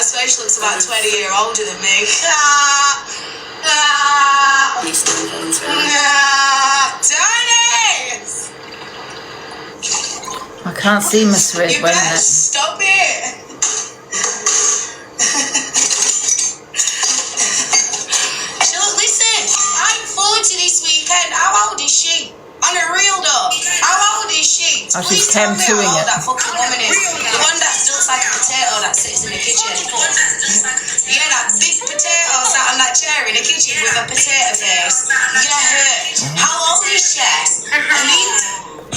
swear she looks about 20 years older than me. Tony! I can't see Miss Red. You better stop it. Listen, I'm 40 this weekend. How old is she? On a real though. How old is she? Oh, she's Please tell me how old it. that fucking woman is. The one that looks like a potato that sits in the kitchen. Yeah, that big potato sat on that chair in the kitchen with a potato face. Yeah, her. How old is she? I mean,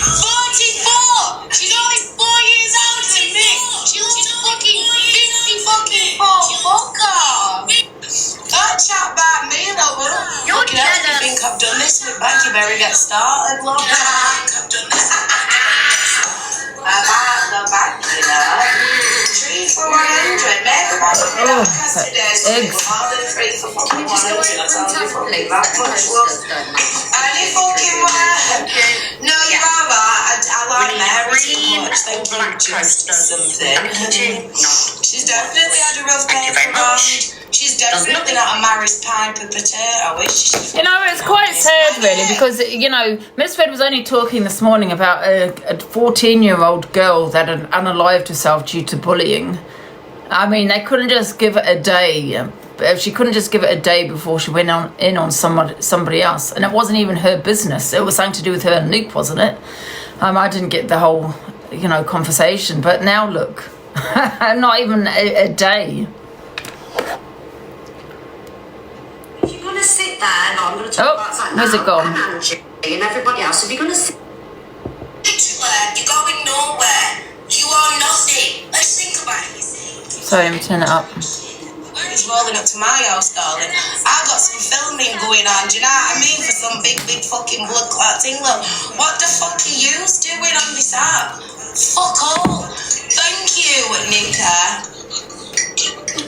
44! She's only 4 years older than me. She looks fucking 50 fucking 4. Fuck off. Don't chat about me though. You're jealous. You think I've done this with back? You better get started, love. I've done this. I'm at the back, you know. 3 for 100. Maybe that's what we today. More than 3 for fucking 100. That's all you fucking that much love. Any fucking word. No, you're alright. I like Mary too much. Thank you, just something. She's definitely had a rough day around. She's definitely not a Mary's pipe of potato, is she? You know, it's quite sad, really, because, you know, Miss Red was only talking this morning about a 14-year-old girl that had unalived herself due to bullying. I mean, they couldn't just give it a day. She couldn't just give it a day before she went in on somebody else. And it wasn't even her business. It was something to do with her and Luke, wasn't it? I didn't get the whole, you know, conversation. But now, look, not even a day. Sit there, and I'm going to talk about that now. Where's it gone? And Angie and everybody else. If you're going to sit you're going nowhere. You are nothing. Let's think about it. Sorry, let me turn it up. It's rolling up to my house, darling. I've got some filming going on, do you know what I mean? For some big fucking blood clot thing. Look, what the fuck are you doing on this app? Fuck all. Thank you, Nika.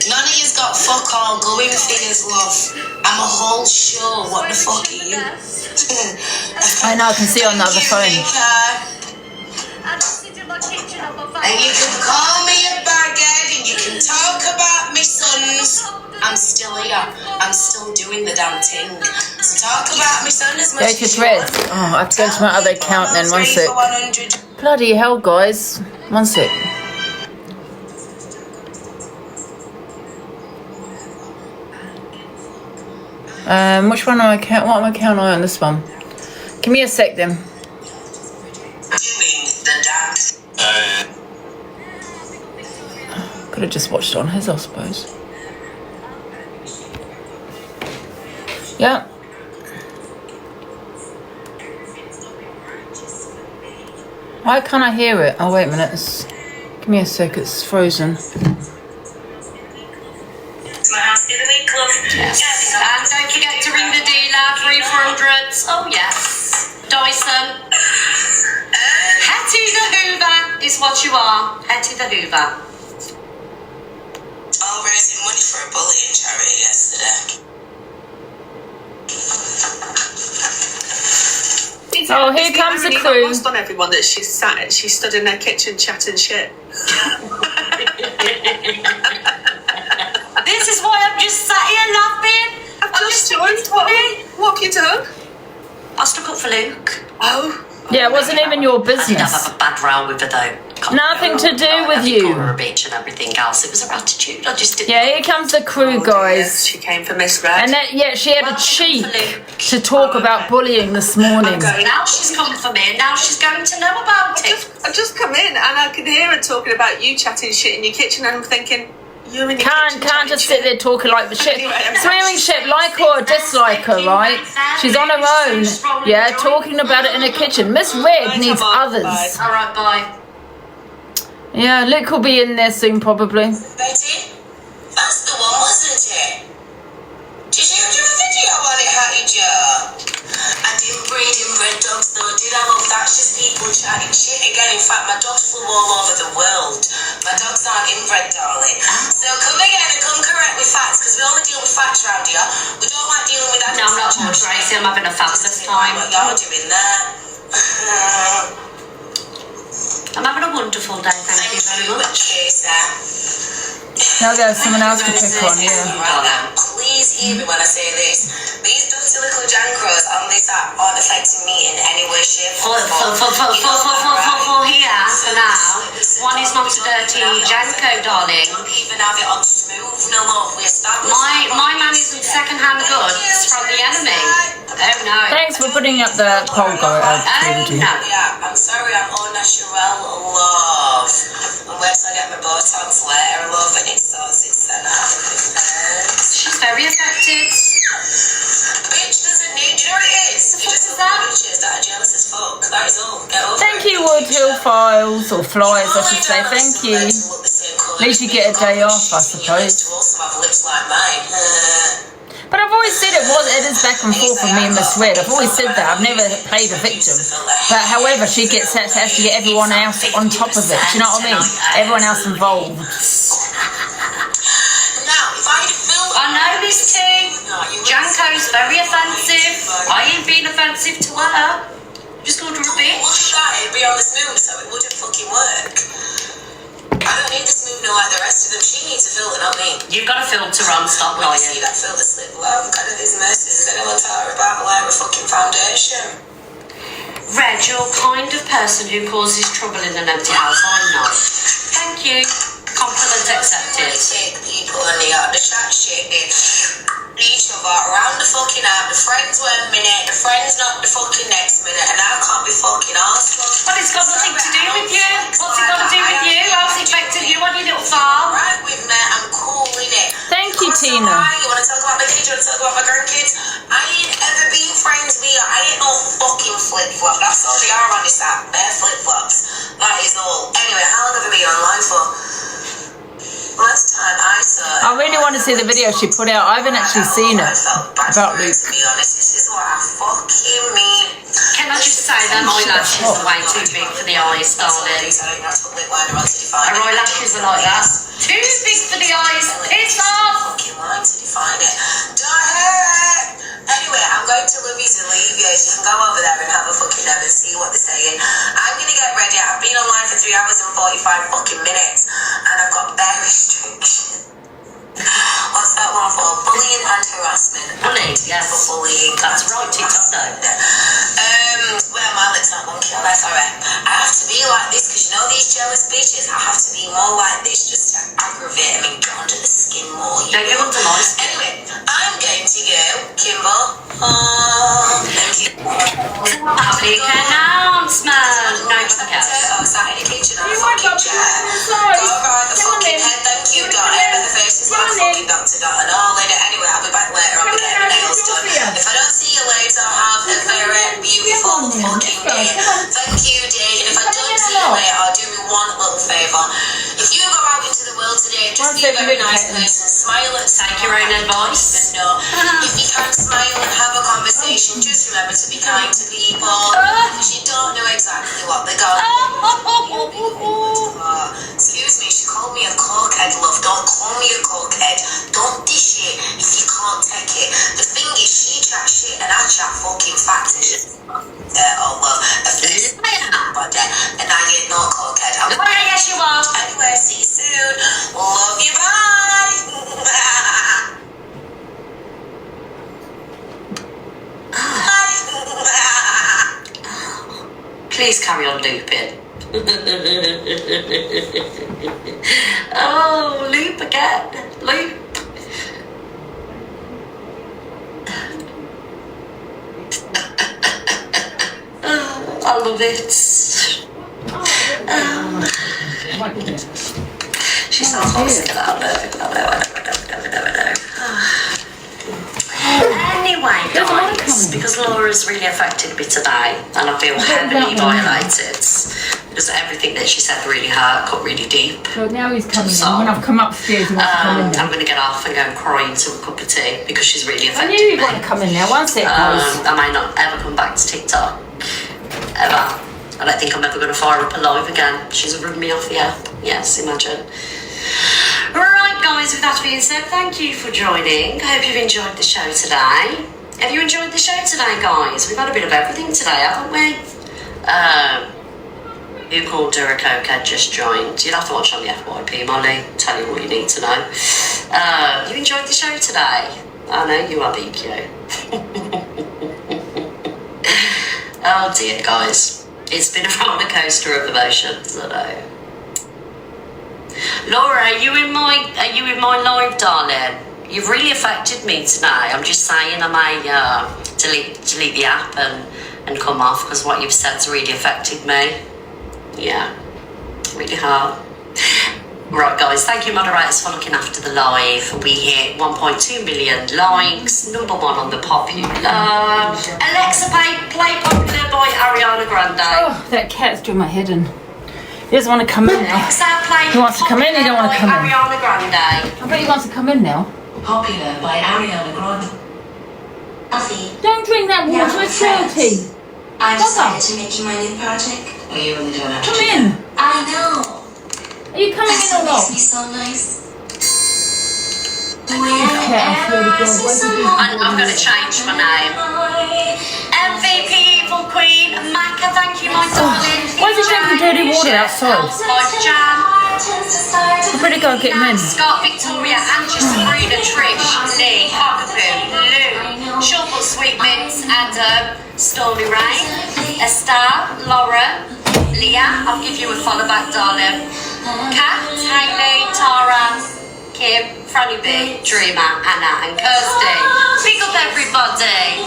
None of you's got fuck all going figures, love. I'm a whole show. What the fuck are you? I know, I can see on the other phone. And you can call me a baghead and you can talk about me sons. I'm still here. I'm still doing the damn thing. So talk about me son as much as you want. Oh, I have to go to my other account then. 1 sec. Bloody hell, guys. 1 sec. Which one am I count? What am I counting on this one? Give me a sec then. Could have just watched it on his, I suppose. Yeah. Why can't I hear it? Oh wait a minute. Give me a sec. It's frozen. My house the other week, love. Yes. And don't forget to ring the dealer, 300. Oh yes. Dyson. Hetty the Hoover is what you are. Hetty the Hoover. All raising money for a bullying charity yesterday. Oh, here comes the crew. Lost on everyone that she stood in their kitchen chatting shit. This is why I'm just sat here laughing. I've just joined. What have you done? I stuck up for Luke. Oh. Yeah, it wasn't even your I did business. have a bad row with her though. Nothing to do with you. I called her a bitch and everything else. It was her attitude. I just didn't. Yeah, here comes the crew, guys. She came for Miss Red. And that, yeah, she had a cheek to talk about bullying this morning. Now she's come for me and now she's going to know about it. I just come in and I can hear her talking about you chatting shit in your kitchen and I'm thinking, you're in your kitchen Can't just sit shit. there talking like the shit. Swearing shit, like her or dislike her, right? She's on her own. Yeah, talking about it in her kitchen. Miss Red needs others. Alright, bye. Yeah, Luke will be in there soon, probably. Betty, that's the one, wasn't it? Did you do a video on it, Hattie Joe? I didn't breed inbred dogs though, did I, love? That's just people chatting shit again. In fact, my dogs flew all over the world. My dogs aren't inbred, darling. So come again and come correct with facts, because we only deal with facts around here. We don't like dealing with that. No, I'm not much, Tracy. I'm having a fabulous time. What you're doing there. I'm having a wonderful day, thank you very much. Tracy. Now there's someone else to pick on, yeah. Right now, please hear me when I say this. These dirty little jankros on this app aren't affecting me in any way, shape, or form. For here, for now, one is not a dirty janko, darling. Don't even have it on smooth, no love. We established My man isn't second-hand goods from the enemy. Oh no. Thanks for putting up the poll, guys. Oh no. Yeah, I'm sorry, I'm all natural love. Unless I get my Botox later, love, and it's so 6.5. She's very affected. Bitch doesn't need, do you know what it is? You just look at bitches that are jealous as fuck. That is all. Get over Thank it. you, Woodhill Files, or Flies, I should say. Thank you. At least you get a day off, I suppose. But I've always said it is back and forth with me and Miss Red. I've always said that. I've never played a victim. But however, she gets has to get everyone else on top of it. Do you know what I mean? Everyone else involved. I know this T. Janko's very offensive. I ain't being offensive to her. Just called her a bitch. It'd be on the smooth, so it wouldn't fucking work. I don't need the smooth no like the rest of them. She needs a filter, not me. You've got a filter on, stop When you lying. see that filter slip, well, kind of these mercies. Does anyone tell her about like a fucking foundation? Red, you're kind of person who causes trouble in an empty house. I'm not. Thank you. Compliment accepted. Take people and they got the chat shit in each other around the fucking app. The friends 1 minute, the friends not the fucking next minute, and I can't be fucking arsed. But it's got nothing to do with you. What's it got to do with you? How's it affected you on your little farm? Right with me, I'm cool in it. Thank you, Also, Tina. You want to talk about my kids? You want to talk about my grandkids? I ain't ever been friends with you. I ain't no fucking flip-flop. That's all they are on this app. They're flip-flops. That is all. Anyway, how long have I been online for? Last time I saw I really want to see the video she put out. I haven't actually seen it about Luke. To be honest, this is what I fucking mean. Can I just say them eyelashes are way too big for the eyes, darling. Her eyelashes are like that. Too big for the eyes. Piss off! Fucking line to define it. Don't hurt. Anyway, I'm going to Louise and leave you. You can go over there and have a fucking nap and see what they're saying. I'm gonna get ready. I've been online for 3 hours and 45 fucking minutes, and I've got bare restrictions. What's that one for? Bullying and harassment. Bullying, yes. For bullying. That's right, TikTok though. Well, my lips are monkey. That's alright. I have to be like this because you know these jealous bitches. I have to be more like this just to aggravate them and get under the skin more. Don't go under my skin. Anyway, I'm going to go, Kimber. Thank you. Public announcement. No podcast. I sat in the kitchen on a fucking chair. Alright, the fucking head. Thank you, Dot. The face is like fucking Dr. Dot and all in it. Anyway, I'll be back later. I'll be getting my nails done. If I don't see you later, have a very beautiful fucking day. Thank you, Day. And if I don't see you later, I'll do me one little favour. If you go out into the world today, just be a very nice person. Smile and Take your own advice. if you can smile and have a conversation, just remember to be kind to people because you don't know exactly what they're going through. Excuse me, she called me a cokehead, love. Don't call me a cokehead. Don't dish it if you can't take it. The thing is, she chat shit and I chat fucking facts and shit. But and I ain't no cokehead. Yes, you are. Anyway, see you soon. Love you, bye. Please carry on looping. Oh, loop again. Loop. Oh, I love it. She sounds like I know. Anyway, guys, because Laura's really affected me today, and I feel heavily violated because everything that she said really hurt, got really deep. So now he's coming in. When I've come upstairs, he wants to come in I'm now. going to get off and go and cry into a cup of tea because she's really I affected knew he'd me. want to come in now. One sec, guys. I might not ever come back to TikTok. Ever. I don't think I'm ever going to fire up a live again. She's rubbed me off the app. Yes, imagine. Right, guys, with that being said, thank you for joining. I hope you've enjoyed the show today. Have you enjoyed the show today, guys? We've had a bit of everything today, haven't we? Who called her a cokehead just joined. You'll have to watch on the FYP, Molly. Tell you what you need to know. You enjoyed the show today? I know you are, EQ. Oh dear, guys. It's been a roller coaster of emotions, I know. Laura, are you in my live, darling? You've really affected me tonight. I'm just saying I may delete the app and come off because what you've said's really affected me. Yeah, really hard. Right, guys, thank you, moderators, for looking after the live. We hit 1.2 million likes, #1 on the popular. Alexa, play Popular by Ariana Grande. Oh, that cat's doing my head in. He doesn't want to come in now. Alexa, play He wants to come in, he don't want to come in. Ariana Grande. I bet he wants to come in now. Popular by Ariana Grande. Don't drink that water, it's dirty. I decided to make you my new project. Well, you really don't have to. Come in. I know. Are you coming That's in or what not? makes me so nice. I'm going to change my name. MVP Evil Queen, Macca, thank you, my darling. Why is he drinking dirty water outside? Jam, I better go get him in. Scott, Victoria, Angie, Sabrina, Trish, Lee, Cockapoo, Lou, Shortfoot, Sweet Mints, Adam, Stormy Rain, Esther, Laura, Leah, I'll give you a follow back, darling. Kat, Hayley, Tara, Kim, Franny B, Dreamer, Anna, and Kirsty. Pick up everybody.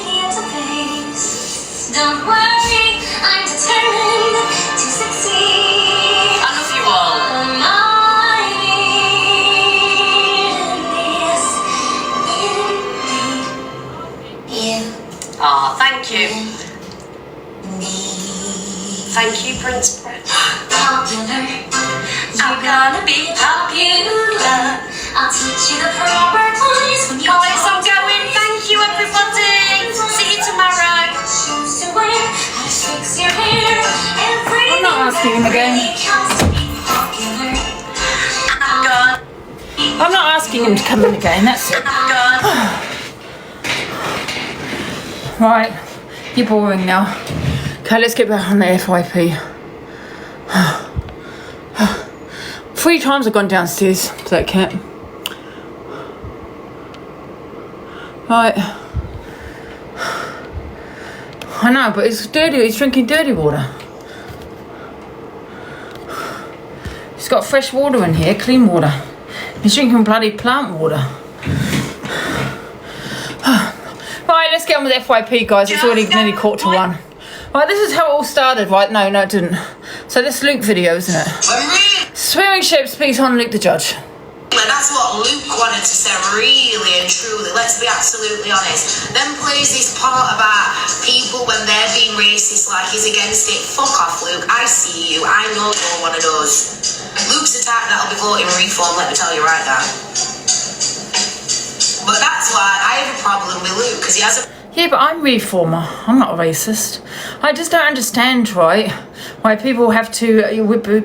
Don't worry, I'm determined to succeed. I love you all. Oh, thank you. Thank you, Prince Brett. Popular, you're gonna be popular. I'll teach you the proper place when you Guys, I'm going. Thank you, everybody. See you tomorrow. choose to wear. How to fix your hair. I'm not asking him again. I'm gone. I'm not asking him to come in again, that's it. I'm gone. Right, you're boring now. Okay, let's get back on the FYP. 3 times I've gone downstairs to that cat. Right. I know, but it's dirty. He's drinking dirty water. He's got fresh water in here, clean water. He's drinking bloody plant water. Right, let's get on with FYP, guys. It's already nearly 1:45. Right, this is how it all started, right? No, it didn't. So this Luke video, isn't it? Swearing ships, please on Luke the Judge. Well, that's what Luke wanted to say, really and truly. Let's be absolutely honest. Then plays this part about people when they're being racist, like he's against it. Fuck off, Luke. I see you. I know you're one of those. Luke's the type that'll be voting reform, let me tell you right now. But that's why I have a problem with Luke, because he has a... Yeah, but I'm reformer. I'm not a racist. I just don't understand, right, why people have to,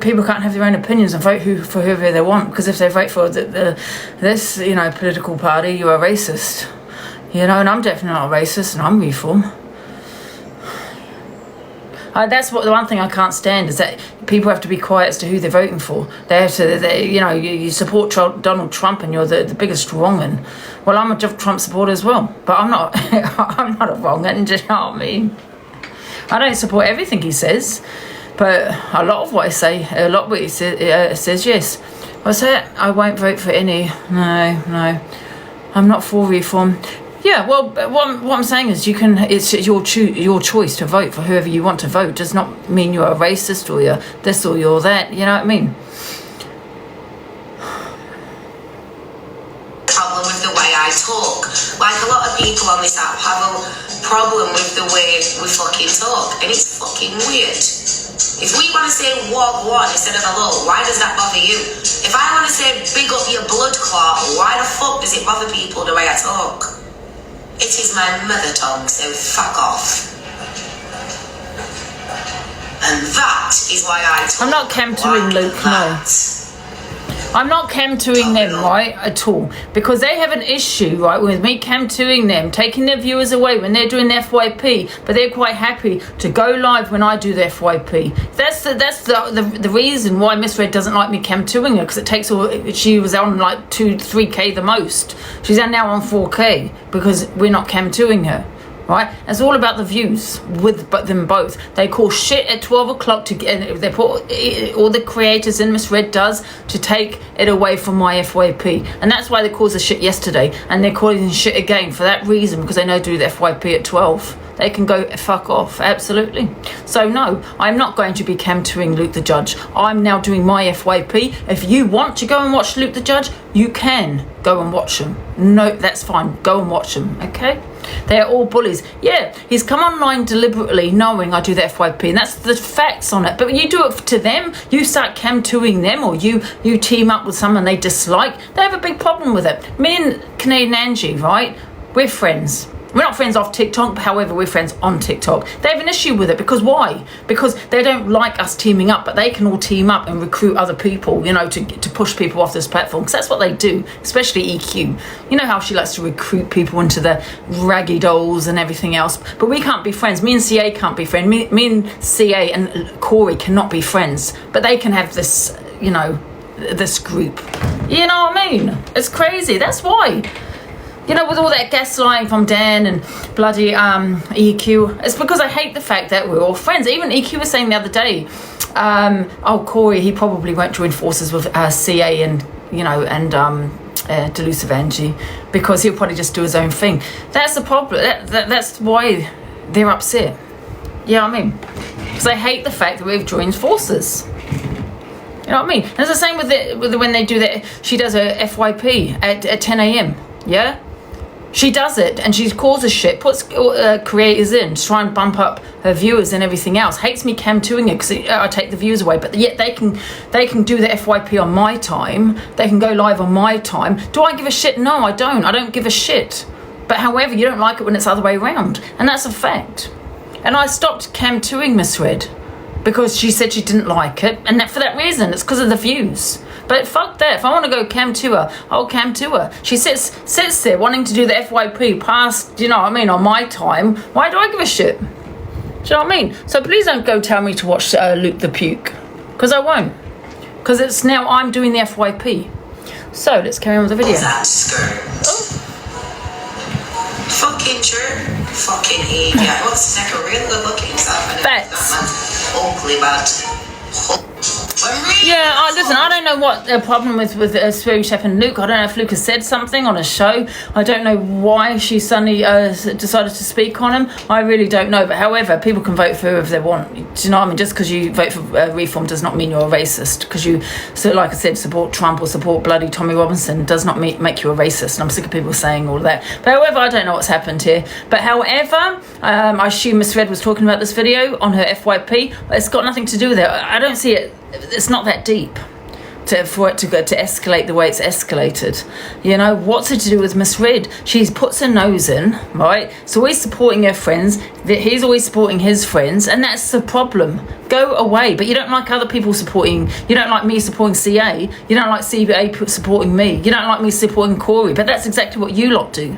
people can't have their own opinions and vote for whoever they want. Because if they vote for this, you know, political party, you're a racist. You know, and I'm definitely not a racist, and I'm reform. That's what the one thing I can't stand is that people have to be quiet as to who they're voting for. They have to, you know, you support Donald Trump and you're the biggest wrong-un. Well, I'm a Trump supporter as well, but I'm not. I'm not a wrong-un. Do you know what I mean? I don't support everything he says, but a lot of what I say, a lot of what he says, yes. I say I won't vote for any. No, I'm not for reform. Yeah, well, what I'm saying is it's your choice to vote for whoever you want to vote. Does not mean you're a racist or you're this or you're that. You know what I mean? problem with the way I talk. Like a lot of people on this app have a problem with the way we fucking talk, and it's fucking weird. If we want to say wagwan instead of hello, why does that bother you? If I want to say big up your blood clot, why the fuck does it bother people the way I talk? It is my mother tongue, so fuck off. And that is why I talk. I'm not camping Luke, no. I'm not cam-2ing them, right, at all. Because they have an issue, right, with me cam-2ing them, taking their viewers away when they're doing the FYP, but they're quite happy to go live when I do the FYP. That's the reason why Miss Red doesn't like me cam-2ing her, because it takes all, she was on like 2-3K the most. She's now on 4K because we're not cam-2ing her. Right, it's all about the views with them both. They call shit at 12 o'clock to get. They put all the creators in Miss Red does to take it away from my FYP, and that's why they caused the shit yesterday, and they're calling shit again for that reason, because they know do the FYP at 12. They can go fuck off, absolutely. So no, I'm not going to be cam-2ing Luke the Judge. I'm now doing my FYP. If you want to go and watch Luke the Judge, you can go and watch him. No, that's fine. Go and watch him, okay? They're all bullies. Yeah, he's come online deliberately knowing I do the FYP, and that's the facts on it. But when you do it to them, you start cam-2ing them, or you team up with someone they dislike, they have a big problem with it. Me and Canadian Angie, right? We're friends. We're not friends off TikTok, but however, we're friends on TikTok. They have an issue with it, because why? Because they don't like us teaming up, but they can all team up and recruit other people, you know, to push people off this platform, because that's what they do, especially EQ. You know how she likes to recruit people into the raggy dolls and everything else, but we can't be friends. Me and CA can't be friends. Me and CA and Corey cannot be friends, but they can have this, you know, this group. You know what I mean? It's crazy. That's why. You know, with all that gaslighting from Dan and bloody EQ, it's because I hate the fact that we're all friends. Even EQ was saying the other day, oh, Corey, he probably won't join forces with CA and, you know, and Delusive Angie, because he'll probably just do his own thing. That's the problem. That's why they're upset. You know what I mean? Because I hate the fact that we've joined forces. You know what I mean? And it's the same with when they do that. She does her FYP at 10 a.m. Yeah? She does it, and she causes shit, puts creators in to try and bump up her viewers and everything else. Hates me cam-2ing it because I take the views away, but yet they can do the FYP on my time. They can go live on my time. Do I give a shit? No, I don't. I don't give a shit. But however, you don't like it when it's the other way around, and that's a fact. And I stopped cam-2ing Miss Red because she said she didn't like it, and for that reason, it's because of the views. But fuck that. If I want to go cam-2 her, I'll cam-2 her. She sits there wanting to do the FYP past, you know what I mean, on my time. Why do I give a shit? Do you know what I mean? So please don't go tell me to watch Luke the Puke, because I won't. Because it's now I'm doing the FYP. So let's carry on with the video. That skirt. Oh. Fucking true. Fucking idiot. What's to take a real good look at himself and Facts. ugly bad. Yeah, listen, I don't know what the problem with Spirit Chef and Luke. I don't know if Luke has said something on a show. I don't know why she suddenly decided to speak on him. I really don't know. But however, people can vote for whoever they want. Do you know what I mean? Just because you vote for reform does not mean you're a racist. Because you, so like I said, support Trump or support bloody Tommy Robinson does not make you a racist. And I'm sick of people saying all of that. But however, I don't know what's happened here. But however, I assume Miss Red was talking about this video on her FYP. It's got nothing to do with it. I don't see it. It's not that deep for it to go to escalate the way it's escalated. You know, what's it to do with Miss Red? She puts her nose in, right? So always supporting her friends. He's always supporting his friends, and that's the problem. Go away. But you don't like other people supporting. You don't like me supporting CA. You don't like CBA supporting me. You don't like me supporting Corey. But that's exactly what you lot do.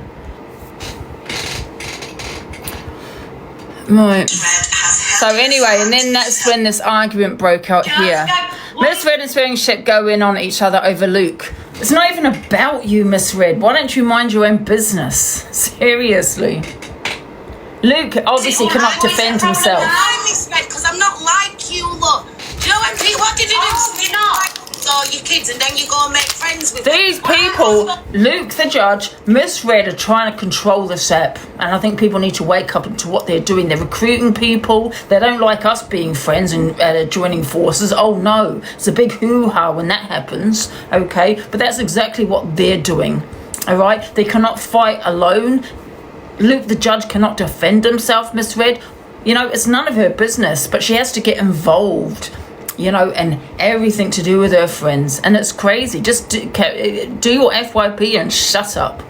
Right. So anyway, and then that's when this argument broke out here. Miss Red and Spirit Chef go in on each other over Luke. It's not even about you, Miss Red. Why don't you mind your own business? Seriously. Luke obviously cannot defend himself. Because I'm not like you, look. Do you know when people, what did you do? You're not. All your kids, and then you go and make friends with these people. Luke the Judge, Miss Red are trying to control this app, and I think people need to wake up to what they're doing. They're recruiting people. They don't like us being friends and joining forces. Oh no, it's a big hoo-ha when that happens. Okay, but that's exactly what they're doing. All right, they cannot fight alone. Luke the Judge cannot defend himself. Miss Red, you know, it's none of her business, but she has to get involved. You know, and everything to do with her friends. And it's crazy. Just do your FYP and shut up.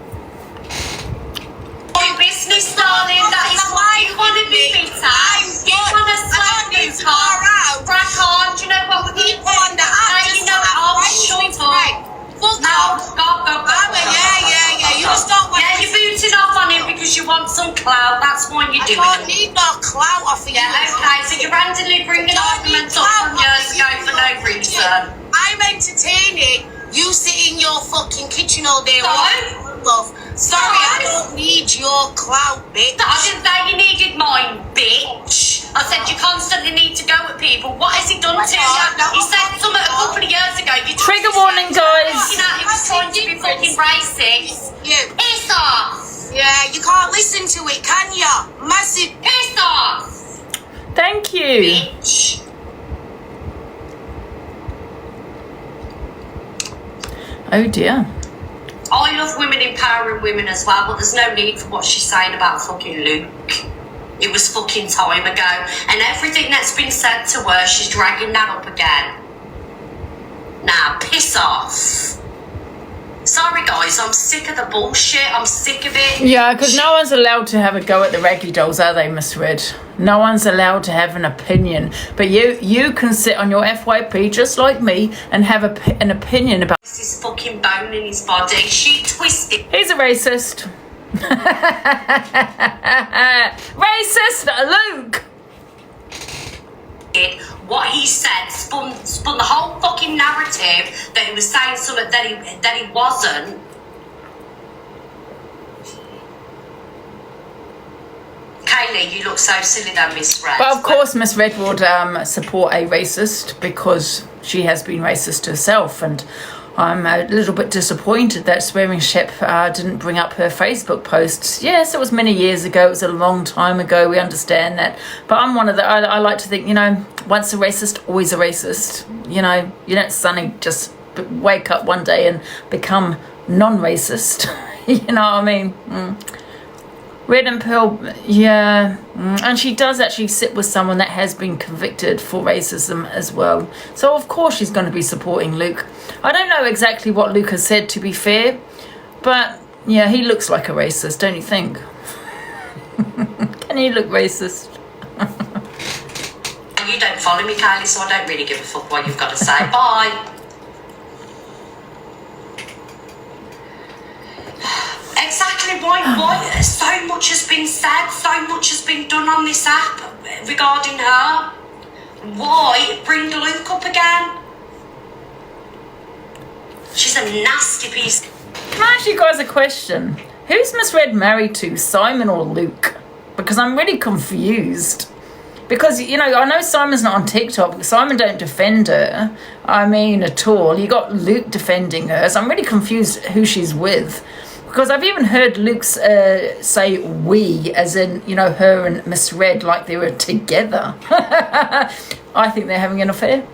Business Yes, darling, that is why you want to be bitter. You want to slap this car. Crack on. Do you know what we People on the app you just know, want oh, to shut fight right. up. Fuck No, off. go. Yeah. You just don't want Yeah, to you're booting off on him because you want some clout. That's why you're I doing don't it. need no clout off of you. Yeah, okay, so you're randomly bringing arguments up from years ago for no reason. I'm entertaining. You sit in your fucking kitchen all day. So? Love. Sorry, I don't need your clout, bitch. I didn't say you needed mine, bitch. I said you constantly need to go at people. What has he done to you? He said something a couple of years ago. Trigger warning, guys. You know, he was trying to be fucking racist. You. Piss off! Yeah, you can't listen to it, can ya? Massive Piss off! Thank you. Bitch. Oh dear. I love women empowering women as well, but there's no need for what she's saying about fucking Luke. It was fucking time ago. And everything that's been said to her, she's dragging that up again. Now, piss off. Sorry guys, I'm sick of the bullshit. I'm sick of it. Yeah, because no one's allowed to have a go at the Reggae Dolls, are they, Miss Red? No one's allowed to have an opinion. But you can sit on your FYP just like me and have an opinion about... His fucking bone in his body. She twisted He's a racist. Racist, Luke. it. What he said spun the whole fucking narrative that he was saying something that he wasn't. Kaylee, you look so silly then, Miss Red. But of course, Miss Red would support a racist because she has been racist herself, and I'm a little bit disappointed that Swearing Ship didn't bring up her Facebook posts. Yes, it was many years ago. It was a long time ago. We understand that. But I'm one of the... I like to think, you know, once a racist, always a racist. You know, you don't suddenly just wake up one day and become non-racist. You know what I mean? Red and Pearl, yeah. And she does actually sit with someone that has been convicted for racism as well. So, of course, she's going to be supporting Luke. I don't know exactly what Luke has said, to be fair. But, yeah, he looks like a racist, don't you think? Can he look racist? You don't follow me, Kylie, so I don't really give a fuck what you've got to say. Bye. Exactly why so much has been said, so much has been done on this app regarding her. Why bring Luke up again? She's a nasty piece. Can I ask you guys a question? Who's Miss Red married to, Simon or Luke? Because I'm really confused. Because, you know, I know Simon's not on TikTok, but Simon don't defend her. I mean, at all. You got Luke defending her, so I'm really confused who she's with. Because I've even heard Luke say we, as in, you know, her and Miss Red, like they were together. I think they're having an affair.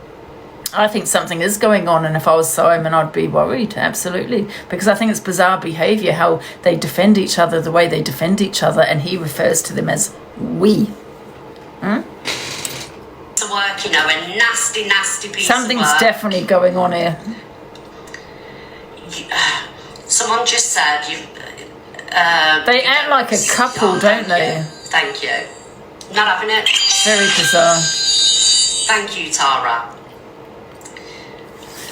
I think something is going on, and if I was Simon, I'd be worried, absolutely. Because I think it's bizarre behaviour, how they defend each other the way they defend each other, and he refers to them as we. To work, you know, a nasty piece Something's of work. definitely going on here. Someone just said you. They act like a couple, don't they? Thank you. Not having it. Very bizarre. Thank you, Tara.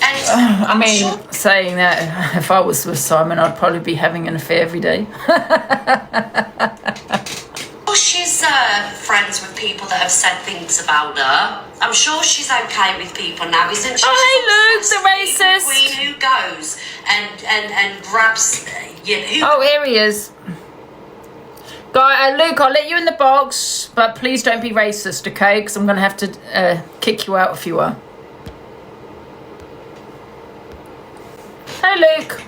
And I mean, saying that, if I was with Simon, I'd probably be having an affair every day. she's friends with people that have said things about her. I'm sure she's okay with people now, isn't she? Oh, hey, Luke, the racist. Queen who goes and grabs you. Oh, here he is. Guy, Luke, I'll let you in the box, but please don't be racist, okay? Because I'm going to have to kick you out if you are. Hey, Luke.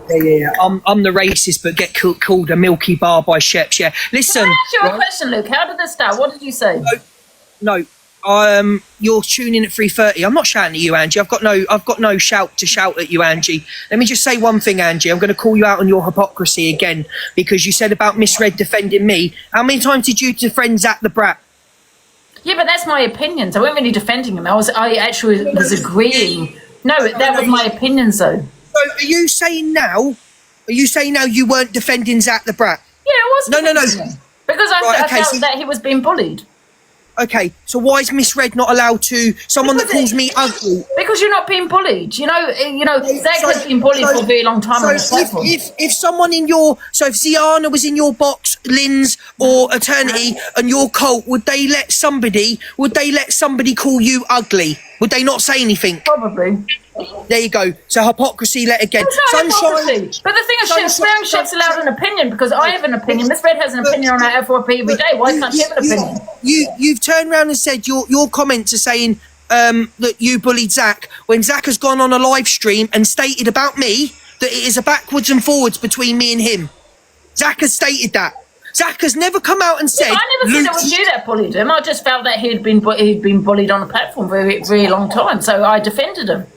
Yeah. I'm the racist, but get called a Milky Bar by Sheps. Yeah. Listen. Can I ask you a question, Luke? How did this start? What did you say? No. You're tuning at 3:30. I'm not shouting at you, Angie. I've got no shout to shout at you, Angie. Let me just say one thing, Angie. I'm going to call you out on your hypocrisy again because you said about Miss Red defending me. How many times did you defend Zach the Brat? Yeah, but that's my opinions. I wasn't really defending him. I actually was agreeing. No, that was my opinions, though. So are you saying now you weren't defending Zach the Brat? Yeah, it was. No. Because I Right, okay, felt so- that he was being bullied. Okay, so why is Miss Red not allowed to? Someone that calls me ugly. Because you're not being bullied. Zach has been bullied for a very long time on this platform. If someone in your, so if Ziana was in your box, Lynn's or Eternity, and your cult, would they let somebody call you ugly? Would they not say anything? Probably. There you go. So hypocrisy let again. It's not hypocrisy. But the thing is, swearing shit's allowed an opinion because I have an opinion. Miss Red has an opinion on our FYP every day. Why can't she have an opinion? You've turned around and said your comments are saying that you bullied Zach when Zach has gone on a live stream and stated about me that it is a backwards and forwards between me and him. Zach has stated that. Zach has never come out and said. I never said it was you that bullied him. I just felt that he'd been bullied on a platform for a very long time, so I defended him.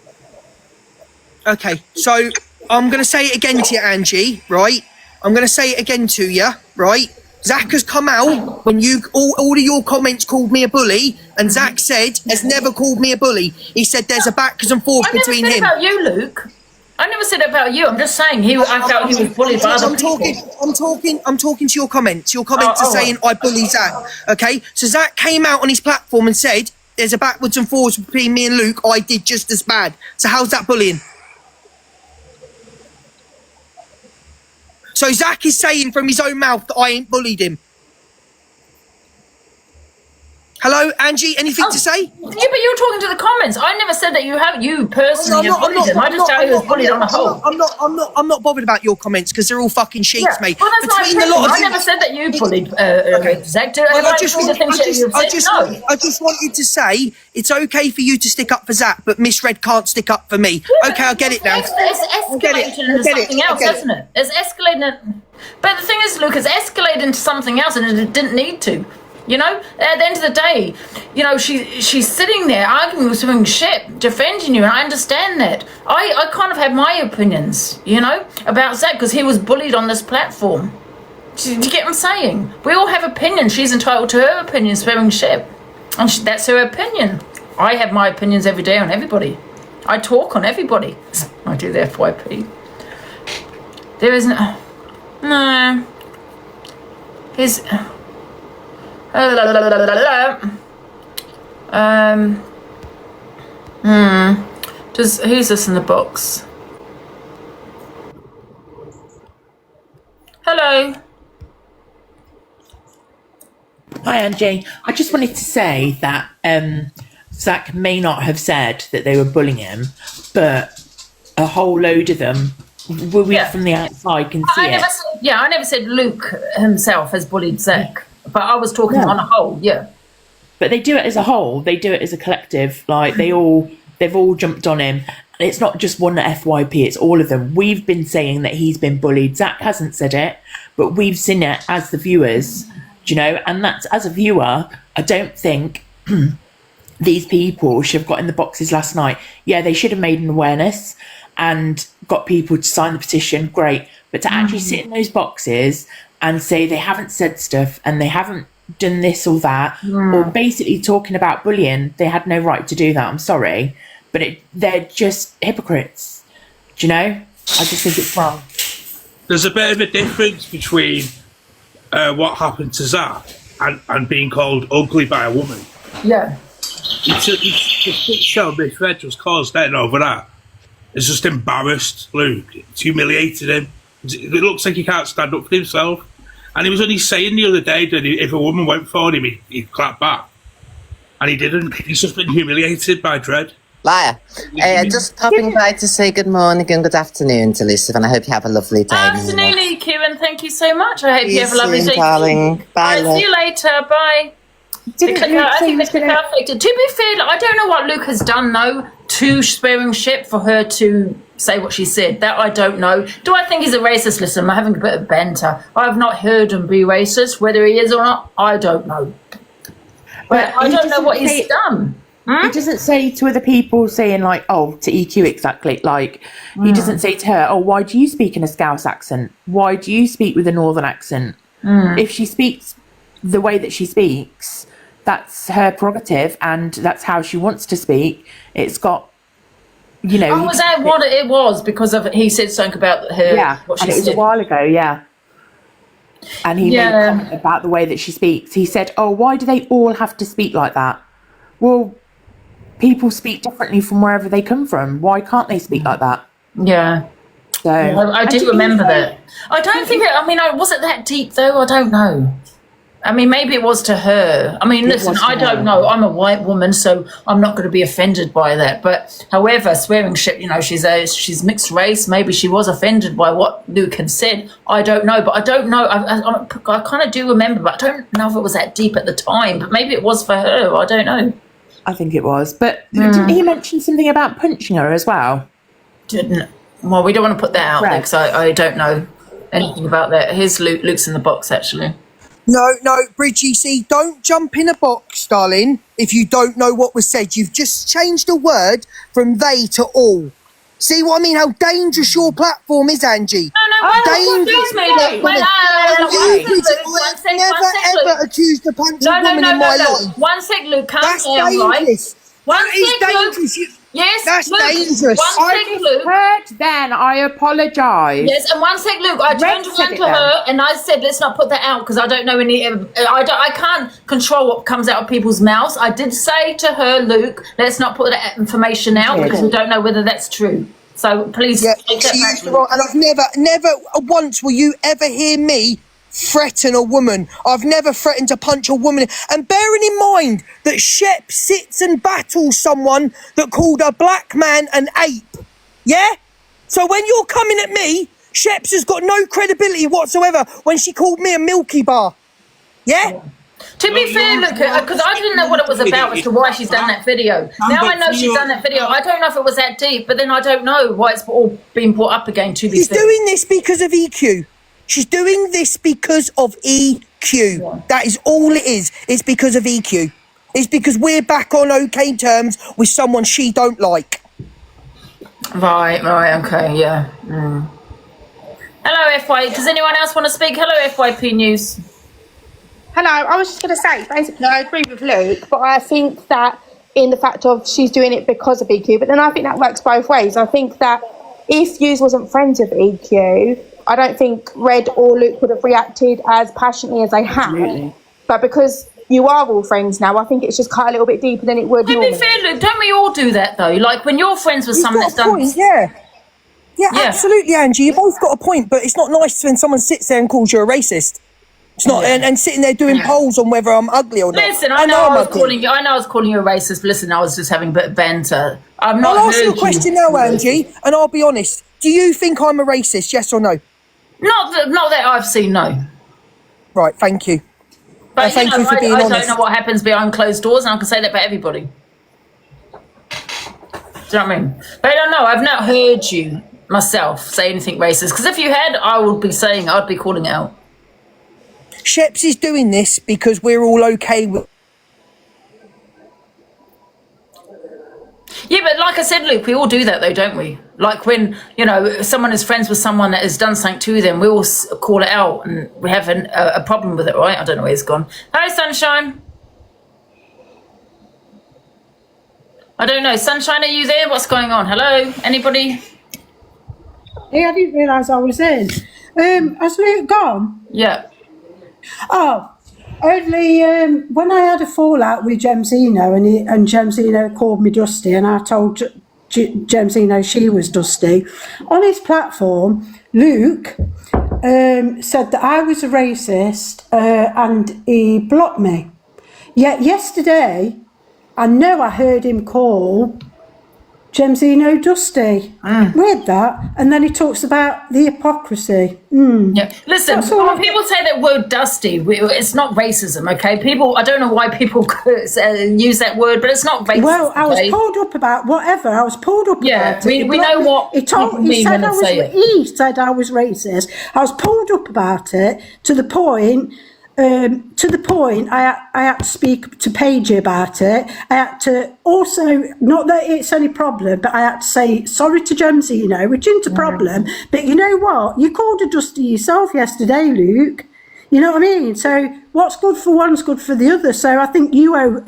Okay, so I'm going to say it again to you, Angie, right? I'm going to say it again to you, right? Zach has come out when all of your comments called me a bully, and Zach said has never called me a bully. He said there's a backwards and forth between him. I never said about you, Luke. I never said about you. I'm just saying I felt he was bullied by other people. I'm talking to your comments. Your comments are saying I bully Zach. Okay, so Zach came out on his platform and said there's a backwards and forwards between me and Luke. I did just as bad. So how's that bullying? So Zach is saying from his own mouth that I ain't bullied him. Hello, Angie, anything to say? Yeah, but you're talking to the comments. I never said that you personally have bullied him. I just tell you he was bullied on the whole. I'm not bothered about your comments because they're all fucking sheets, mate. Well, that's my opinion. I never said that you bullied Zach. I just wanted to say it's okay for you to stick up for Zach, but Miss Red can't stick up for me. Yeah, okay, I get it now. It's escalated into something else, hasn't it? It's escalated. But the thing is, Luke, it's escalated into something else, and it didn't need to. At the end of the day, she's sitting there arguing with something shit, defending you, and I understand that. I kind of have my opinions, about Zach because he was bullied on this platform. Do you get what I'm saying? We all have opinions. She's entitled to her opinion, swearing shit. And that's her opinion. I have my opinions every day on everybody. I talk on everybody. I do the FYP. There isn't... No. Here's... Who's this in the box? Hello. Hi, Angie. I just wanted to say that Zach may not have said that they were bullying him, but a whole load of them, we from the outside can see it. I never said Luke himself has bullied Zach. But I was talking on a whole, yeah. But they do it as a whole. They do it as a collective. Like they've all jumped on him. And it's not just one FYP. It's all of them. We've been saying that he's been bullied. Zach hasn't said it, but we've seen it as the viewers. Do you know? And that's as a viewer. I don't think these people should have got in the boxes last night. Yeah, they should have made an awareness and got people to sign the petition. Great, but to actually sit in those boxes and say they haven't said stuff and they haven't done this or that, or basically talking about bullying, they had no right to do that. I'm sorry, but they're just hypocrites. Do you know? I just think it's wrong. There's a bit of a difference between what happened to Zach and being called ugly by a woman. Yeah. The show Miss Red just caused that over that. It's just embarrassed Luke. It's humiliated him. It looks like he can't stand up for himself. And he was only saying the other day that if a woman went for him, he'd clap back. And he didn't. He's just been humiliated by Dread. Liar. Just popping by to say good morning and good afternoon to Lucifer, and I hope you have a lovely day. Afternoon, EQ, and thank you so much. I hope you have a lovely day. Darling. Bye. All right, see you later. Bye. I think the clicker affected. To be fair, I don't know what Luke has done, though, to swearing shit for her to say what she said. That I don't know. Do I think he's a racist? Listen, I'm having a bit of banter. I have not heard him be racist. Whether he is or not, I don't know. But I don't know what he's done. He doesn't say to other people saying like, oh, to EQ exactly. Like, he doesn't say to her, oh, why do you speak in a Scouse accent? Why do you speak with a Northern accent? If she speaks the way that she speaks, that's her prerogative and that's how she wants to speak. It's got, you know... Oh, was that what it was? Because of he said something about her... Yeah, what she and it was said. a while ago, yeah. And he made a comment about the way that she speaks. He said, oh, why do they all have to speak like that? Well, people speak differently from wherever they come from. Why can't they speak like that? Yeah. So I do remember that. I don't think was it that deep though? I don't know. I mean, maybe it was to her. I mean, listen, I don't know. I'm a white woman, so I'm not going to be offended by that. But however, swearing shit, she's mixed race. Maybe she was offended by what Luke had said. I don't know. But I don't know. I kind of do remember, but I don't know if it was that deep at the time. But maybe it was for her. I don't know. I think it was. But didn't he mention something about punching her as well? Didn't. Well, we don't want to put that out there because I don't know anything about that. Here's Luke's in the box, actually. No, Bridgie, see, don't jump in a box, darling, if you don't know what was said. You've just changed a word from they to all. See what I mean? How dangerous your platform is, Angie. Dangerous. I've never, ever accused a punch of woman in my life. 1 sec, Luke, calm That's down, dangerous. Right? 1 That is sec, Luke. dangerous. Yes, That's Luke, dangerous. 1 sec, Luke. Heard then, I apologise. Yes, and 1 sec, Luke. I turned around to her and I said, "Let's not put that out because I don't know any. I can't control what comes out of people's mouths." I did say to her, "Luke, let's not put that information out because we don't know whether that's true." So please, take that back, Luke. And I've never once will you ever hear me threaten a woman. I've never threatened to punch a woman. And bearing in mind that Shep sits and battles someone that called a black man an ape. Yeah? So when you're coming at me, Sheps has got no credibility whatsoever when she called me a Milky Bar. Yeah? To be fair, look, because I didn't know what it was about as to why she's done that video. Now I know she's done that video. I don't know if it was that deep, but then I don't know why it's all been brought up again, to be fair. She's doing this because of EQ. She's doing this because of EQ. Yeah. That is all it is. It's because of EQ. It's because we're back on okay terms with someone she don't like. Right, okay, yeah. Hello, FY. Does anyone else want to speak? Hello, FYP News. Hello, I was just going to say, basically, I agree with Luke, but I think that in the fact of she's doing it because of EQ, but then I think that works both ways. I think that if Hughes wasn't friends with EQ, I don't think Red or Luke would have reacted as passionately as they have. Absolutely. But because you are all friends now, I think it's just cut a little bit deeper than it would normally. To be fair, Luke, don't we all do that, though? Like, when you're friends with someone that's done... Point, yeah, absolutely, Angie. You've both got a point, but it's not nice when someone sits there and calls you a racist. It's not, and sitting there doing polls on whether I'm ugly or not. Listen, I know I was calling you a racist, but listen, I was just having a bit of banter. I'm not. I'll ask you a question now, Angie, and I'll be honest. Do you think I'm a racist, yes or no? Not that I've seen, no. Right, thank you. But thank you for being honest. I don't know what happens behind closed doors, and I can say that about everybody. Do you know what I mean? But I don't know. I've not heard you myself say anything racist. Because if you had, I'd be calling it out. Sheps is doing this because we're all okay with... Yeah, but like I said, Luke, we all do that though, don't we? Like when, someone is friends with someone that has done something to them, we all call it out and we have a problem with it, right? I don't know where he's gone. Hi, Sunshine. I don't know. Sunshine, are you there? What's going on? Hello? Anybody? Yeah, I didn't realise I was in. Has Luke gone? Yeah. Oh, only when I had a fallout with Jemsino and Jemsino called me Dusty and I told Jemsino she was Dusty. On his platform, Luke said that I was a racist and he blocked me. Yet yesterday, I know I heard him call Jemsino Dusty. Weird that. And then he talks about the hypocrisy. Yeah. Listen, when people say that word dusty, it's not racism, okay? I don't know why people use that word, but it's not racism. Well, I was pulled up about whatever. I was pulled up about it. We know what he said I was racist. I was pulled up about it to the point I had to speak to Paige about it. I had to also, not that it's any problem, but I had to say sorry to Jemsino, which isn't a problem. But you know what? You called her Dusty yourself yesterday, Luke. You know what I mean? So what's good for one's good for the other. So I think you owe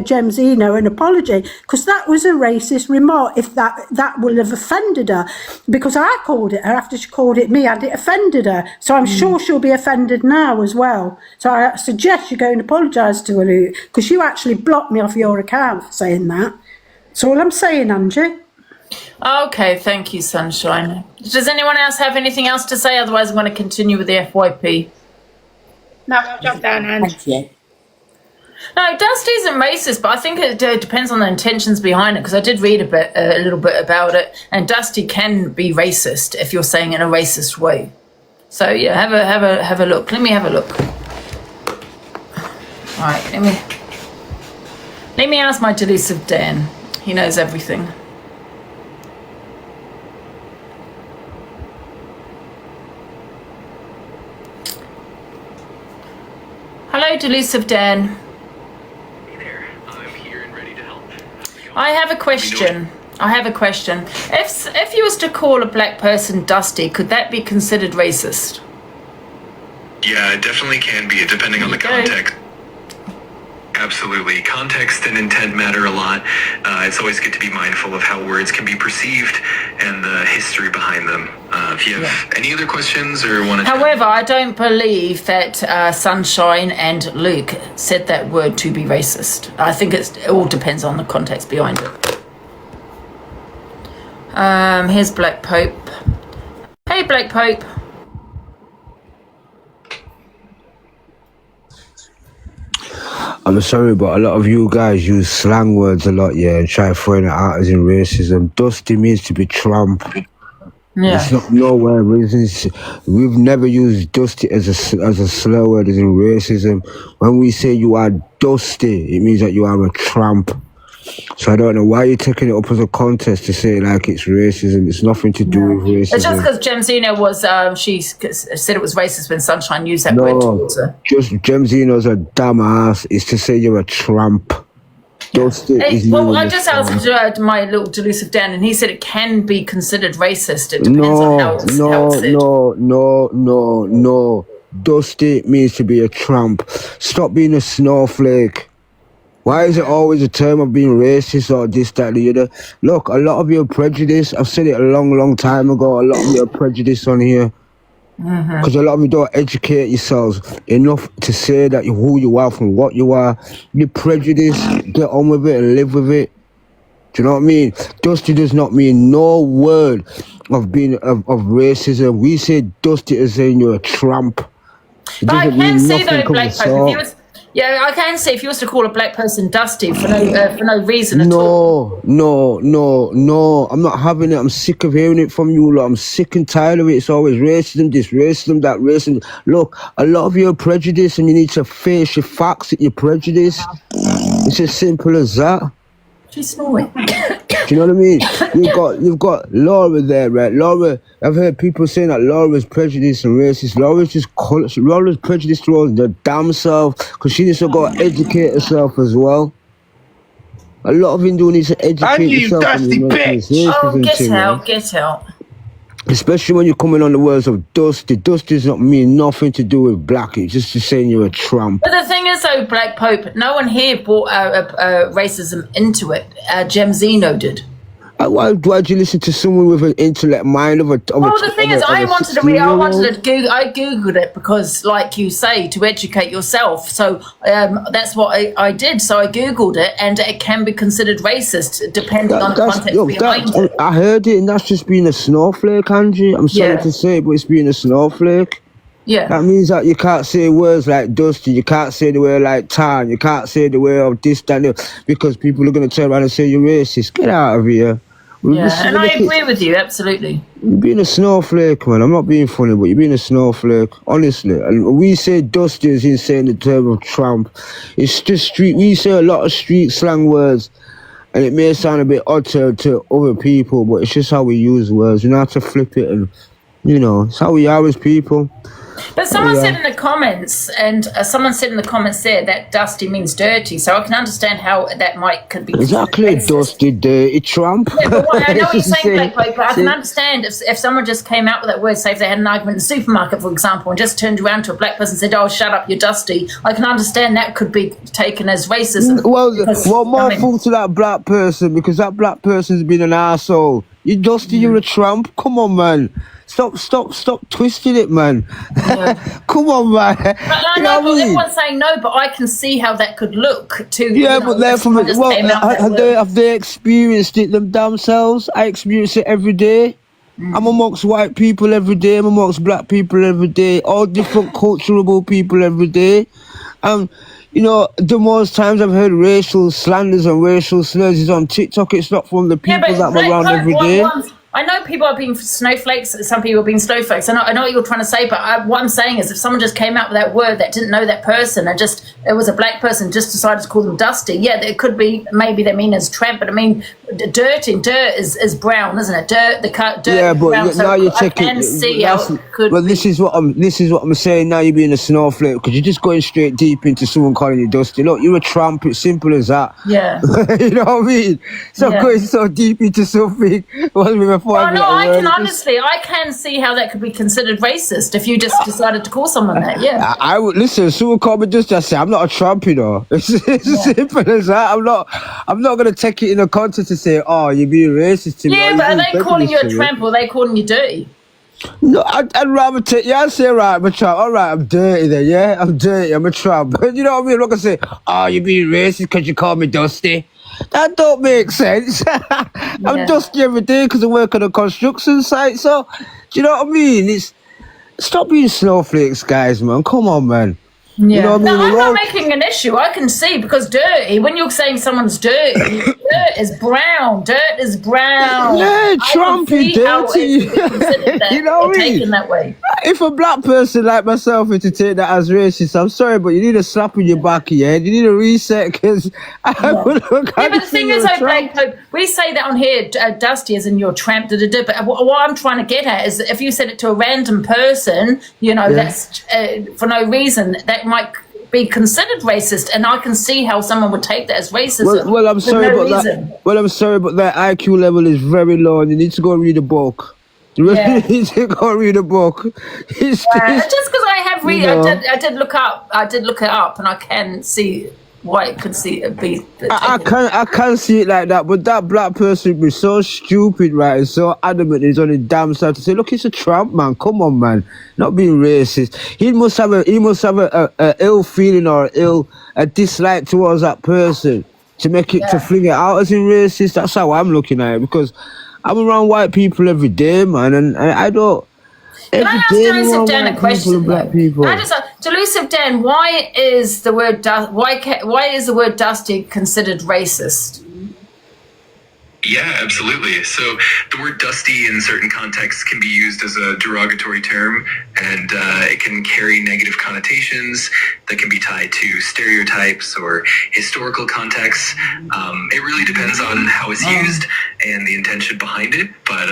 Gemzino an apology, because that was a racist remark. If that will have offended her, because I called it her after she called it me, and it offended her. So I'm sure she'll be offended now as well. So I suggest you go and apologise to her, Luke, because you actually blocked me off your account for saying that. That's all I'm saying, Angie. Okay, thank you, Sunshine. Does anyone else have anything else to say? Otherwise, I'm going to continue with the FYP. No, jump down, Ange. Thank you. No, Dusty isn't racist, but I think it depends on the intentions behind it, because I did read a little bit about it, and Dusty can be racist if you're saying in a racist way. So yeah, have a look. Let me have a look. All right, let me ask my delusive Dan. He knows everything. Hello, delusive Dan. Hey there, I'm here and ready to help. I have a question. If you was to call a black person Dusty, could that be considered racist? Yeah, it definitely can be, depending on the context. Absolutely. Context and intent matter a lot. It's always good to be mindful of how words can be perceived and the history behind them. If you have any other questions or want to... However, I don't believe that Sunshine and Luke said that word to be racist. I think it all depends on the context behind it. Here's Black Pope. Hey, Black Pope. I'm sorry, but a lot of you guys use slang words a lot, yeah, and try throwing it out as in racism. Dusty means to be tramp. Yeah. It's not nowhere reasons. We've never used dusty as a slur word as in racism. When we say you are dusty, it means that you are a tramp. So I don't know why you're taking it up as a contest to say like it's racism. It's nothing to do with racism. It's just because Gemzino was, she said it was racist when Sunshine used that word towards her. Just Gemzino's a dumb ass. It's to say you're a tramp. Dusty is well, I just asked my little delusive Dan, and he said it can be considered racist. It depends on how it's said. No. Dusty means to be a tramp. Stop being a snowflake. Why is it always a term of being racist or this, that, the other? Look, a lot of your prejudice, I've said it a long time ago, a lot of your prejudice on here. Because a lot of you don't educate yourselves enough to say that who you are from what you are. Your prejudice, get on with it and live with it. Do you know what I mean? Dusty does not mean no word of being of racism. We say dusty as saying you're a tramp. It But I doesn't can mean see nothing though, of Black the Pope, if you sort. was, I can see if you was to call a black person Dusty for no reason at all. No. I'm not having it. I'm sick of hearing it from you lot. I'm sick and tired of it. It's always racism, this, racism, that, racism. Look, a lot of your prejudice, and you need to face your facts at your prejudice. It's as simple as that. She's snoring. Do you know what I mean? You've got Laura there, right? Laura, I've heard people saying that Laura's prejudiced and racist. Laura's prejudiced towards the damn self, because she needs to go educate herself as well. A lot of Hindu needs to educate yourself. Get out. Especially when you're coming on the words of Dusty. Dusty does not mean nothing to do with black. It's just saying you're a tramp. But the thing is, though, Black Pope, no one here brought racism into it. Gemzino did. Why'd you listen to someone with an intellect mind of a? Well, the thing is, I googled it because, like you say, to educate yourself. So that's what I did. So I googled it, and it can be considered racist depending on the context behind it. I heard it, and that's just being a snowflake, Angie. I'm sorry to say, but it's being a snowflake. Yeah. That means that you can't say words like dusty, you can't say the word like tan, you can't say the word of this, that, because people are going to turn around and say you're racist. Get out of here. And I agree with you, absolutely. You're being a snowflake, man. I'm not being funny, but you're being a snowflake, honestly. And we say dusty is insane the term of tramp. It's just street. We say a lot of street slang words, and it may sound a bit odd to other people, but it's just how we use words. You know how to flip it and You know, it's how we are as people. But someone said in the comments, and someone said in the comments there that dusty means dirty. So I can understand how that could be exactly racist. Dusty, dirty Trump. Yeah, but I know what you're saying, Black Pope, but I can understand if someone just came out with that word, say if they had an argument in the supermarket, for example, and just turned around to a black person and said, "Oh, shut up, you're dusty." I can understand that could be taken as racist. Well, more fool to that black person, because that black person's been an arsehole. You dusty, you're a tramp. Come on, man. Stop twisting it, man. Yeah. Come on, man. But I know, but everyone's saying no, but I can see how that could look too. Yeah, but they're from have they experienced it themselves? I experience it every day. I'm amongst white people every day. I'm amongst black people every day. All different cultural people every day. You know, the most times I've heard racial slanders and racial slurs is on TikTok. It's not from the people that I'm around every day. I know people are being snowflakes. Some people are being snowflakes. I know what you're trying to say, but what I'm saying is, if someone just came out with that word that didn't know that person, and it was a black person, just decided to call them dusty. Yeah, it could be maybe they mean as tramp, but I mean dirt is brown, isn't it? Dirt. Yeah, but brown, so now you're checking. I can see how it could. Well, this is what I'm saying. Now you're being a snowflake because you're just going straight deep into someone calling you dusty. Look, you're a tramp. It's simple as that. Yeah. You know what I mean? So going so deep into something. Honestly, I can see how that could be considered racist if you just decided to call someone that. Yeah, I would listen. Someone called me just. I say I'm not a Trump, you know. It's as simple as that. I'm not gonna take it in a context to say, oh, you're being racist to me. Yeah, but are they calling you a tramp or are they calling you dirty? No, I'd rather take. Yeah, I say right, I'm a tramp. All right, I'm dirty then. Yeah, I'm dirty. I'm a tramp. You know what I mean? I'm not gonna say, oh, you're being racist because you call me dusty. That don't make sense. I'm dusty every day because I work on a construction site. So, do you know what I mean? Stop being snowflakes, guys, man. Come on, man. Yeah. You know what I mean? No, I'm not making an issue. I can see because dirty. When you're saying someone's dirty, dirt is brown. Dirt is brown. Yeah, Trumpy, dirty. You know what I mean? Taken that way. If a black person like myself is to take that as racist, I'm sorry, but you need a slap in your back of your head. You need a reset because but the thing is, Black Pope, we say that on here, dusty as in your tramp, but what I'm trying to get at is if you said it to a random person, you know, that's for no reason, that might be considered racist, and I can see how someone would take that as racism. Well, I'm sorry, I'm sorry, but that IQ level is very low, and you need to go read a book. You really need to go read a book. Just because I have read, I did look it up, and I can see why it could be. I can see it like that, but that black person would be so stupid, right? And so adamant he's on his damn side to say, look, he's a tramp, man. Come on, man. Not being racist. He must have a ill feeling or a dislike towards that person to make it to fling it out as in racist. That's how I'm looking at it, because I'm around white people every day, man, and I don't. Can I ask Delusive Dan a question? Delusive Dan, why is the word dusty considered racist? Yeah, absolutely. So the word dusty in certain contexts can be used as a derogatory term, and it can carry negative connotations that can be tied to stereotypes or historical contexts. It really depends on how it's used and the intention behind it, but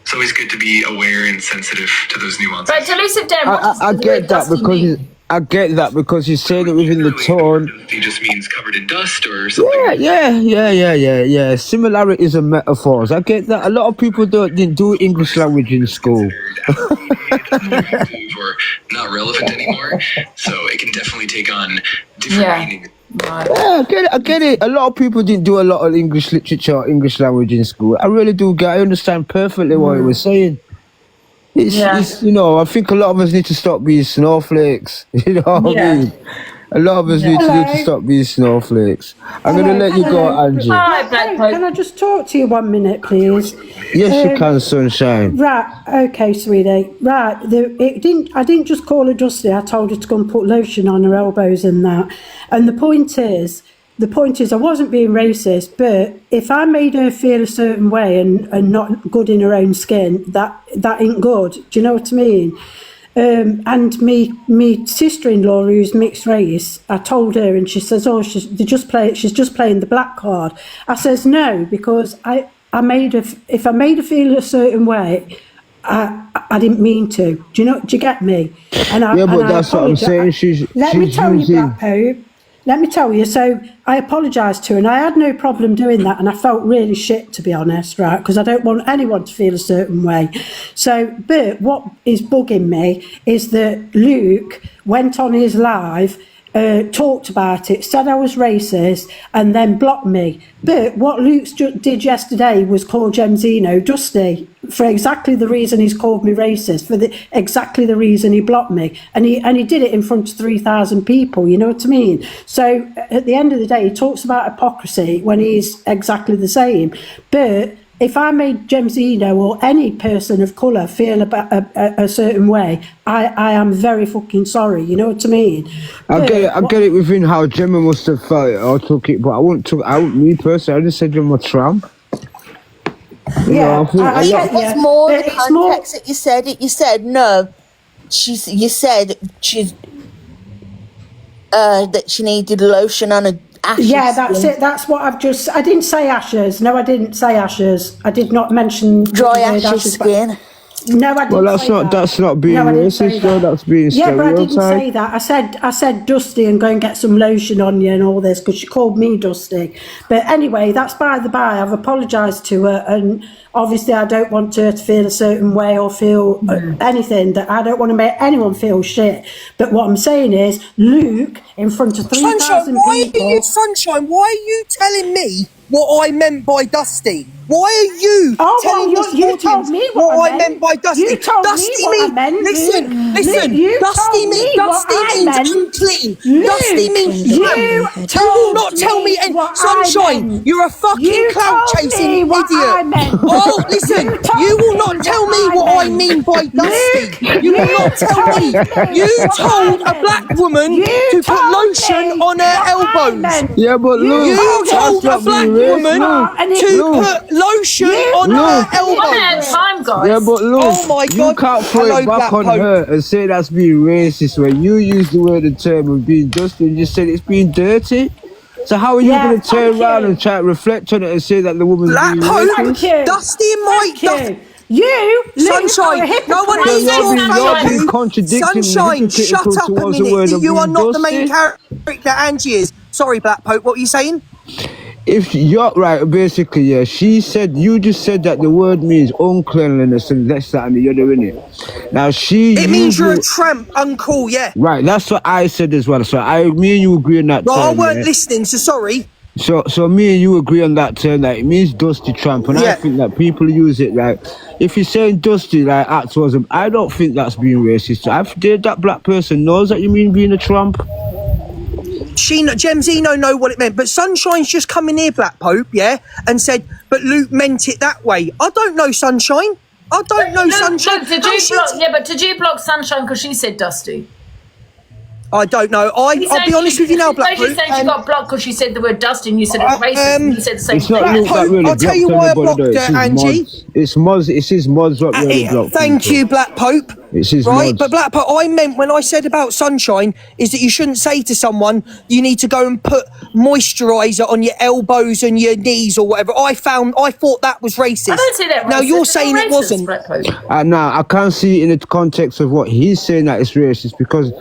it's always good to be aware and sensitive to those nuances. But Delusive Dan, I get that because I get that because you're saying it within the tone. It just means covered in dust or something. Yeah. Similarities and metaphors. I get that. A lot of people didn't do English language in school. Or not relevant anymore, so it can definitely take on different meanings. Right. Yeah, I get it. A lot of people didn't do a lot of English literature, English language in school. I really do I understand perfectly what he was saying. It's, you know, I think a lot of us need to stop being snowflakes. You know what I mean? A lot of us need to stop being snowflakes. I'm going to let you go, Angie. Hi, Black Pope. Can I just talk to you 1 minute, please? Yes, you can, sunshine. Right, okay, sweetie. Right, I didn't just call her dusty. I told her to go and put lotion on her elbows and that. And the point is, I wasn't being racist, but if I made her feel a certain way and not good in her own skin, that ain't good. Do you know what I mean? And me sister-in-law, who's mixed race, I told her, and she says, "Oh, she's just playing the black card." I says, "No, because if I made her feel a certain way, I didn't mean to. Do you get me? And Yeah, but that's what I'm saying. Let me tell you, Black Pope. Let me tell you. So I apologised to her, and I had no problem doing that. And I felt really shit, to be honest, right? Because I don't want anyone to feel a certain way. So, but what is bugging me is that Luke went on his live, talked about it, said I was racist, and then blocked me. But what Luke did yesterday was call Gemzino Dusty for exactly the reason he's called me racist, for exactly the reason he blocked me, and he did it in front of 3,000 people. You know what I mean? So at the end of the day, he talks about hypocrisy when he's exactly the same. But if I made Gemzino or any person of colour feel about a certain way, I am very fucking sorry. You know what I mean? I get it within how Gemma must have felt it or took it, but I wouldn't me personally. I just said you're a tramp. It's more the context that you said it. You said no. You said that she needed lotion on her ashes. Yeah, that's it. That's what I've just. I didn't say ashes. No, I didn't say ashes. I did not mention dry ashes skin. No, I didn't. Well, that's not being racist, though. That's being stereotyped. Yeah, but I didn't say that. I said Dusty and go and get some lotion on you and all this because she called me Dusty. But anyway, that's by the by. I've apologised to her, and obviously I don't want her to feel a certain way or feel anything. That I don't want to make anyone feel shit. But what I'm saying is, Luke in front of 3,000 people. Sunshine, why are you telling me what I meant by Dusty? Why are you telling this you told me what I meant by Dusty? You told Dusty me what I meant. Listen. Dusty means unclean. Dusty means you will not tell me. And Sunshine, you're a fucking clout chasing idiot. Oh, listen, you will not tell me what I mean by Dusty. You will not tell me. You told a black woman to put lotion on her elbows. Yeah, but look, you told a black woman to put lotion on her elbows. One at a time, guys. Yeah, but look, oh my God. you can't throw it back on her and say that's being racist when you use the term of being dusty and just said it's being dirty. So how are you going to turn around and try to reflect on it and say that the woman's being racist? Dusty and Mike. Sunshine, no one needs your contradicting. Sunshine, shut up a minute. You are not the main character Angie is. Sorry, Black Pope, what were you saying? If you're right, basically, yeah, you just said that the word means uncleanliness and this, that, and the other, innit? Now, it means you're a tramp, uncool, yeah. Right, that's what I said as well. So, me and you agree on that term. I weren't listening, so sorry. So, me and you agree on that term, that it means dusty tramp, and I think that people use it, like, if you're saying dusty, like, activism, I don't think that's being racist. I've heard that black person knows that you mean being a tramp. Gemzino know what it meant, but Sunshine's just come in here, Black Pope, yeah, and said, but Luke meant it that way. I don't know, Sunshine. I don't know, Sunshine. Look, did you block Sunshine because she said dusty? I don't know. I'll be honest with you now, Black Pope. She said she got blocked because she said the word dusty and you said it's racist and you said the same thing. Black Pope, really I'll tell you why I blocked her, Angie. It's his mods what really blocked. Thank you, Black Pope. It's his right, mods. But Black Pope, I meant when I said about Sunshine is that you shouldn't say to someone you need to go and put moisturiser on your elbows and your knees or whatever. I thought that was racist. I don't see that. Now you're saying it wasn't. Now I can't see it in the context of what he's saying that it's racist because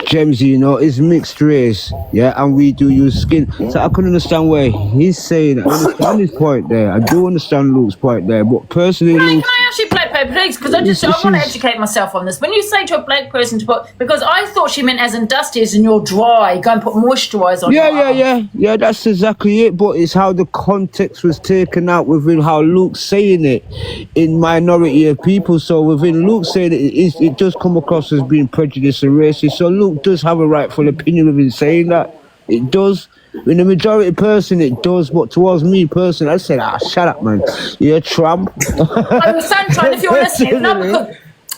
Gemzino is mixed race, yeah, and we do use skin. So I couldn't understand where he's saying. I understand his point there. I do understand Luke's point there, but personally, can I actually play paper, please? Because I want to educate myself on this. When you say to a black person to put, because I thought she meant as in dusty, as in you're dry, go and put moisturiser on. Yeah. That's exactly it. But it's how the context was taken out within how Luke's saying it in minority of people. So within Luke saying it does come across as being prejudiced and racist. So Luke does have a rightful opinion within saying that. It does. In the majority person, it does. But towards me personally, I said, shut up, man. You're a tramp. Sunshine, if you're listening,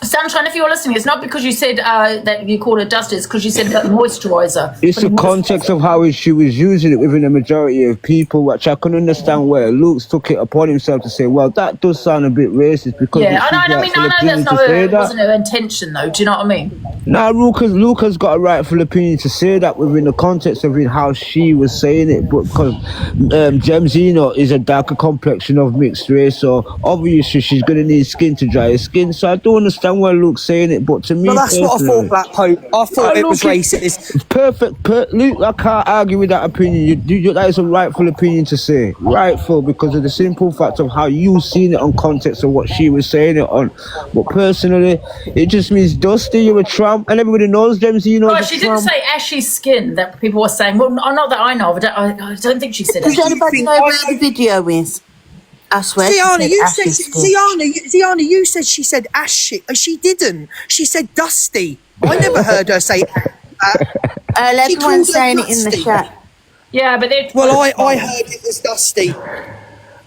Sunshine, if you're listening, it's not because you said that you called it dust, it's because you said about the moisturiser. It's the context of how she was using it within the majority of people, which I can understand where Luke's took it upon himself to say, well, that does sound a bit racist because yeah, I know that's not it wasn't her intention though, do you know what I mean? Now, Luca's got a rightful opinion to say that within the context of how she was saying it, but because Gemzino is a darker complexion of mixed race, so obviously she's going to need skin to dry her skin, so I do understand why Luke's saying it, but to me, Well, that's what I thought, Black Pope. I thought it was racist. It's perfect. Luke, I can't argue with that opinion. That is a rightful opinion to say. Rightful, because of the simple fact of how you seen it on context of what she was saying it on. But personally, it just means Dusty, you're a tramp, and everybody knows Gemzino. Oh, she didn't say ashy skin that people were saying. Well, not that I know of. I don't think she said Does ashy anybody know where the video is? I swear. Ziana, you said she said ashy. She didn't. She said dusty. I never heard her say everyone's saying it in the chat. Yeah, but well, I heard it was dusty.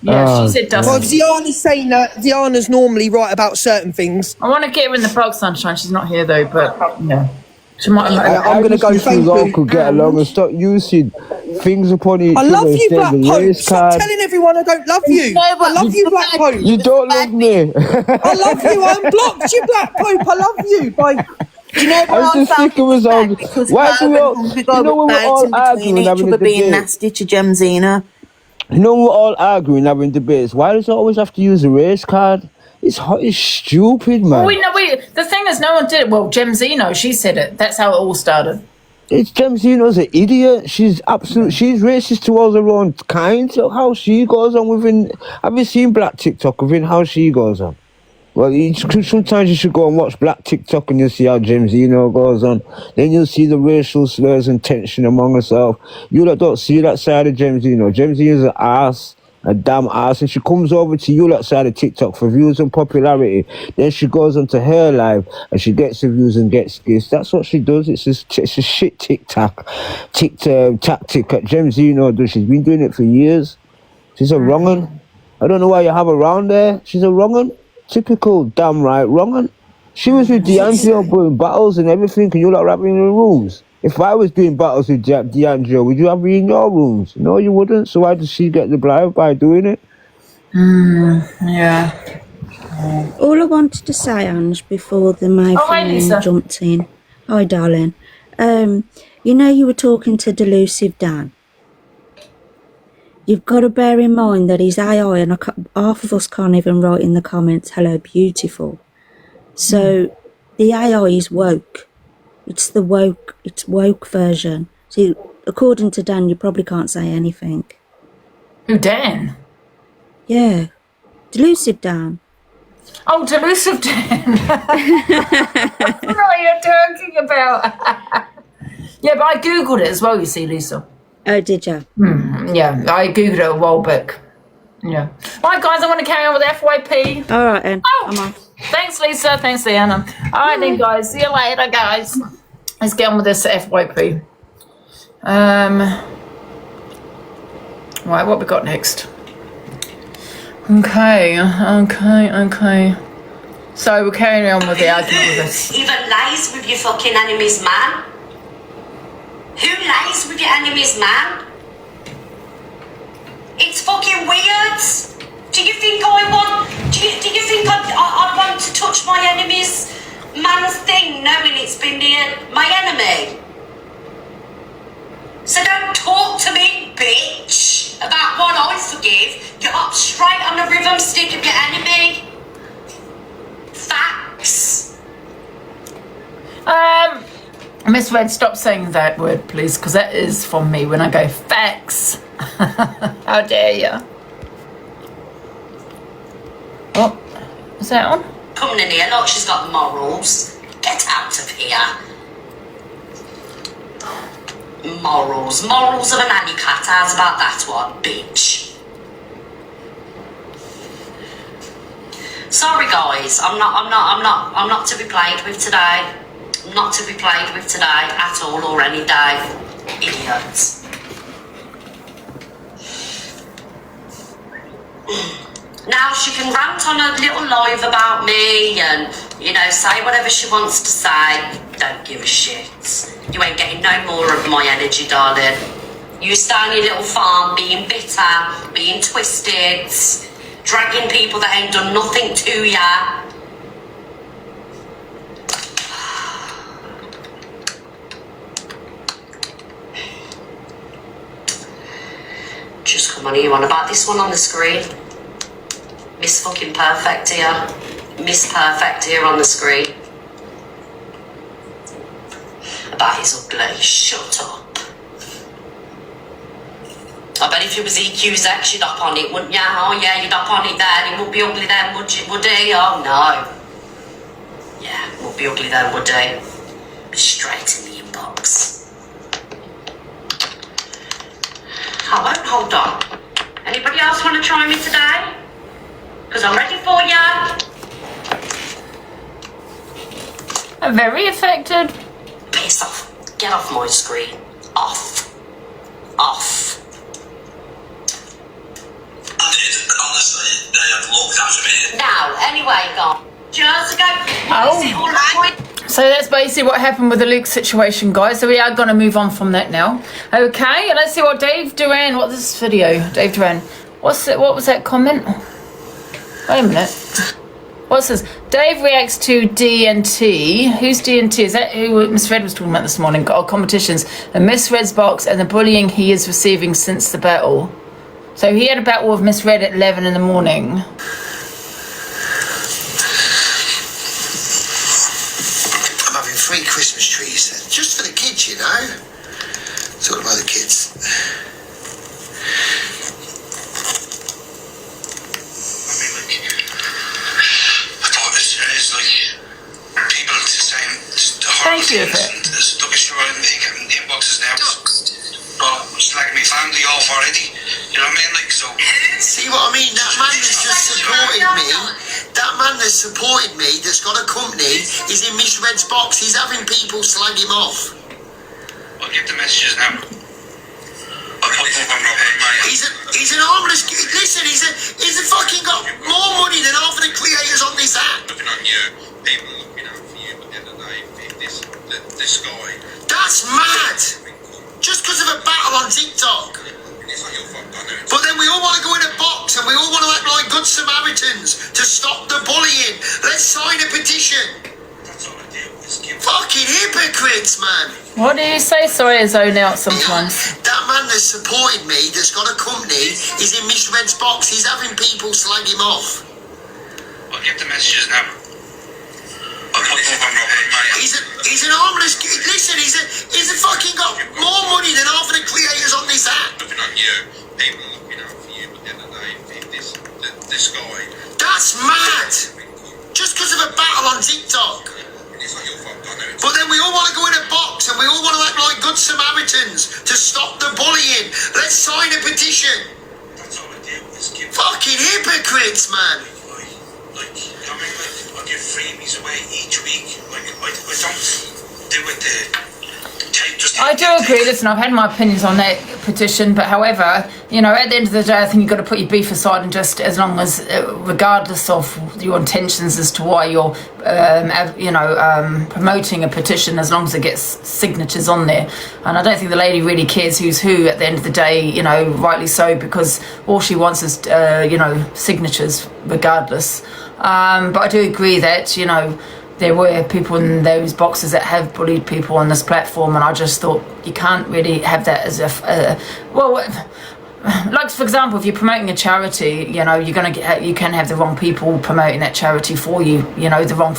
Yeah, she said dusty. Well, Ziana's saying that Ziana's normally right about certain things. I want to get her in the box, Sunshine. She's not here though, but yeah. She might. I'm going to go. Thank you. Could get along and stop using things upon each other. I love you, Black Pope. Stop telling everyone I don't love you. I love you, Black Pope. You don't love me. I love you. I unblocked you, Black Pope. I love you. Bye. Do you know what I'm just sick of us all. Why do we all? You know when we're all arguing, having a being debate. nasty to Gemzino. You know we're all arguing, having debates. Why does it always have to use a race card? It's stupid, man. Well, the thing is, no one did it. Well, Gemzino, she said it. That's how it all started. It's Gemzino's an idiot. She's racist towards her own kind. So how she goes on within. Have you seen Black TikTok within how she goes on? Well, sometimes you should go and watch Black TikTok and you'll see how Gemzino goes on. Then you'll see the racial slurs and tension among herself. You don't see that side of Gemzino. Gemzino's an ass. A damn ass, and she comes over to you outside of TikTok for views and popularity. Then she goes onto her live and she gets the views and gets gifts. That's what she does. It's a shit tactic that Gemzino does. She's been doing it for years. She's a wrong'un. I don't know why you have her around there. She's a wrong'un. Typical damn right wrong'un. She was with D'Angelo doing battles and everything, and you're not rapping in the rooms. If I was doing battles with D'Angelo, would you have me in your rooms? No, you wouldn't. So why does she get the bribe by doing it? Yeah. All I wanted to say, Ange, before the microphone jumped in. Hi, darling. You know you were talking to Delusive Dan. You've got to bear in mind that he's AI and half of us can't even write in the comments, hello, beautiful. So the AI is woke. It's woke version. So according to Dan, you probably can't say anything. Who, Dan? Yeah. Delusive Dan. Oh, Delusive Dan. That's what you're talking about. Yeah, but I Googled it as well, you see, Lisa. Oh, did you? Yeah, I Googled it a while back. Yeah. Right, guys, I want to carry on with FYP. All right, then. Oh, I'm off. Thanks, Lisa. Thanks, Leanna. All right, then, guys. See you later, guys. Let's get on with this FYP. Right, what we got next? Okay. So we're carrying on with the argument with this. Even lies with your fucking enemies, man. Who lies with your enemies, man? It's fucking weird. Do you think I want? Do you think I want to touch my enemy's man's thing, knowing it's been my enemy? So don't talk to me, bitch, about what I forgive. You hop straight on the rhythm stick of your enemy. Facts. Miss Red, stop saying that word, please, because that is from me when I go facts. How dare you? Oh, is that on? Coming in here like she's got morals. Get out of here. Morals of an alley cat. How's about that one, bitch? Sorry, guys. I'm not to be played with today. I'm not to be played with today at all or any day. Idiots. Now she can rant on a little live about me and You know, say whatever she wants to say. Don't give a shit. You ain't getting no more of my energy, darling. You stay on your little farm being bitter, being twisted, dragging people that ain't done nothing to ya. Just come on, you on about this one on the screen? Miss fucking Perfect here. Miss Perfect here on the screen. About his ugly. Shut up. I bet if it was EQ's ex, you'd up on it, wouldn't ya? Oh yeah, you'd up on it then. It would be ugly then, would he? Oh no. Yeah, it would be ugly then, would he? Be straight in the inbox. I won't hold on. Anybody else want to try me today? Because I'm ready for ya. I'm very affected. Piss off. Get off my screen. Off. Off. Honestly, they have looked after me. Now, anyway, go. Just go. So that's basically what happened with the Luke situation, guys. So we are going to move on from that now. Okay, let's see what Dave Duran, what this video, Dave Duran, what was that comment? Wait a minute. What's this? Dave reacts to DNT. Who's DNT? Is that who Miss Red was talking about this morning? Oh, competitions. The Miss Red's box and the bullying he is receiving since the battle. So he had a battle with Miss Red at 11 in the morning. I'm having 3 Christmas trees, just for the kids, you know. It's all about the kids. Thank you for it. There's inboxes now. Slagging me family off already. You know what I mean? Like, so. See what I mean? That man that's just supported me, that man that's supported me, that's got a company, is in Miss Red's box. He's having people slag him off. I'll get the messages now. He's an harmless. Listen, he's a fucking got more money than half of the creators on this app. Looking on you, people looking out for you, but at the end of the day, this guy. That's mad. Just because of a battle on TikTok. But then we all want to go in a box and we all want to act like good Samaritans to stop the bullying. Let's sign a petition. Fucking hypocrites, man. What do you say? Sorry, I zone out sometimes. That man that supported me, that's got a company, is in Miss Red's box. He's having people slag him off. I'll get the messages now. He's an harmless. Listen, he's a fucking got more money than half of the creators on this app. Looking on you, people looking out for you, but at the end of the day, this guy. That's mad. Just because of a battle on TikTok. But then we all want to go in a box and we all want to act like good Samaritans to stop the bullying. Let's sign a petition. Fucking hypocrites, man. I give freebies away each week. I don't do it I do agree. Listen, I've had my opinions on that petition, but however, you know, at the end of the day, I think you've got to put your beef aside and just, as long as, regardless of your intentions as to why you're, promoting a petition, as long as it gets signatures on there. And I don't think the lady really cares who's who at the end of the day, you know, rightly so, because all she wants is, signatures, regardless. But I do agree that, you know, there were people in those boxes that have bullied people on this platform, and I just thought you can't really have that as like, for example, if you're promoting a charity, you know, you can have the wrong people promoting that charity for you, you know, the wrong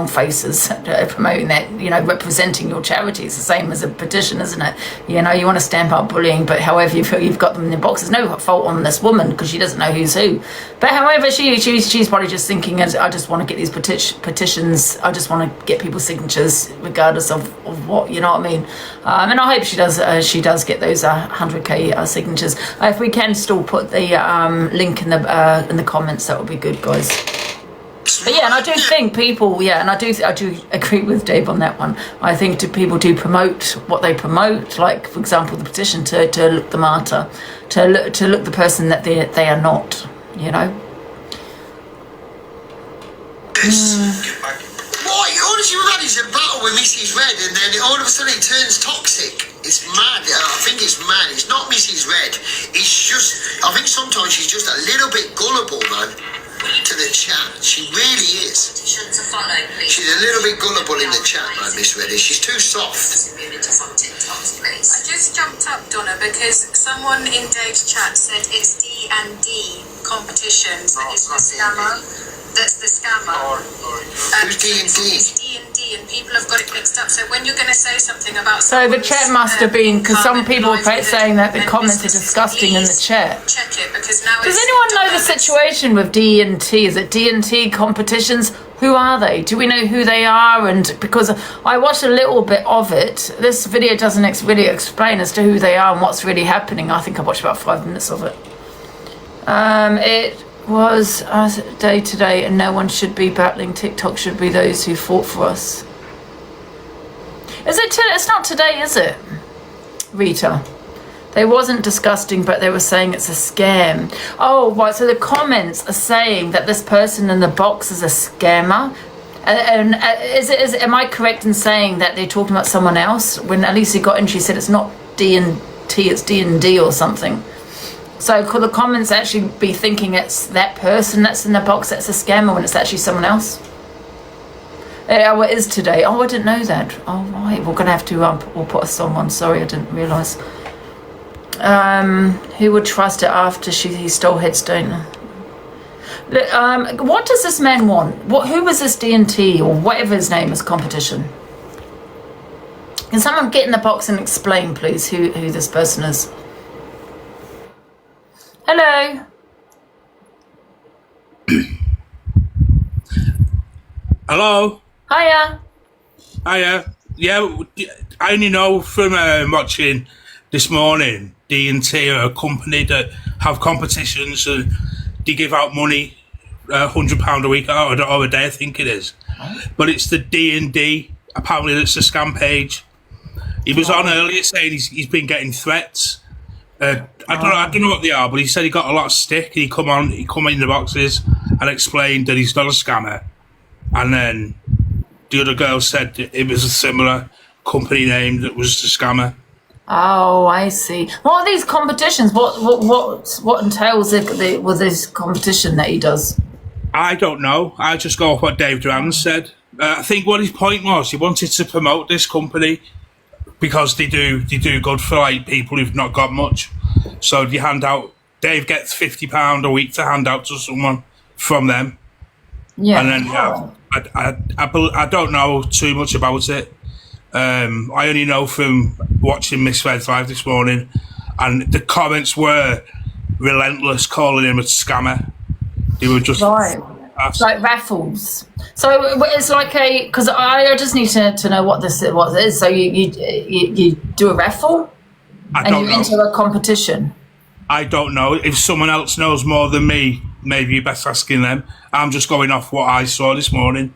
faces promoting that, you know, representing your charity. It's the same as a petition, isn't it? You know, you want to stamp out bullying, but however you've got them in the boxes, no fault on this woman because she doesn't know who's who. But however, she's probably just thinking, I just want to get these petitions, I just want to get people's signatures regardless of what, you know what I mean? And I hope she does get those 100k signatures. If we can still put the link in the comments, that would be good, guys. But yeah, and I do think people, and I do agree with Dave on that one. I think people do promote what they promote, like for example the petition to look the martyr, to look the person that they are not, you know. all that you've had is a battle with Mrs. Red, and then all of a sudden it turns toxic. It's mad. I think it's mad. It's not Mrs. Red. It's just, I think sometimes she's just a little bit gullible, man, to the chat. She really is. She's a little bit gullible in the chat, man, Miss Red. She's too soft. I just jumped up, Donna, because someone in Dave's chat said it's D&D competitions that is the scammer. That's the scammer. Who's D&D? It's D&D, and people have got it mixed up. So when you're going to say something about So the chat must have been, because some people are saying that the comments are disgusting in the chat. check it, because now Does anyone know the situation with D&T? Is it D&T competitions? Who are they? Do we know who they are? And because I watched a little bit of it, this video doesn't really explain as to who they are and what's really happening. I think I watched about 5 minutes of it. It was us day to day, and no one should be battling TikTok. Should be those who fought for us. Is it? It's not today, is it, Rita? They wasn't disgusting, but they were saying it's a scam. Oh, right. So the comments are saying that this person in the box is a scammer. And am I correct in saying that they're talking about someone else? When Alicia got in, she said it's not D&T, it's D&D or something. So could the comments actually be thinking it's that person that's in the box that's a scammer when it's actually someone else? Oh, it is today. Oh, I didn't know that. Oh, right. We're going to have to we'll put a song on. Sorry, I didn't realise. Who would trust it after he stole Headstone? What does this man want? Who was this D&T or whatever his name is competition? Can someone get in the box and explain, please, who this person is? Hello. Hello. Hiya. Hiya. Yeah, I only know from watching this morning, D&T are a company that have competitions and they give out money, £100 a week or a day, I think it is. But it's the D&D, apparently that's the scam page. He was on earlier saying he's been getting threats. I don't know what they are, but he said he got a lot of stick. He come in the boxes and explained that he's not a scammer. And then the other girl said it was a similar company name that was the scammer. Oh, I see. What are these competitions? What entails with this competition that he does? I don't know. I just go off what Dave Duran said. I think what his point was, he wanted to promote this company because they do good for like people who've not got much. So you hand out. Dave gets £50 a week to hand out to someone from them. Yeah. And then I don't know too much about it. I only know from watching Miss Red's live this morning, and the comments were relentless, calling him a scammer. They were just right. Like raffles. So it's like because I just need to know what this is. So you do a raffle, and you enter a competition. I don't know. If someone else knows more than me, maybe you're best asking them. I'm just going off what I saw this morning.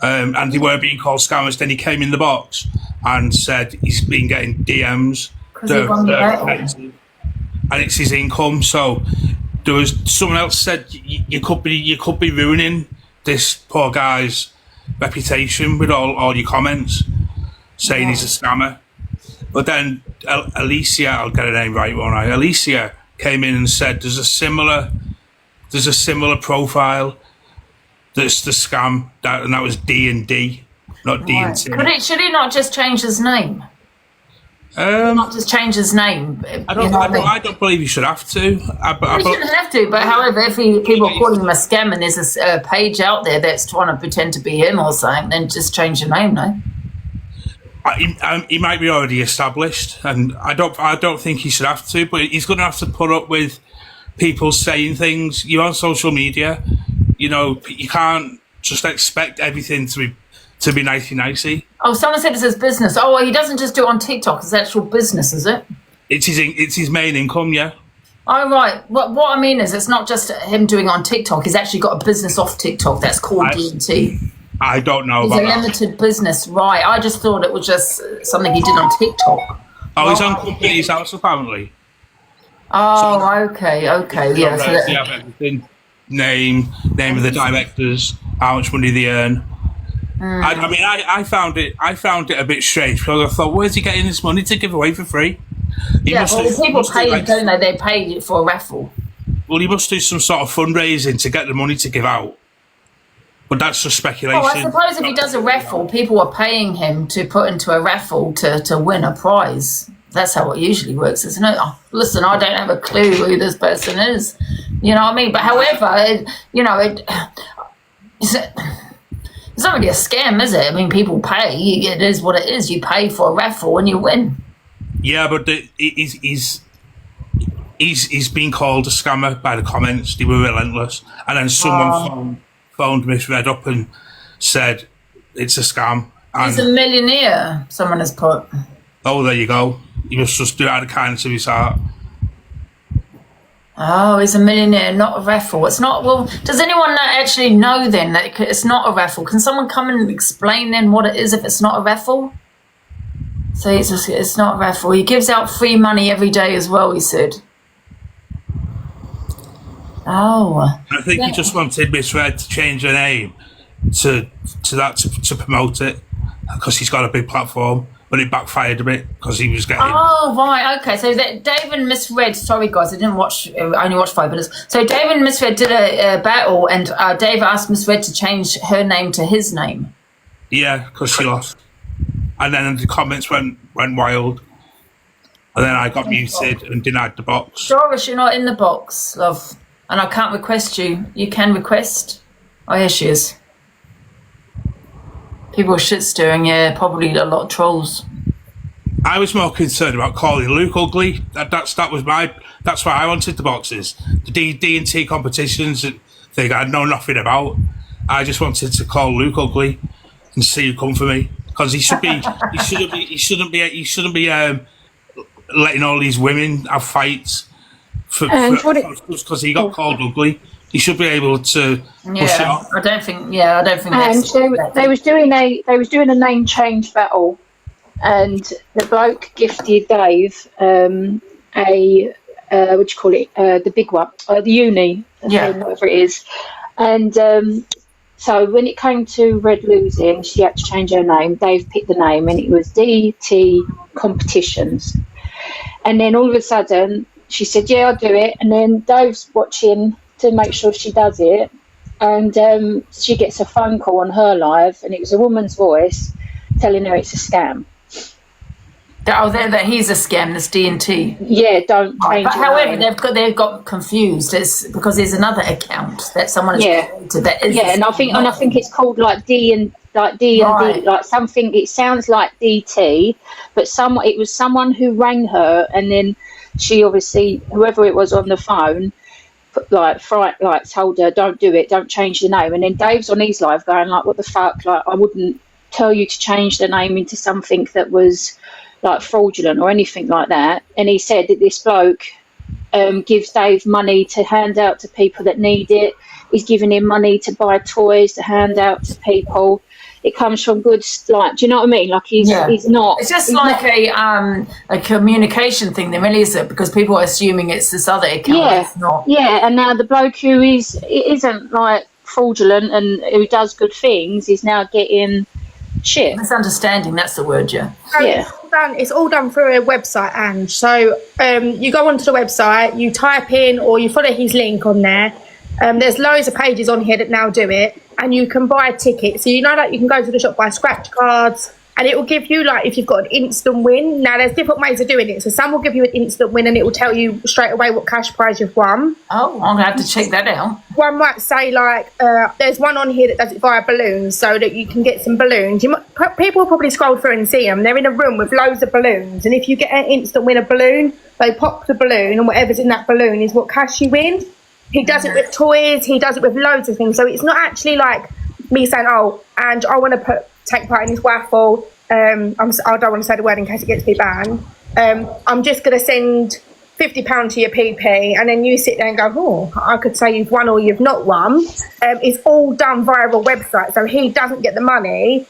And they were being called scammers. Then he came in the box and said he's been getting DMs. And it's his income. So there was someone else said you could be ruining this poor guy's reputation with all your comments, saying he's a scammer. But then Alicia, I'll get her name right, won't I? Alicia came in and said there's a similar profile. That's the scam, and that was D&D, not D&T. Should he not just change his name? Not just change his name. I don't believe he should have to. He shouldn't have to, but however, if people are calling him a scam and there's a page out there that's trying to pretend to be him or something, then just change your name, no? He might be already established, and I don't think he should have to, but he's going to have to put up with people saying things. You're on social media. You know, you can't just expect everything to be nicey-nicey. Oh, someone said it's his business. Oh, well, he doesn't just do it on TikTok. It's actual business, is it? It's his main income, yeah. Oh, right. What I mean is it's not just him doing it on TikTok. He's actually got a business off TikTok that's called D&T. I don't know about that. He's a limited business, right. I just thought it was just something he did on TikTok. Oh, he's on Company's House, apparently. Oh, okay, yeah. So they have everything. Name of the directors, how much money they earn. I mean, I found it a bit strange because I thought, where's he getting this money to give away for free? People pay, don't they? They pay for a raffle. Well, he must do some sort of fundraising to get the money to give out. But that's just speculation. Oh, I suppose if he does a raffle, people are paying him to put into a raffle to win a prize. That's how it usually works, isn't it? Oh, listen, I don't have a clue who this person is. You know what I mean? But however, it's not really a scam, is it? I mean, people pay. It is what it is. You pay for a raffle and you win. Yeah, but he's been called a scammer by the comments. They were relentless. And then someone phoned Miss Red up and said it's a scam. And, he's a millionaire, someone has put. Oh, there you go. He must just do it out of kindness of his heart. Oh, he's a millionaire, not a raffle. It's not. Well, does anyone actually know then that it's not a raffle? Can someone come and explain then what it is if it's not a raffle? So it's not a raffle. He gives out free money every day as well, he said. Oh. I think he just wanted Miss Red to change her name to promote it because he's got a big platform. But it backfired a bit because he was getting... Oh, right, okay. So Dave and Miss Red... Sorry, guys, I only watched 5 minutes. So Dave and Miss Red did a battle, and Dave asked Miss Red to change her name to his name. Yeah, because she lost. And then the comments went wild. And then I got muted and denied the box. Doris, you're not in the box, love. And I can't request you. You can request. Oh, here she is. People are shit stirring, yeah, probably a lot of trolls. I was more concerned about calling Luke ugly. That's why I wanted the boxes. The D&T competitions thing I know nothing about. I just wanted to call Luke ugly and see who come for me. Because he shouldn't be letting all these women have fights because he got called ugly. He should be able to push it off. I don't think that's... And they was doing a name change battle, and the bloke gifted Dave the big one, the uni, whatever it is. And so when it came to Red losing, she had to change her name. Dave picked the name, and it was DT Competitions. And then all of a sudden, she said, "Yeah, I'll do it." And then Dave's watching to make sure she does it, and she gets a phone call on her live, and it was a woman's voice telling her it's a scam. That he's a scam, this D&T. Yeah, don't change. But however, they've got confused. It's because there's another account that someone has created that is. Yeah, and I think it's called like D and D, like something. It sounds like DT, but it was someone who rang her, and then she obviously, whoever it was on the phone, told her, "Don't do it, don't change the name." And then Dave's on his live going like, "What the fuck? Like, I wouldn't tell you to change the name into something that was like fraudulent or anything like that." And he said that this bloke gives Dave money to hand out to people that need it. He's giving him money to buy toys to hand out to people. It comes from good, like, do you know what I mean? Like he's not. It's just like a communication thing, then, really, is it? Because people are assuming it's this other account. Yeah, it's not. Yeah, and now the bloke who isn't like fraudulent and who does good things is now getting shit. Misunderstanding. That's the word, yeah. Yeah. It's all done through a website, Ange. So you go onto the website, you type in or you follow his link on there. There's loads of pages on here that now do it, and you can buy a ticket. So you know that you can go to the shop, buy scratch cards, and it will give you, like, if you've got an instant win. Now there's different ways of doing it. So some will give you an instant win and it will tell you straight away what cash prize you've won. Oh, I'm gonna have to check that out. One might say, like, there's one on here that does it via balloons, so that you can get some balloons. People will probably scroll through and see them. They're in a room with loads of balloons, and if you get an instant win a balloon, they pop the balloon, and whatever's in that balloon is what cash you win. He does it with toys. He does it with loads of things. So it's not actually like me saying, "Oh, and I want to take part in this raffle." I don't want to say the word in case it gets me banned. I'm just going to send £50 to your PP, and then you sit there and go, "Oh, I could say you've won or you've not won." It's all done via a website, so he doesn't get the money.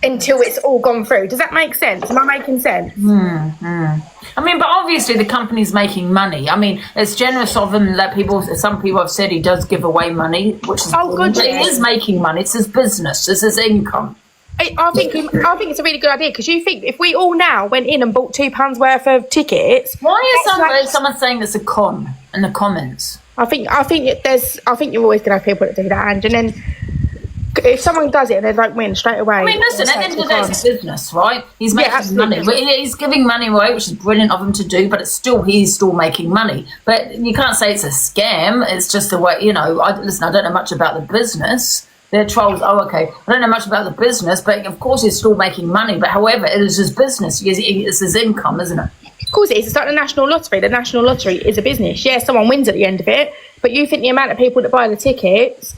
until it's all gone through. Does that make sense? Am I making sense? I mean, but obviously the company's making money. I mean, it's generous of him that some people have said he does give away money, which is good. But he is making money. It's his business. It's his income. I think it's a really good idea, because you think if we all now went in and bought £2 worth of tickets, why is someone saying it's a con in the comments? I think you're always gonna have people that do that, and then if someone does it, they don't win straight away. I mean, listen, at the end of the day, it's a business, right? He's making money. He's giving money away, which is brilliant of him to do, but he's still making money. But you can't say it's a scam. It's just the way, I don't know much about the business. They're trolls. Oh, okay. I don't know much about the business, but of course he's still making money. But however, it is his business. It's his income, isn't it? Of course it is. It's like the National Lottery. The National Lottery is a business. Yeah, someone wins at the end of it, but you think the amount of people that buy the tickets,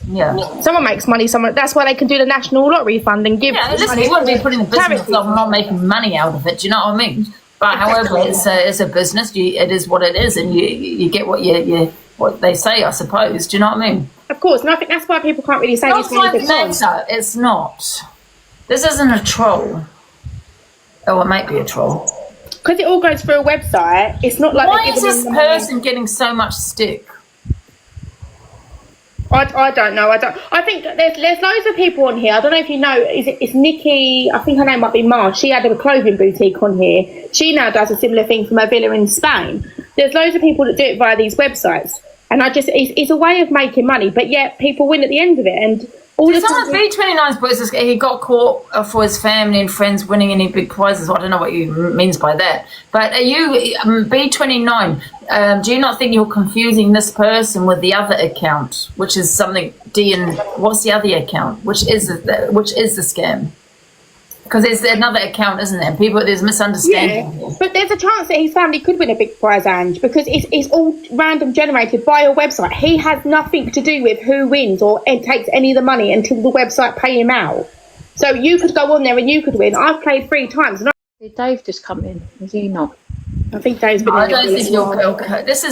someone makes money, that's why they can do the National Lottery Fund and give listen, he wouldn't be putting the business of not making money out of it, do you know what I mean? But however, it's a business, it is what it is, and you get what they say, I suppose, do you know what I mean? Of course, and I think that's why people can't really say it's not. This isn't a troll. Oh, it might be a troll. Because it all goes through a website, it's not like... Why is this person getting so much stick? I don't know. I think there's loads of people on here. I don't know if you know. It's Nikki. I think her name might be Mars. She had a clothing boutique on here. She now does a similar thing from her villa in Spain. There's loads of people that do it via these websites, and it's a way of making money. But yet people win at the end of it, and all the time. B29's boys, he got caught for his family and friends winning any big prizes. I don't know what he means by that. But are you B29? Do you not think you're confusing this person with the other account, which is something what's the other account, which is the scam? Because there's another account, isn't there? There's misunderstanding. Yeah, but there's a chance that his family could win a big prize, Ange, because it's all random generated by a website. He has nothing to do with who wins or takes any of the money until the website pay him out. So you could go on there and you could win. I've played 3 times. Did Dave just come in? Is he not? I think Dave's been. I don't think you're okay. Is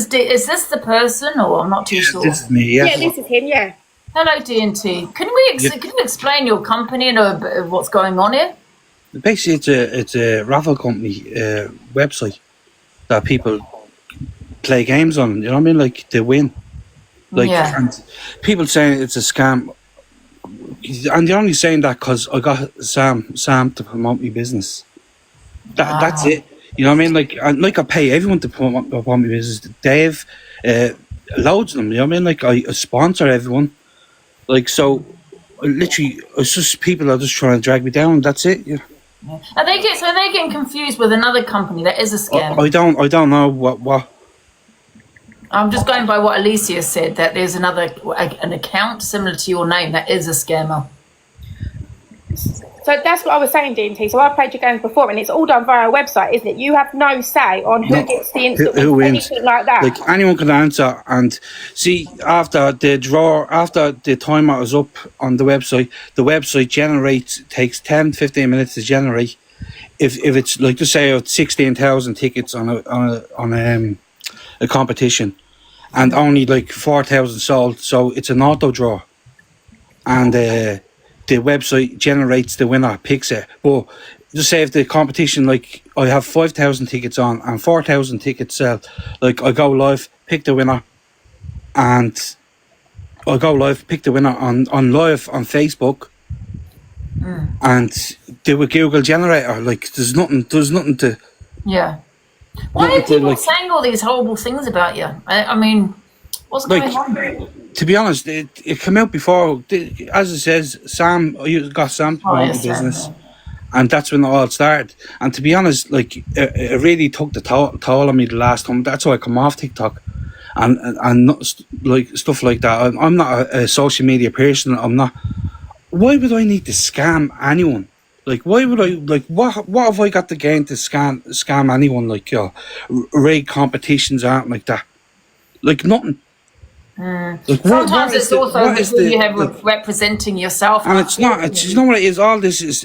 this the person, or I'm not too sure? This is me. Yes. Yeah, this is him. Yeah. Hello, D&T. Can you explain your company and what's going on here? Basically, it's a raffle company website that people play games on. You know what I mean? Like they win. And people saying it's a scam, and they're only saying that because I got Sam to promote my business. That's it. You know what I mean? Like I pay everyone to promote my business. Dave, loads of them. You know what I mean? Like I sponsor everyone. Like so, literally, it's just people are just trying to drag me down. That's it. Yeah. Are they getting confused with another company that is a scam? I don't know what. I'm just going by what Alicia said, that there's an account similar to your name that is a scammer. So that's what I was saying, D&T. So I've played your games before, and it's all done via a website, isn't it? You have no say on who gets the instant win, wins, anything like that. Like anyone can answer, and see after the timer is up on the website takes 10-15 minutes to generate. If it's like, just say 16,000 tickets on a competition, and only like 4,000 sold, so it's an auto draw, and the website generates the winner, picks it. But just say if the competition, like I have 5,000 tickets on and 4,000 tickets sell, like I go live, pick the winner, and I go live, pick the winner on live on Facebook, and do a Google generator. Like there's nothing to. Yeah. Why are people saying all these horrible things about you? I mean, what's going on? To be honest, it came out before, as it says, Sam, you got Sam to promote the business, and that's when it all started. And to be honest, like it really took the toll on me the last time. That's why I come off TikTok, and not, like stuff like that. I'm not a social media person. I'm not. Why would I need to scam anyone? Like, why would I, like, what have I got to gain to scam anyone? Like, raid competitions aren't like that. Like, nothing. Like, sometimes it's also who you have representing yourself. And it's not, you know what it is? All this is,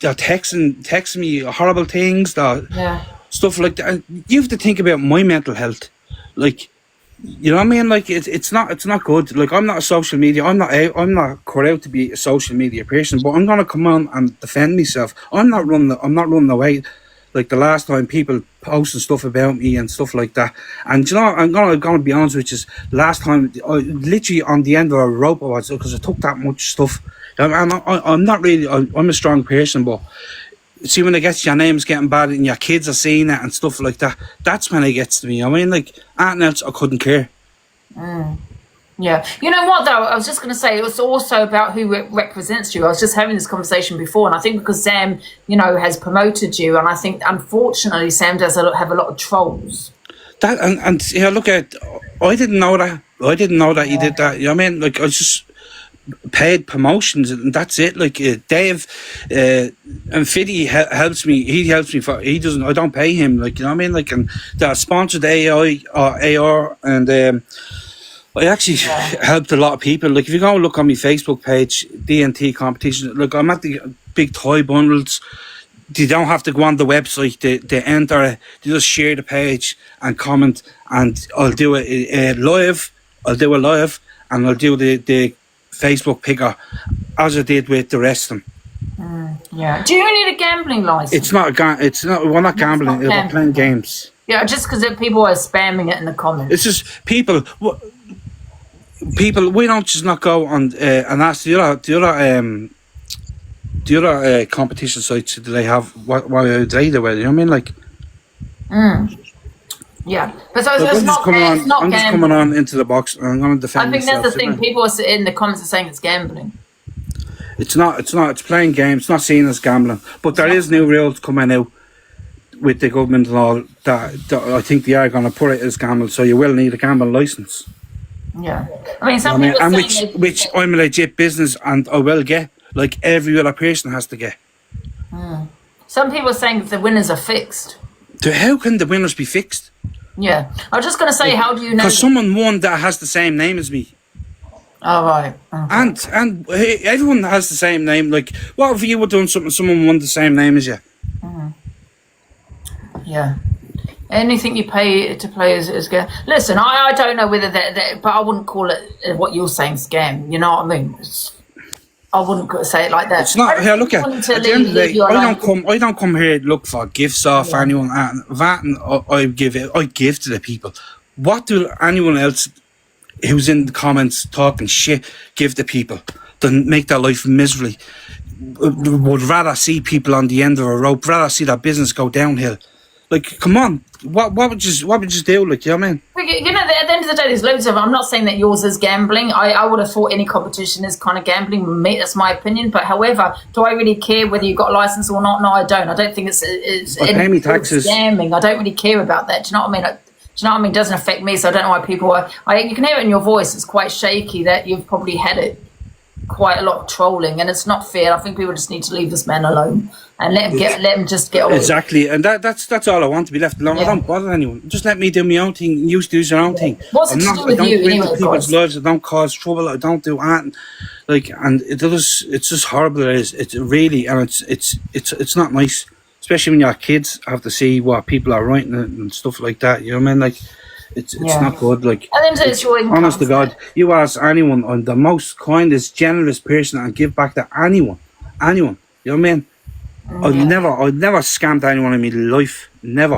they're texting me horrible things, stuff like that. And you have to think about my mental health. Like, You know what I mean? Like it's not good. Like I'm not a social media. I'm not cut out to be a social media person. But I'm gonna come on and defend myself. I'm not running away. Like the last time people posting stuff about me and stuff like that. And you know, I'm gonna be honest with you. Last time, literally on the end of a rope, I was because I took that much stuff. And I'm not really. I'm a strong person, but. See, when it gets to your name's getting bad and your kids are seeing it and stuff like that, that's when it gets to me. I mean, like, anything else, I couldn't care. Yeah. You know what, though? I was just going to say, it was also about who represents you. I was just having this conversation before, and I think because Sam, you know, has promoted you, and I think, unfortunately, Sam does have a lot of trolls. That and yeah, look at, I didn't know that. I didn't know that he did that. You know what I mean? Like, I just paid promotions and that's it. Like Dave and Fiddy helps me. He helps me for. He doesn't. I don't pay him. Like, you know what I mean. Like, and they're sponsored AI or AR, and I actually helped a lot of people. Like, if you go look on my Facebook page, DNT competition. Look, I'm at the big toy bundles. They don't have to go on the website. They enter it. They just share the page and comment, and I'll do it live. I'll do it live, and I'll do the Facebook picker as I did with the rest of them. Yeah. Do you need a gambling license? It's not. We're not gambling. We're playing games. Yeah, just because people are spamming it in the comments. It's just people. We don't just not go on and ask the other competition sites. Do they have what are they do? You know what I mean? Like. Yeah, but so Look, it's not. I'm just coming on into the box, and I'm going to defend myself. I think that's the thing. People are in the comments are saying it's gambling. It's not. It's playing games. It's not seen as gambling. But there is new rules coming out with the government and all that I think they are going to put it as gambling. So you will need a gambling license. Yeah, I mean, some people and saying which I'm a legit business and I will get. Like every other person has to get. Some people are saying that the winners are fixed. How can the winners be fixed? Yeah, I was just going to say, how do you know? Because someone won that has the same name as me. Oh, right. Okay. And everyone has the same name. Like, what if you were doing something, someone won the same name as you? Yeah. Anything you pay to play is scam. Listen, I don't know whether that, but I wouldn't call it what you're saying scam. You know what I mean? I wouldn't say it like that. It's not. Here, look at the end of the day. I don't come here to look for gifts off anyone. I give to the people. What do anyone else who's in the comments talking shit give the people to make their life miserably? Would rather see people on the end of a rope. Rather see their business go downhill. Like, come on. What would you do? Like, you know what I mean? You know, at the end of the day, there's loads of. I'm not saying that yours is gambling. I would have thought any competition is kind of gambling. Mate, that's my opinion. But however, do I really care whether you've got a license or not? No, I don't. I don't think it's pay me taxes. Gambling. I don't really care about that. Do you know what I mean? Do you know what I mean? It doesn't affect me, so I don't know why people are. You can hear it in your voice. It's quite shaky that you've probably had it quite a lot of trolling, and it's not fair. I think people just need to leave this man alone and let him just get on. Exactly, and that's all I want, to be left alone. I don't bother anyone. Just let me do my own thing. You do your own thing. What's it to do with you anyway? People's lives. I don't cause trouble. I don't do anything. Like, and it's just horrible. It is. It's really, and it's not nice, especially when your kids have to see what people are writing and stuff like that. You know what I mean? Like. It's not good. Like, honest to God, you ask anyone, I'm the most kindest, generous person, and give back to anyone. You know what I mean? I've never scammed anyone in my life. Never.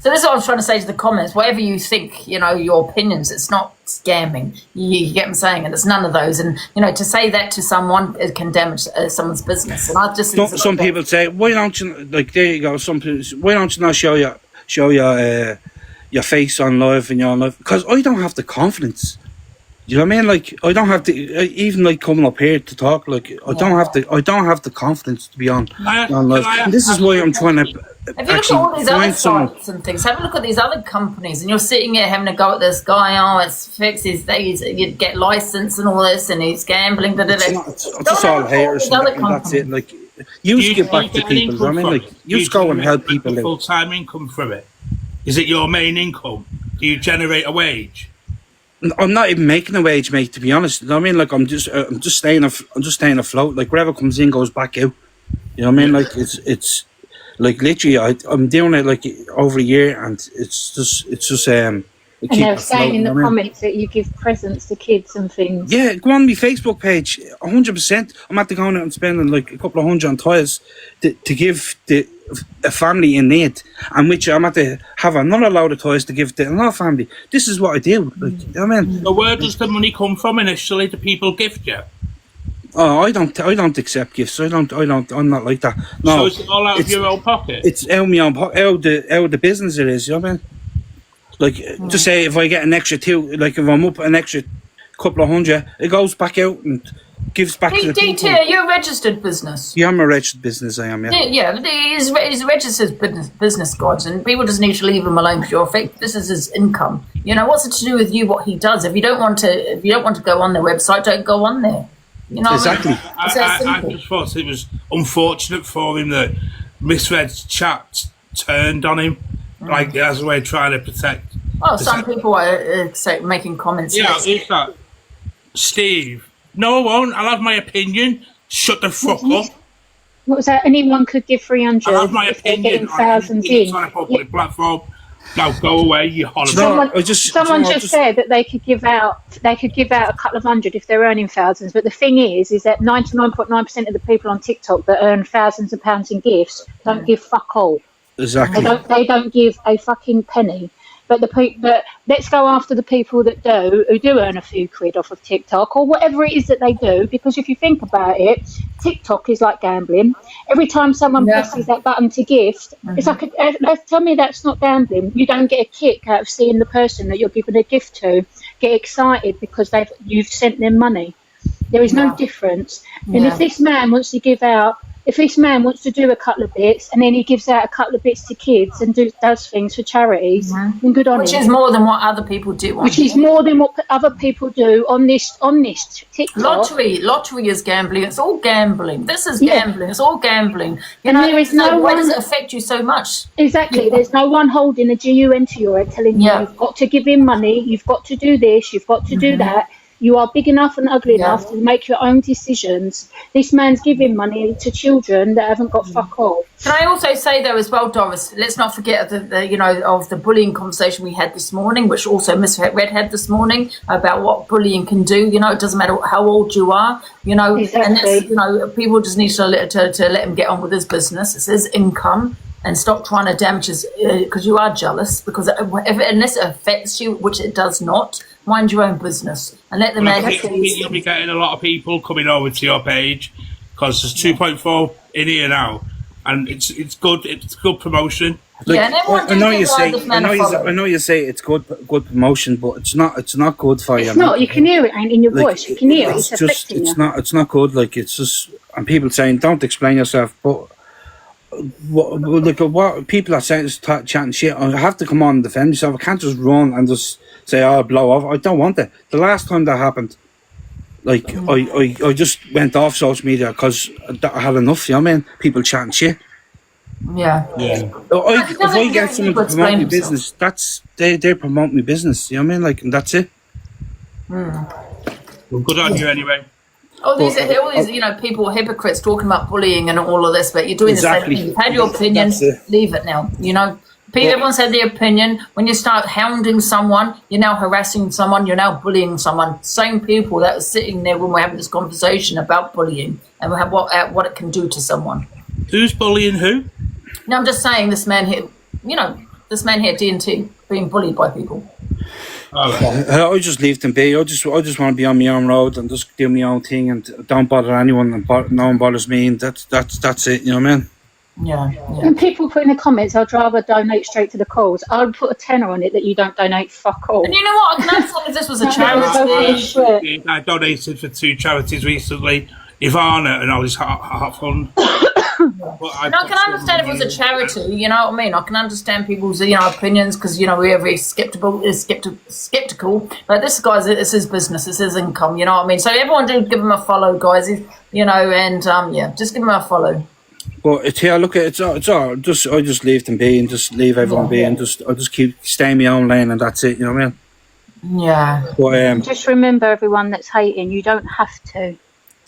So this is what I was trying to say to the comments. Whatever you think, you know, your opinions, it's not scamming. You get what I'm saying? And it's none of those. And, you know, to say that to someone, it can damage someone's business. And I just some people say, why don't you, like, there you go, some people, why don't you not show your face on live and your live? Because I don't have the confidence. You know what I mean? Like, I don't have to, even like coming up here to talk, like, I don't have the confidence to be on live. And this is why I'm trying to If you look at all these other sites and things, have a look at these other companies, and you're sitting here having a go at this guy. Oh, it's fixed. You'd get license and all this, and he's gambling. It's just all haters, and that's it. Like, you give back to people. I mean, like, you just go and help people. Full-time income from it. Is it your main income? Do you generate a wage? I'm not even making a wage, mate. To be honest, you know what I mean. Like, I'm just staying afloat. Like, whatever comes in goes back out. You know what I mean? Like, it's. Like, literally, I'm doing it like over a year, and it's just And they're saying in the comments that you give presents to kids and things. Yeah, go on my Facebook page, 100%. I'm at the going out and spending like a couple of hundred on toys to give a family in need, and which I'm at to have another load of toys to give to another family. This is what I do. Like, you know what I mean? So where does the money come from initially? Do people gift you? Oh, I don't accept gifts. I'm not like that. No, So it's all out of your own pocket? It's out of my own pocket, out of the business it is, you know what I mean? Like, just say if I get an extra if I'm up an extra couple of hundred, it goes back out and gives back to the people. DT, you're a registered business. Yeah, I'm a registered business, I am, yeah. Yeah, he's a registered business, guys, and people just need to leave him alone for this is his income. You know, what's it to do with you, what he does? If you don't want to go on their website, don't go on there. You know exactly. I just thought it was unfortunate for him that misread chat turned on him, like as a way of trying to protect. Well, some people are making comments. Yeah, it's that. Steve, no, I won't. I'll have my opinion. Shut the fuck up. What was that? Anyone could give 300 I'll have my if they're opinion. getting thousands in. On a public platform. Now go away, you horrible. Someone just said that they could give out a couple of hundred if they're earning thousands. But the thing is that 99.9% of the people on TikTok that earn thousands of pounds in gifts don't give fuck all. Exactly. They don't give a fucking penny. But let's go after the people that who do earn a few quid off of TikTok or whatever it is that they do. Because if you think about it, TikTok is like gambling. Every time someone presses that button to gift, it's like, tell me that's not gambling. You don't get a kick out of seeing the person that you're giving a gift to get excited because you've sent them money. There is no difference. And if this man wants to do a couple of bits and then he gives out a couple of bits to kids and does things for charities, then good on him. Which is more than what other people do. Which is more than what other people do on this TikTok. Lottery is gambling. It's all gambling. This is gambling. It's all gambling. And there is why does it affect you so much? Exactly. There's no one holding a GUN to your head telling you you've got to give him money, you've got to do this, you've got to do that. You are big enough and ugly enough to make your own decisions. This man's giving money to children that haven't got fuck all. Can I also say though as well, Doris, let's not forget the bullying conversation we had this morning, which also Miss Red had this morning about what bullying can do. You know, it doesn't matter how old you are. You know, and that's, people just need to let him get on with his business. It's his income. And stop trying to damage his, because you are jealous. Because unless it affects you, which it does not, mind your own business and let the man. You'll be getting a lot of people coming over to your page because there's 2.4 in here now, and it's good. It's good promotion. Like, I know you say it's good promotion, but it's not good for you. It's not. You can hear it in your voice. You can hear it. It's affecting you. It's not good. Like, it's just, and people saying don't explain yourself, but. What people are saying is chatting shit. I have to come on and defend myself. I can't just run and just say, "Oh, blow off." I don't want it. The last time that happened, like I just went off social media because I had enough. You know what I mean? People chatting shit. Yeah. If I get someone to promote my business, that's they promote my business. You know what I mean? Like, and that's it. Well, good on you anyway. All these people, hypocrites talking about bullying and all of this, but you're doing the same thing. You've had your opinion, leave it now. You know, everyone's had their opinion. When you start hounding someone, you're now harassing someone, you're now bullying someone. Same people that were sitting there when we're having this conversation about bullying and what it can do to someone. Who's bullying who? No, I'm just saying this man here, D&T, being bullied by people. I just leave them be. I just want to be on my own road and just do my own thing and don't bother anyone and no one bothers me, and that's it. You know what I mean? Yeah. And people put in the comments, I'd rather donate straight to the cause. I'd put a tenner on it that you don't donate fuck all. And you know what? I can understand if this was a charity. I donated for 2 charities recently, Ivana and Ollie's Heart Fund. And I can understand if it was a charity, you know what I mean? I can understand people's, opinions because, we're very skeptical. But this guy's, it's his business, it's his income, you know what I mean? So everyone do give him a follow, guys, and just give him a follow. But it's all. I just leave them be and just leave everyone be and I just keep staying my own lane and that's it, you know what I mean? Yeah. But, just remember, everyone that's hating, you don't have to.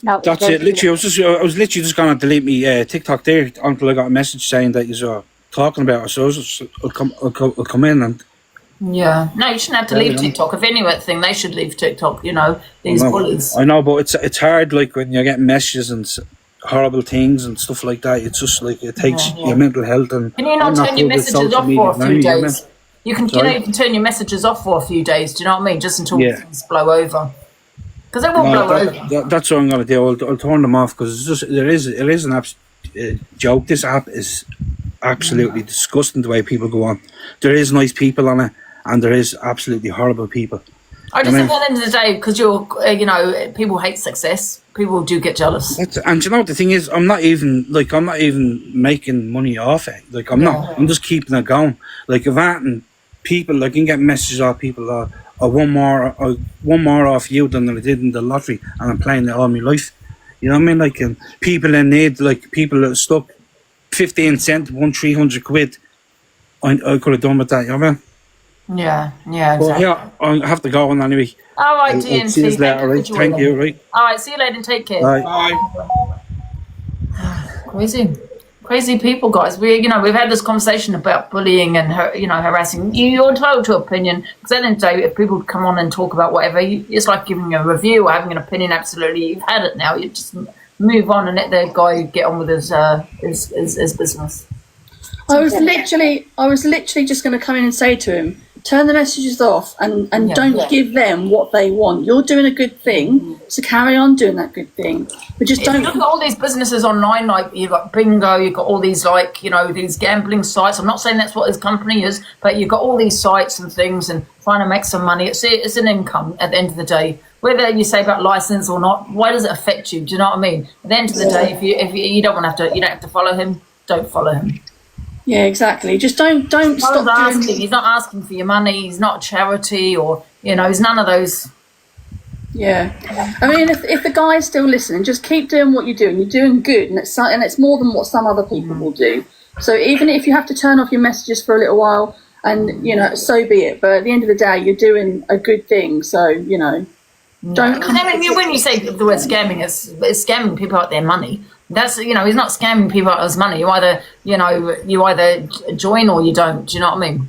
No, that's it. Literally, I was literally just gonna delete me TikTok there until I got a message saying that you're talking about it. So I'll come in and Yeah. No, you shouldn't have to leave TikTok. If anything, they should leave TikTok, you know, these bullies. I know, but it's hard, like, when you're getting messages and horrible things and stuff like that. It's just, like, it takes your mental health and... Can you not turn your messages off for a few days? You can turn your messages off for a few days, do you know what I mean? Just until things blow over. Because they will blow over. That's what I'm going to do. I'll turn them off, because it is an absolute joke. This app is absolutely disgusting the way people go on. There is nice people on it, and there is absolutely horrible people. I just think at the end of the day, because you're, you know, people hate success. People do get jealous. And you know what the thing is? I'm not even making money off it. Like, I'm not. I'm just keeping it going. Like, if that and people, like, I can get messages off people or one more off you than I did in the lottery, and I'm playing it all my life. You know what I mean? Like, people in need, like, people that are stuck 15 cents, won 300 quid. I could have done with that, you know what I mean? Yeah, exactly. But yeah, I have to go on anyway. All right, DNT. See you later, right? Thank you, right? All right, see you later and take care. Bye. Crazy people, guys. We've had this conversation about bullying and harassing. You're entitled to opinion, because at the end of the day, if people come on and talk about whatever, it's like giving a review or having an opinion. Absolutely, you've had it now. You just move on and let the guy get on with his business. I was literally just going to come in and say to him, turn the messages off and don't give them what they want. You're doing a good thing, so carry on doing that good thing. But just don't. Look at all these businesses online, like you've got Bingo, you've got all these, like, you know, these gambling sites. I'm not saying that's what his company is, but you've got all these sites and things and trying to make some money. It's an income at the end of the day. Whether you say about license or not, why does it affect you? Do you know what I mean? At the end of the day, if you don't have to follow him, don't follow him. Yeah, exactly. Just don't stop asking. He's not asking for your money. He's not charity, or he's none of those. Yeah, I mean, if the guy's still listening, just keep doing what you're doing. You're doing good, and it's more than what some other people will do. So even if you have to turn off your messages for a little while, and so be it. But at the end of the day, you're doing a good thing. So don't. When you say the word scamming, it's scamming people out their money. That's he's not scamming people out of his money. You either join or you don't. Do you know what I mean?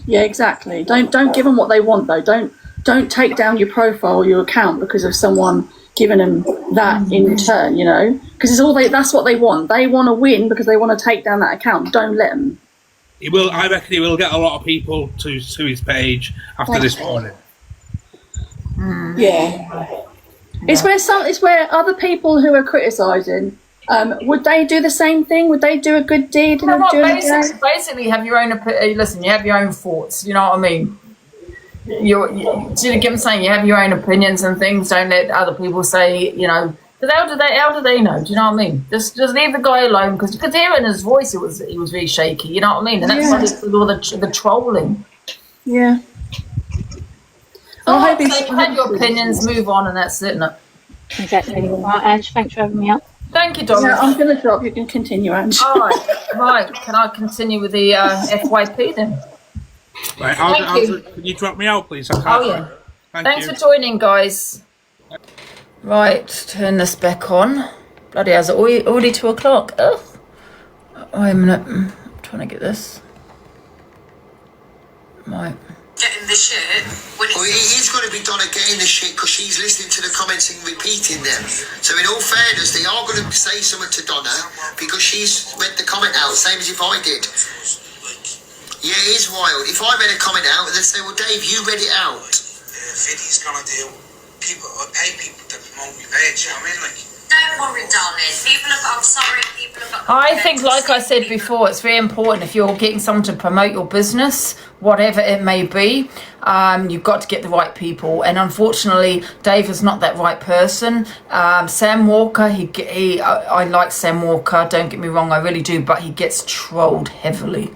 Yeah, exactly. Don't give them what they want though. Don't take down your profile or your account because of someone giving them that in return. Because that's what they want. They want to win because they want to take down that account. Don't let them. I reckon he will get a lot of people to his page after this morning. Yeah. It's where other people who are criticising. Would they do the same thing? Would they do a good deed? Basically, have your own. Listen, you have your own thoughts. You know what I mean? I'm saying you have your own opinions and things. Don't let other people say. Because how do they know? Do you know what I mean? Just leave the guy alone, because you could hear in his voice he was really shaky. You know what I mean? And that's why there's all the trolling. Yeah. So you've had your opinions. Move on, and that's it. No? Exactly. Right, Ange, thanks for having me up. Thank you, Donna. Yeah, I'm going to drop. You can continue, Ange. All right. Can I continue with the FYP then? Right. Can you drop me out, please? Thanks for joining, guys. Right, turn this back on. Bloody hell, it's already 2 o'clock. Ugh. Wait a minute. I'm trying to get this. Right. Getting the shit. He's going to be Donna getting the shit because she's listening to the comments and repeating them. So in all fairness, they are going to say something to Donna because she's read the comment out, same as if I did. Yeah, it is wild. If I read a comment out, they'd say, well, Dave, you read it out. Viddy's going to do people, or pay people to promote your page, you know what I mean? Don't worry, darling. I'm sorry, people have got... I think, like I said before, it's very important if you're getting someone to promote your business, whatever it may be, you've got to get the right people. And unfortunately, Dave is not that right person. Sam Walker, I like Sam Walker, don't get me wrong, I really do, but he gets trolled heavily.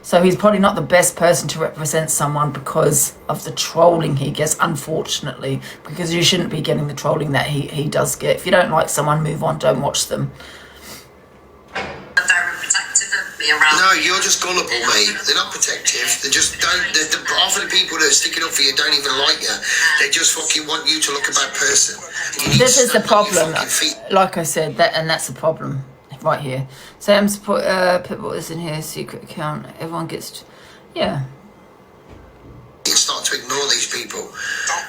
So he's probably not the best person to represent someone because of the trolling he gets, unfortunately, because you shouldn't be getting the trolling that he does get. If you don't like someone, move on, don't watch them. No, you're just gullible, mate. They're not protective. They just don't. Half of the people that are sticking up for you don't even like you. They just fucking want you to look a bad person. This is the problem. Like I said, that's the problem. Right here. Sam's put Pitbull is in here, secret account. Everyone gets, yeah. ignore these people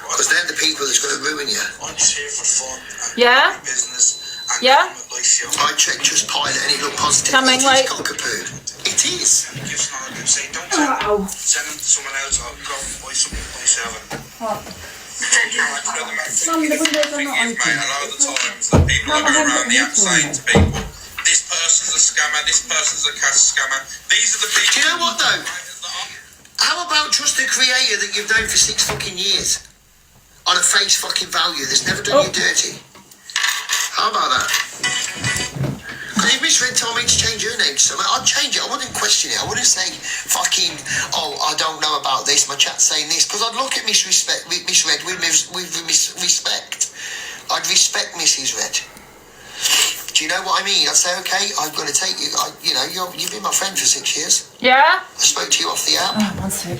because they're the people that's going to ruin you. I'm just here for fun. Yeah? Business. Yeah? I checked just pilot and it looked positive. Coming, it wait. is cockapoo. It is. Oh. Send them to someone else. I'll go and buy something myself. Mum, the windows are not open. A lot of the times that people are going around the app saying to people, this person's a scammer, this person's a cash scammer. These are the people. Do you know what though? How about trust the creator that you've known for 6 fucking years on a face fucking value that's never done you dirty? How about that? Because if Miss Red told me to change her name to something, I'd change it. I wouldn't question it. I wouldn't say fucking, oh, I don't know about this. My chat's saying this. Because I'd look at Miss Red with respect. I'd respect Mrs. Red. Do you know what I mean? I'd say, okay, I'm going to take you. You've been my friend for 6 years. Yeah? I spoke to you off the app. Oh, 1 sec.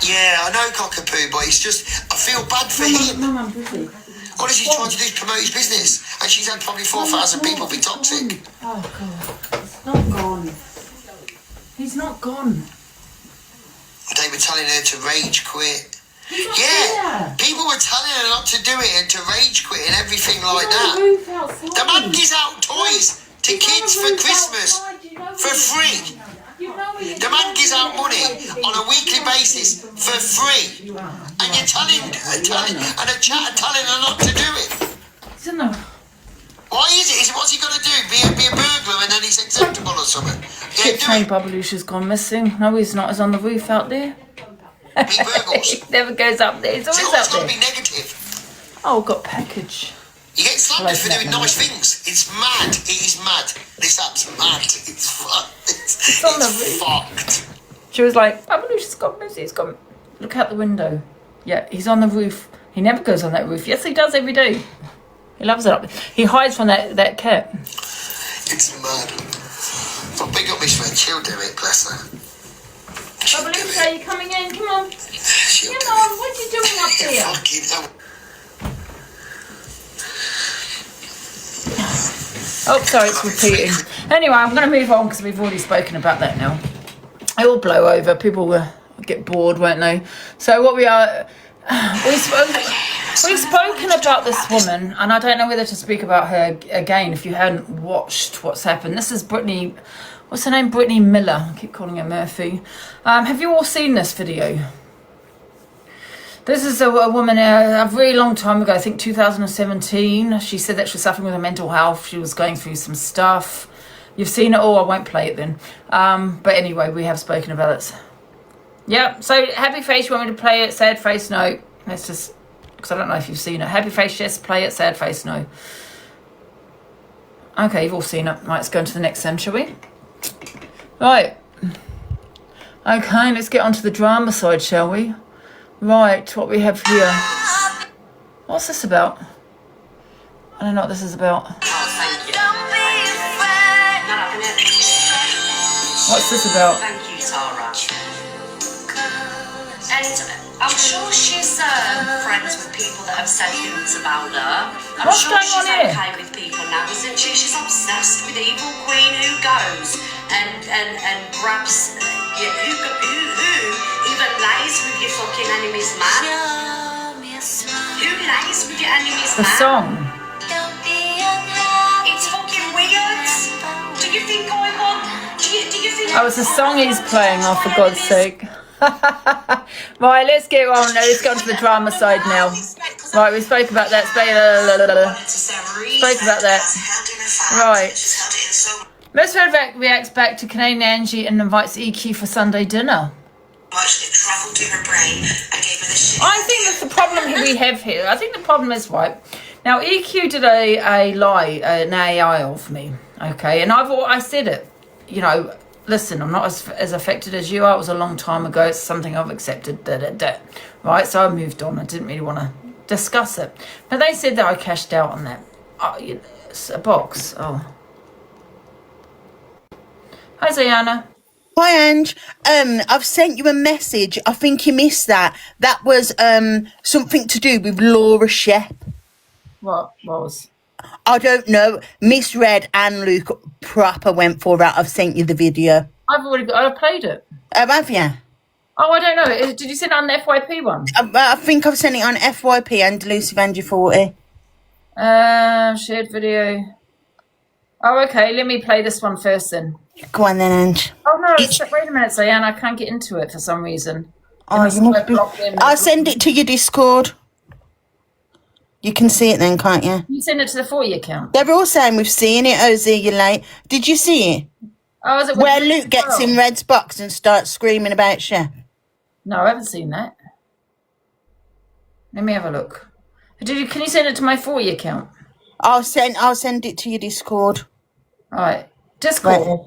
Yeah, I know cockapoo, but it's just, I feel bad for him. Mum, I'm busy. All he's trying to do is promote his business, and she's had probably 4,000 people be toxic. Oh, God. He's not gone. He's not gone. They were telling her to rage quit. He's not Yeah, people were telling her not to do it and to rage quit and everything like that. The man gives out toys to kids for Christmas for free. The man gives out money on a weekly basis for free. And you're telling and a chat telling her not to do it. Why is it? What's he going to do? Be a burglar and then he's acceptable or something? Keep saying Babalush's gone missing. No, he's not. He's on the roof out there. He never goes up there. He's always up there. Be negative. Oh, got package. You get slandered for doing nice things. It's mad. It is mad. This app's mad. It's fucked. It's on the roof. Fucked. She was like, Babalush's gone missing. He's gone. Look out the window. Yeah, he's on the roof. He never goes on that roof. Yes, he does every day. He loves it up there. He hides from that cat. It's mad. But big up Miss Red. She'll do it, bless her. Babalush, are you coming in? Come on. Come on, what are you doing up there? Fucking hell. Oh, sorry, it's repeating. Anyway, I'm going to move on because we've already spoken about that now. It will blow over. People will get bored, won't they? So what we are... We've spoken about this woman, and I don't know whether to speak about her again if you hadn't watched what's happened. This is Brittany... What's her name? Brittany Miller. I keep calling her Murphy. Have you all seen this video? This is a woman a very long time ago, I think 2017. She said that she was suffering with her mental health. She was going through some stuff. You've seen it all. I won't play it then. But anyway, we have spoken about it. Yep. So happy face. You want me to play it? Sad face. No. Let's just, because I don't know if you've seen it. Happy face. Yes. Play it. Sad face. No. Okay, you've all seen it. Right, let's go on to the next then, shall we? Right. Okay, let's get on to the drama side, shall we? Right, what we have here. What's this about? I don't know what this is about. What's this about? Thank you, Tara. And I'm sure she's friends with people that have said things about her. What's going on here? She's okay with people now, isn't she? She's obsessed with Evil Queen who goes and grabs who even lays with your fucking enemy's man. Who lays with your enemy's The man? song. It's fucking weird. Do you think I want? Do you think? Oh, it's a song he's playing, oh, for God's sake. Right, let's get on. Let's go on to the drama side now. Right, we spoke about that. Spoke about that. Right. Miss Red reacts back to Canadian Angie and invites EQ for Sunday dinner. I think that's the problem we have here. I think the problem is, right, now EQ did a lie, an AI of me, okay, and I said it, you know, listen, I'm not as affected as you are. It was a long time ago. It's something I've accepted, right, so I moved on. I didn't really want to discuss it, but they said that I cashed out on that. Oh, it's a box. Oh. Hi, Zayana. Hi, Ange. I've sent you a message. I think you missed that. That was something to do with Laura Shep. What was? I don't know. Miss Red and Luke proper went for that. I've sent you the video. I played it. Have you? Oh, I don't know. Did you send it on the FYP one? I think I've sent it on FYP and Delusive Angie 40. Shared video. Oh, okay. Let me play this one first then. Go on then, Ange. Oh no! Wait a minute, Diane. I can't get into it for some reason. Oh, you must be. I'll send it to your Discord. You can see it then, can't you? You send it to the 40 account. They're all saying we've seen it. Oh, see you late. Did you see it? Oh, is it where Luke gets in Red's box and starts screaming about shit? No, I haven't seen that. Let me have a look. Can you send it to my 40 account? I'll send it to your Discord. All right, Discord. Right.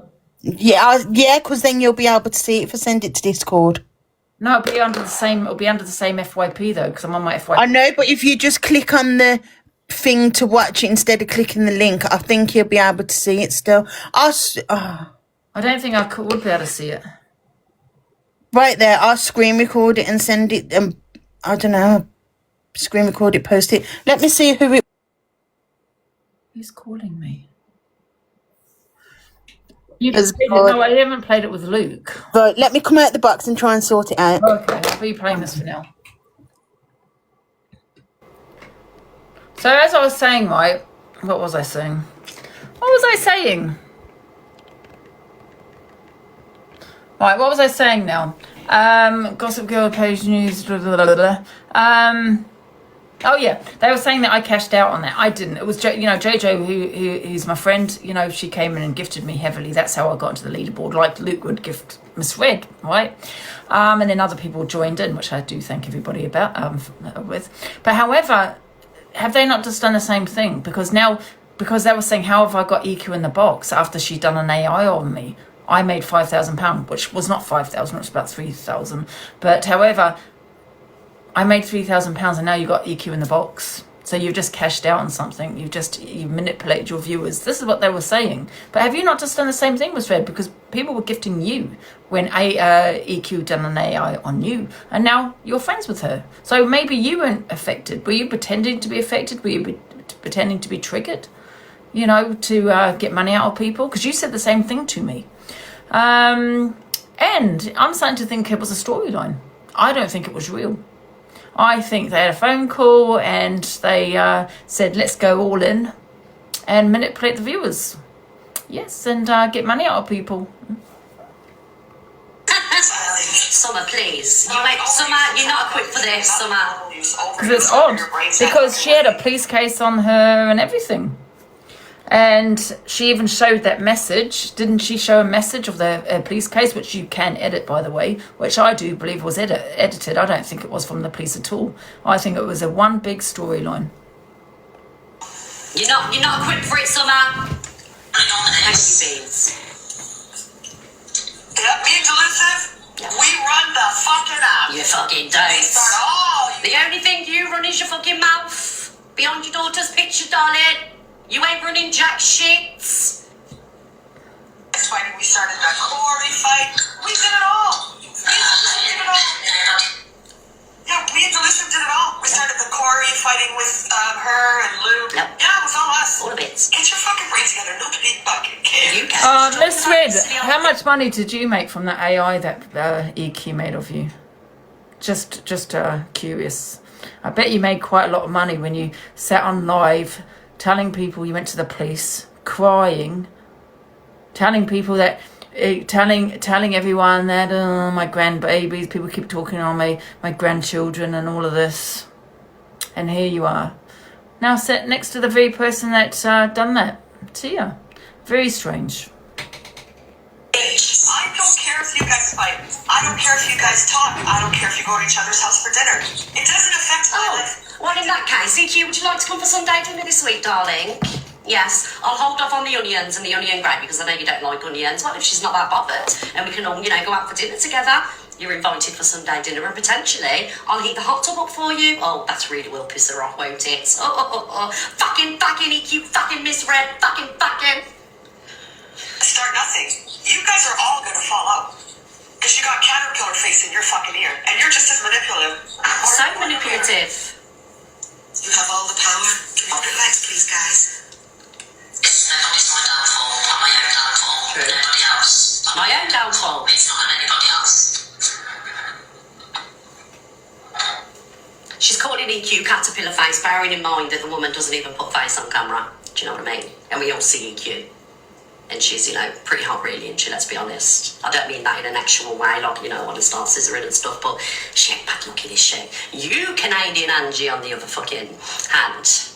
Yeah, because then you'll be able to see it if I send it to Discord. No, it'll be under the same FYP though, because I'm on my FYP. I know, but if you just click on the thing to watch it instead of clicking the link, I think you'll be able to see it still. I don't think I would be able to see it. Right there, I'll screen record it and send it. I don't know. Screen record it, post it. Let me see who it. Who's calling me? No, I haven't played it with Luke. Right, let me come out the box and try and sort it out. Okay, I'll be playing this for now. So as I was saying, right, what was I saying? Right, what was I saying now? Gossip Girl page news. Blah, blah, blah, blah. Oh yeah, they were saying that I cashed out on that. I didn't. It was JoJo who's my friend. You know, she came in and gifted me heavily. That's how I got into the leaderboard, like Luke would gift Miss Red, right? And then other people joined in, which I do thank everybody about with. But however, have they not just done the same thing? Because they were saying, how have I got EQ in the box after she'd done an AI on me? I made £5,000, which was not 5,000, it was about 3,000. But however, I made £3,000 and now you got EQ in the box. So you've just cashed out on something. You've manipulated your viewers. This is what they were saying. But have you not just done the same thing with Red? Because people were gifting you when EQ done an AI on you. And now you're friends with her. So maybe you weren't affected. Were you pretending to be affected? Were you pretending to be triggered? You know, to get money out of people? Because you said the same thing to me. And I'm starting to think it was a storyline. I don't think it was real. I think they had a phone call and they said, let's go all in and manipulate the viewers. Yes, and get money out of people. Summer, please. Summer, you're not equipped for this, Summer. Because it's odd. Because she had a police case on her and everything. And she even showed that message. Didn't she show a message of the police case, which you can edit, by the way, which I do believe was edited. I don't think it was from the police at all. I think it was a one big storyline. You're not equipped for it, Summer. Thank you, Beans. Yep, me and Delusive, we run the fucking app. You fucking don't. The only thing you run is your fucking mouth. Beyond your daughter's picture, darling. You ain't running jack shits. That's why we started the Corey fight. We did it all. Yeah, we and Delusive did it all. We started the Corey fighting with her and Luke. Yep. Yeah, it was all us. All of it. Get your fucking brain together. Nobody fucking cares. Miss Red, how much money did you make from the AI that EQ made of you? Just curious. I bet you made quite a lot of money when you sat on live telling people you went to the police, crying, telling people that, telling everyone that, oh, my grandbabies, people keep talking on my grandchildren and all of this. And here you are. Now sat next to the very person that's done that to you. Very strange. I don't care if you guys fight. I don't care if you guys talk. I don't care if you go to each other's house for dinner. It doesn't affect my life. Well, in that case, EQ, would you like to come for Sunday dinner this week, darling? Yes, I'll hold off on the onions and the onion gravy because I know you don't like onions. Well, if she's not that bothered, and we can all, go out for dinner together, you're invited for Sunday dinner, and potentially I'll heat the hot tub up for you. Oh, that's really will piss her off, won't it? Oh. Fucking EQ, fucking Miss Red, fucking. Start nothing. You guys are all gonna fall out. Because you got caterpillar face in your fucking ear, and you're just as manipulative. So manipulative. You have all the power. Relax, please, guys. It's my downfall, not my own downfall. True. Nobody else. My own downfall. It's not on anybody else. an EQ caterpillar face, bearing in mind that the woman doesn't even put face on camera. Do you know what I mean? And we all see EQ. And she's, you know, pretty hot really, isn't she, let's be honest. I don't mean that in an actual way, like, you know, I want to start scissoring and stuff, but she ain't bad looking, is she? You, Canadian Angie, on the other fucking hand.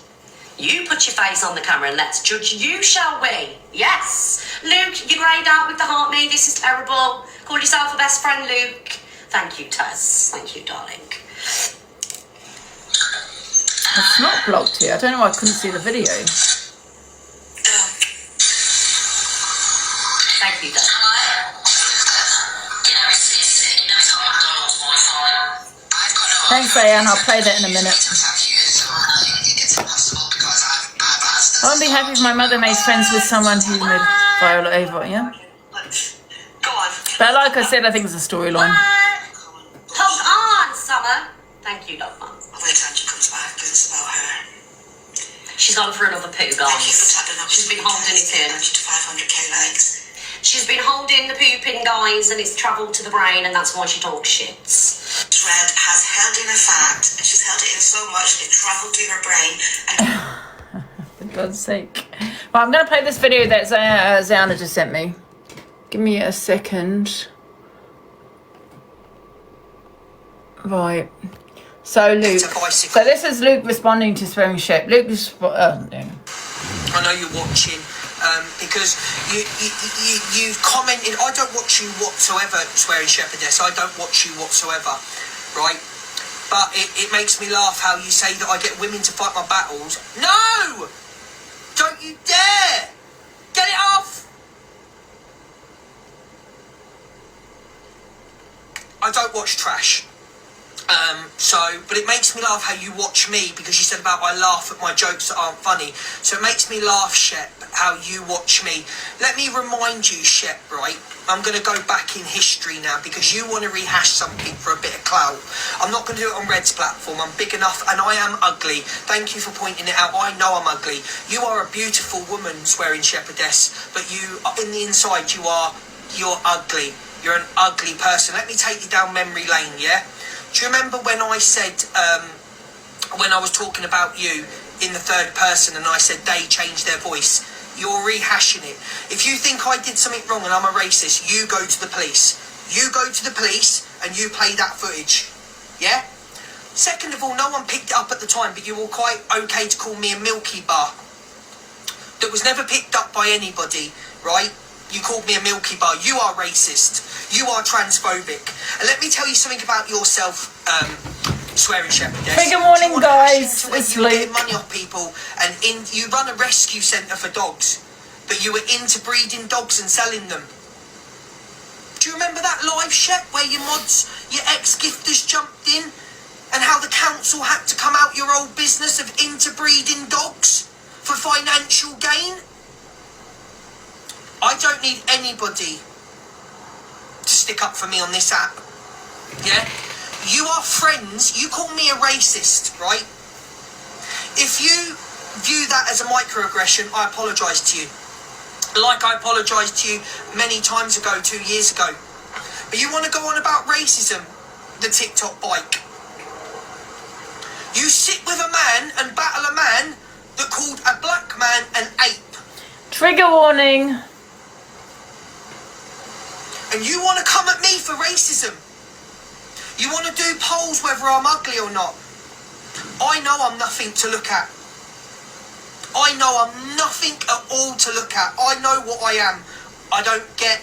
You put your face on the camera and let's judge you, shall we? Yes! Luke, you greyed out with the heart me, this is terrible. Call yourself a best friend, Luke. Thank you, Taz. Thank you, darling. It's not blocked here. I don't know why I couldn't see the video. Thank you, Dad. Thanks, Diane. I'll play that in a minute. I won't be happy if my mother made friends with someone who made Viola over, yeah? But like I said, I think it's a storyline. Hold on, Summer. Thank you, Dogma. Wait till Angie comes back, it's about her. She's gone for another poo, guys. She's been holding it in. To 500k likes. She's been holding the poop in, guys, and it's travelled to the brain, and that's why she talks shit. Red has held in her fat, and she's held it in so much it travelled to her brain. For God's sake. Well, I'm going to play this video that Zayana just sent me. Give me a second. Right. So Luke. So this is Luke responding to swearing shit. Luke I know you're watching. Because you've commented, I don't watch you whatsoever, Swearing Shepherdess, I don't watch you whatsoever, right? But it makes me laugh how you say that I get women to fight my battles. No! Don't you dare! Get it off! I don't watch trash. But it makes me laugh how you watch me, because you said about I laugh at my jokes that aren't funny. So it makes me laugh, Shep, how you watch me. Let me remind you, Shep, right? I'm going to go back in history now, because you want to rehash something for a bit of clout. I'm not going to do it on Red's platform. I'm big enough, and I am ugly. Thank you for pointing it out. I know I'm ugly. You are a beautiful woman, Swearing Shepherdess, but you, in the inside, you're ugly. You're an ugly person. Let me take you down memory lane, yeah? Do you remember when I said, when I was talking about you in the third person and I said they changed their voice? You're rehashing it. If you think I did something wrong and I'm a racist, you go to the police. You go to the police and you play that footage. Yeah? Second of all, no one picked it up at the time, but you were quite okay to call me a Milky Bar. That was never picked up by anybody, right? You called me a Milky Bar. You are racist. You are transphobic. And let me tell you something about yourself, Swearing Shepherdess. Trigger warning, guys. It's you get money off people, and you run a rescue centre for dogs, but you were into breeding dogs and selling them. Do you remember that live, Shep, where your mods, your ex-gifters jumped in, and how the council had to come out your old business of interbreeding dogs for financial gain? I don't need anybody to stick up for me on this app. Yeah? You are friends. You call me a racist, right? If you view that as a microaggression, I apologise to you. Like I apologised to you many times ago, 2 years ago. But you want to go on about racism, the TikTok bike. You sit with a man and battle a man that called a black man an ape. Trigger warning. And you want to come at me for racism. You want to do polls whether I'm ugly or not. I know I'm nothing to look at. I know I'm nothing at all to look at. I know what I am. I don't get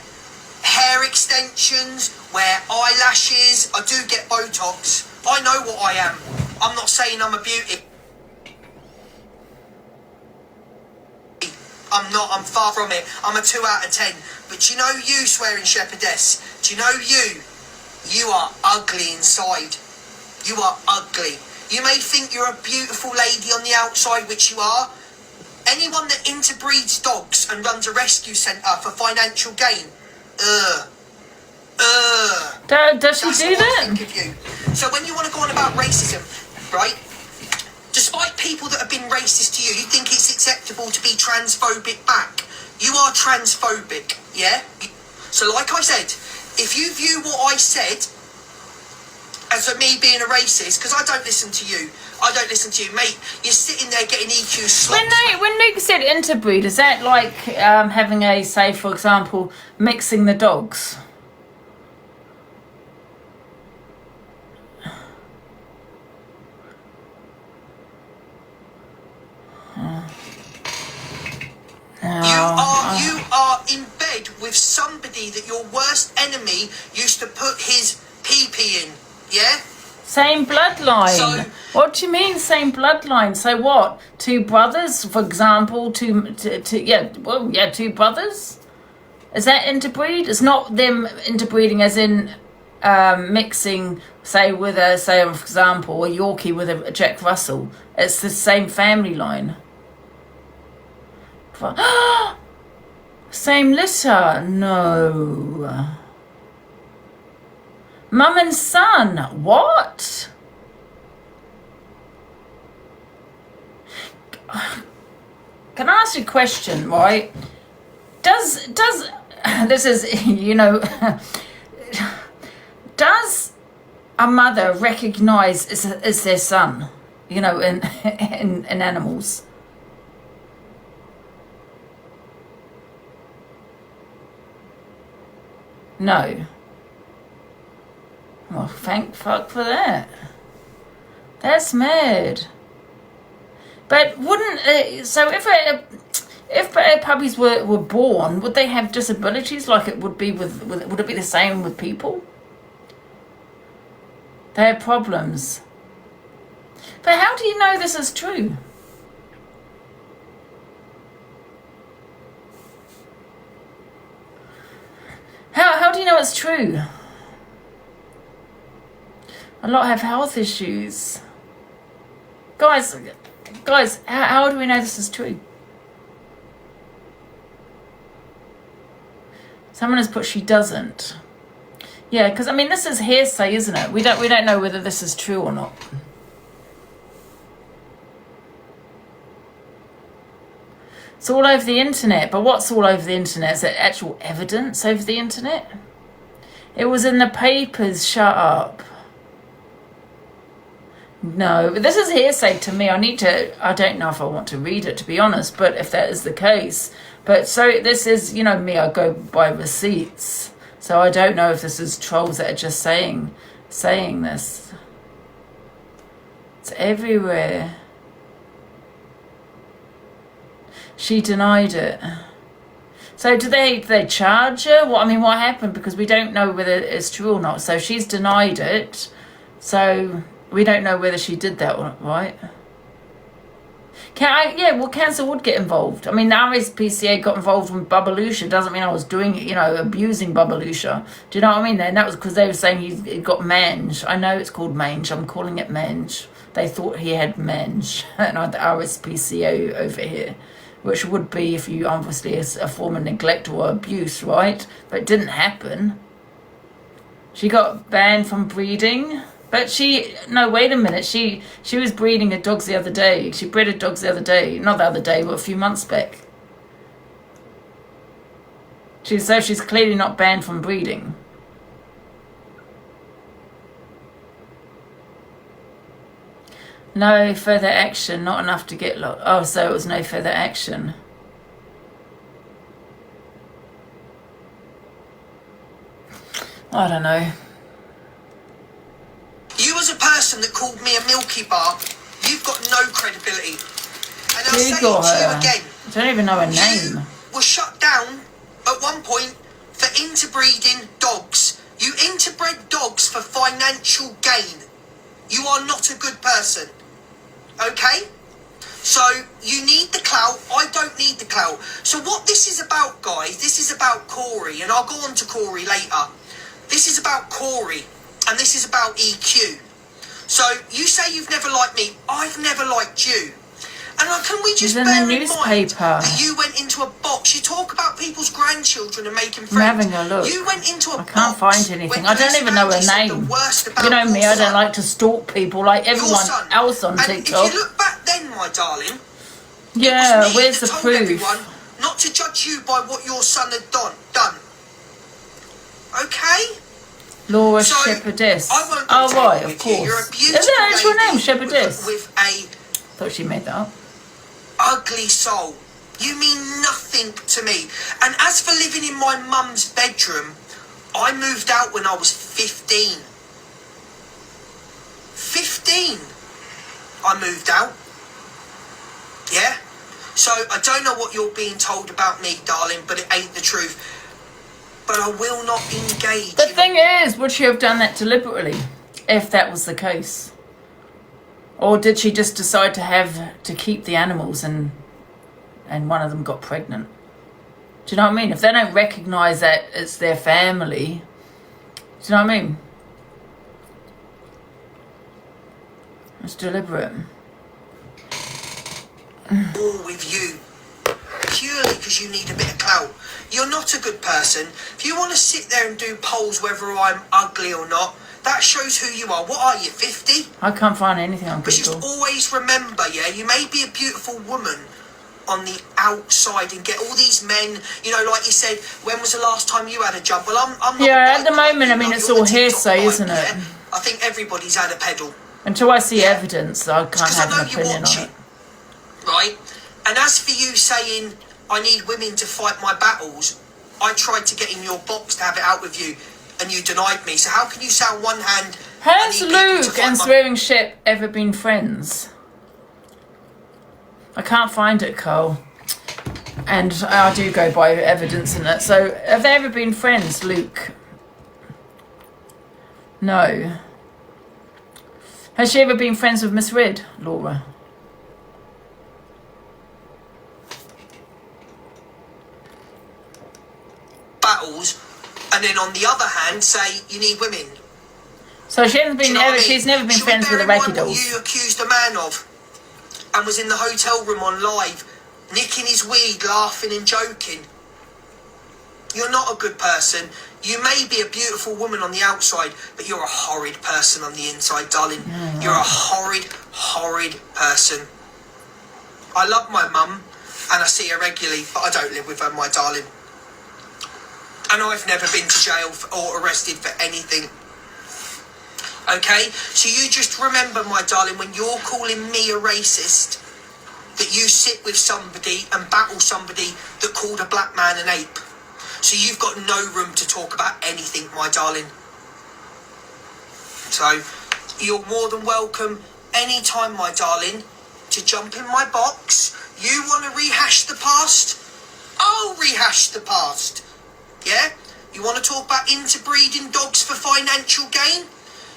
hair extensions, wear eyelashes. I do get Botox. I know what I am. I'm not saying I'm a beauty. I'm not, I'm far from it. I'm a 2 out of 10. But you know you, Swearing Shepherdess, do you know you? You are ugly inside. You are ugly. You may think you're a beautiful lady on the outside, which you are. Anyone that interbreeds dogs and runs a rescue centre for financial gain, Does she do that? So when you want to go on about racism, right? Despite people that have been racist to you, you think it's acceptable to be transphobic back. You are transphobic, yeah? So like I said, if you view what I said as for me being a racist, because I don't listen to you. I don't listen to you, mate. You're sitting there getting EQ slots. When Luke said interbreed, is that like having a, say, for example, mixing the dogs? You are in bed with somebody that your worst enemy used to put his pee in, yeah? Same bloodline. What do you mean same bloodline? So what? Two brothers, for example, two brothers? Is that interbreed? It's not them interbreeding as in mixing, say, with a, say, for example, a Yorkie with a Jack Russell. It's the same family line. Same litter? No. Mum and son? What? Can I ask you a question, right? Does this is, you know, does a mother recognize as their son, you know, in animals? No. Well, thank fuck for that. That's mad. But wouldn't so if puppies were born, would they have disabilities like it would be with would it be the same with people? They have problems. But how do you know this is true? How do you know it's true? A lot have health issues. Guys, how do we know this is true? Someone has put she doesn't. Yeah, because I mean this is hearsay, isn't it? We don't know whether this is true or not. It's all over the internet, but what's all over the internet? Is it actual evidence over the internet? It was in the papers, shut up. No, but this is hearsay to me. I don't know if I want to read it, to be honest, but if that is the case. But so this is, you know me, I go by receipts. So I don't know if this is trolls that are just saying this. It's everywhere. She denied it. So do they charge her? What happened? Because we don't know whether it's true or not. So she's denied it. So we don't know whether she did that or not, right? Cancer would get involved. I mean, the RSPCA got involved with Babalusha. Doesn't mean I was doing it, you know, abusing Babalusha. Do you know what I mean? And that was because they were saying he got mange. I know it's called mange. I'm calling it mange. They thought he had mange. And I had the RSPCA over here, which would be if you obviously a form of neglect or abuse, right? But it didn't happen. She got banned from breeding. But wait a minute. She was breeding her dogs the other day. She bred her dogs the other day. Not the other day, but a few months back. She's clearly not banned from breeding. No further action, not enough to get locked. Oh, so it was no further action. I don't know. You as a person that called me a Milky Bar, you've got no credibility. And I'll say it to you again. I don't even know her name. You were shut down at one point for interbreeding dogs. You interbred dogs for financial gain. You are not a good person. Okay? So you need the clout. I don't need the clout. So what this is about, guys, this is about Corey, and I'll go on to Corey later. This is about Corey, and this is about EQ. So you say you've never liked me. I've never liked you. And can we just bear in mind that you went into a box? You talk about people's grandchildren and making friends. I'm having a look. You went into a I can't find anything. I don't even know her name. You know me, I don't like to stalk people like everyone else on TikTok. If you look back then, my darling, yeah, where's the proof? Everyone not to judge you by what your son had done. Okay? Laura Shepherdess. I won't haven't got Oh, to right, take it of with you. You're a course. beautiful Is that actual lady name, Shepherdess? with a Thought she made that up. ugly soul. You mean nothing to me. And as for living in my mum's bedroom, I moved out when I was 15. 15. I moved out. Yeah? So I don't know what you're being told about me, darling, but it ain't the truth. But I will not engage. The thing is, would she have done that deliberately, if that was the case? Or did she just decide to keep the animals and one of them got pregnant? Do you know what I mean? If they don't recognise that it's their family, do you know what I mean? It's deliberate. All with you. Purely because you need a bit of clout. You're not a good person. If you want to sit there and do polls whether I'm ugly or not, that shows who you are. What are you, 50? I can't find anything on But just Google. always remember, yeah, you may be a beautiful woman on the outside and get all these men, you know, like you said, when was the last time you had a job? Well, I'm not. Yeah, at the moment, I mean, it's all hearsay, isn't it? Yeah? I think everybody's had a pedal. Until I see evidence, I can't have an opinion on it. Right? And as for you saying, I need women to fight my battles, I tried to get in your box to have it out with you, and you denied me. So how can you say on one hand... Has Luke and Swearing Ship ever been friends? I can't find it, Cole. And I do go by evidence in it. So, have they ever been friends, Luke? No. Has she ever been friends with Miss Red, Laura? battles, and then on the other hand say you need women. So she hasn't been she's never been Should friends with the bear in Reggie mind what dolls. you accused a man of, and was in the hotel room on live, nicking his weed, laughing and joking. You're not a good person. You may be a beautiful woman on the outside, but you're a horrid person on the inside, darling. You're a horrid, horrid person. I love my mum, and I see her regularly, but I don't live with her, my darling. And I've never been to jail or arrested for anything. Okay? So you just remember, my darling, when you're calling me a racist, that you sit with somebody and battle somebody that called a black man an ape. So you've got no room to talk about anything, my darling. So you're more than welcome anytime, my darling, to jump in my box. You want to rehash the past? I'll rehash the past. Yeah? You want to talk about interbreeding dogs for financial gain?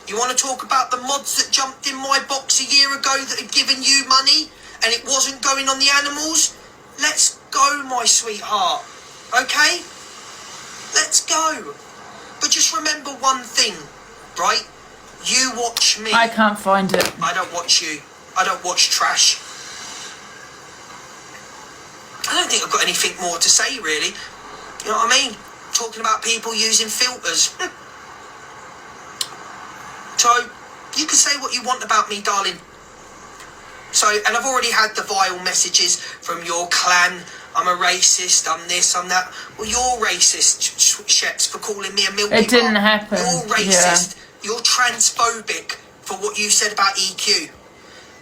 You want to talk about the mods that jumped in my box a year ago that had given you money and it wasn't going on the animals? Let's go, my sweetheart. Okay? Let's go. But just remember one thing, right? You watch me. I can't find it. I don't watch you. I don't watch trash. I don't think I've got anything more to say, really. You know what I mean? Talking about people using filters. So, you can say what you want about me, darling. So, and I've already had the vile messages from your clan. I'm a racist, I'm this, I'm that. Well, you're racist, Sheps, for calling me a milky It didn't bar. happen. You're racist. Yeah. You're transphobic for what you said about EQ.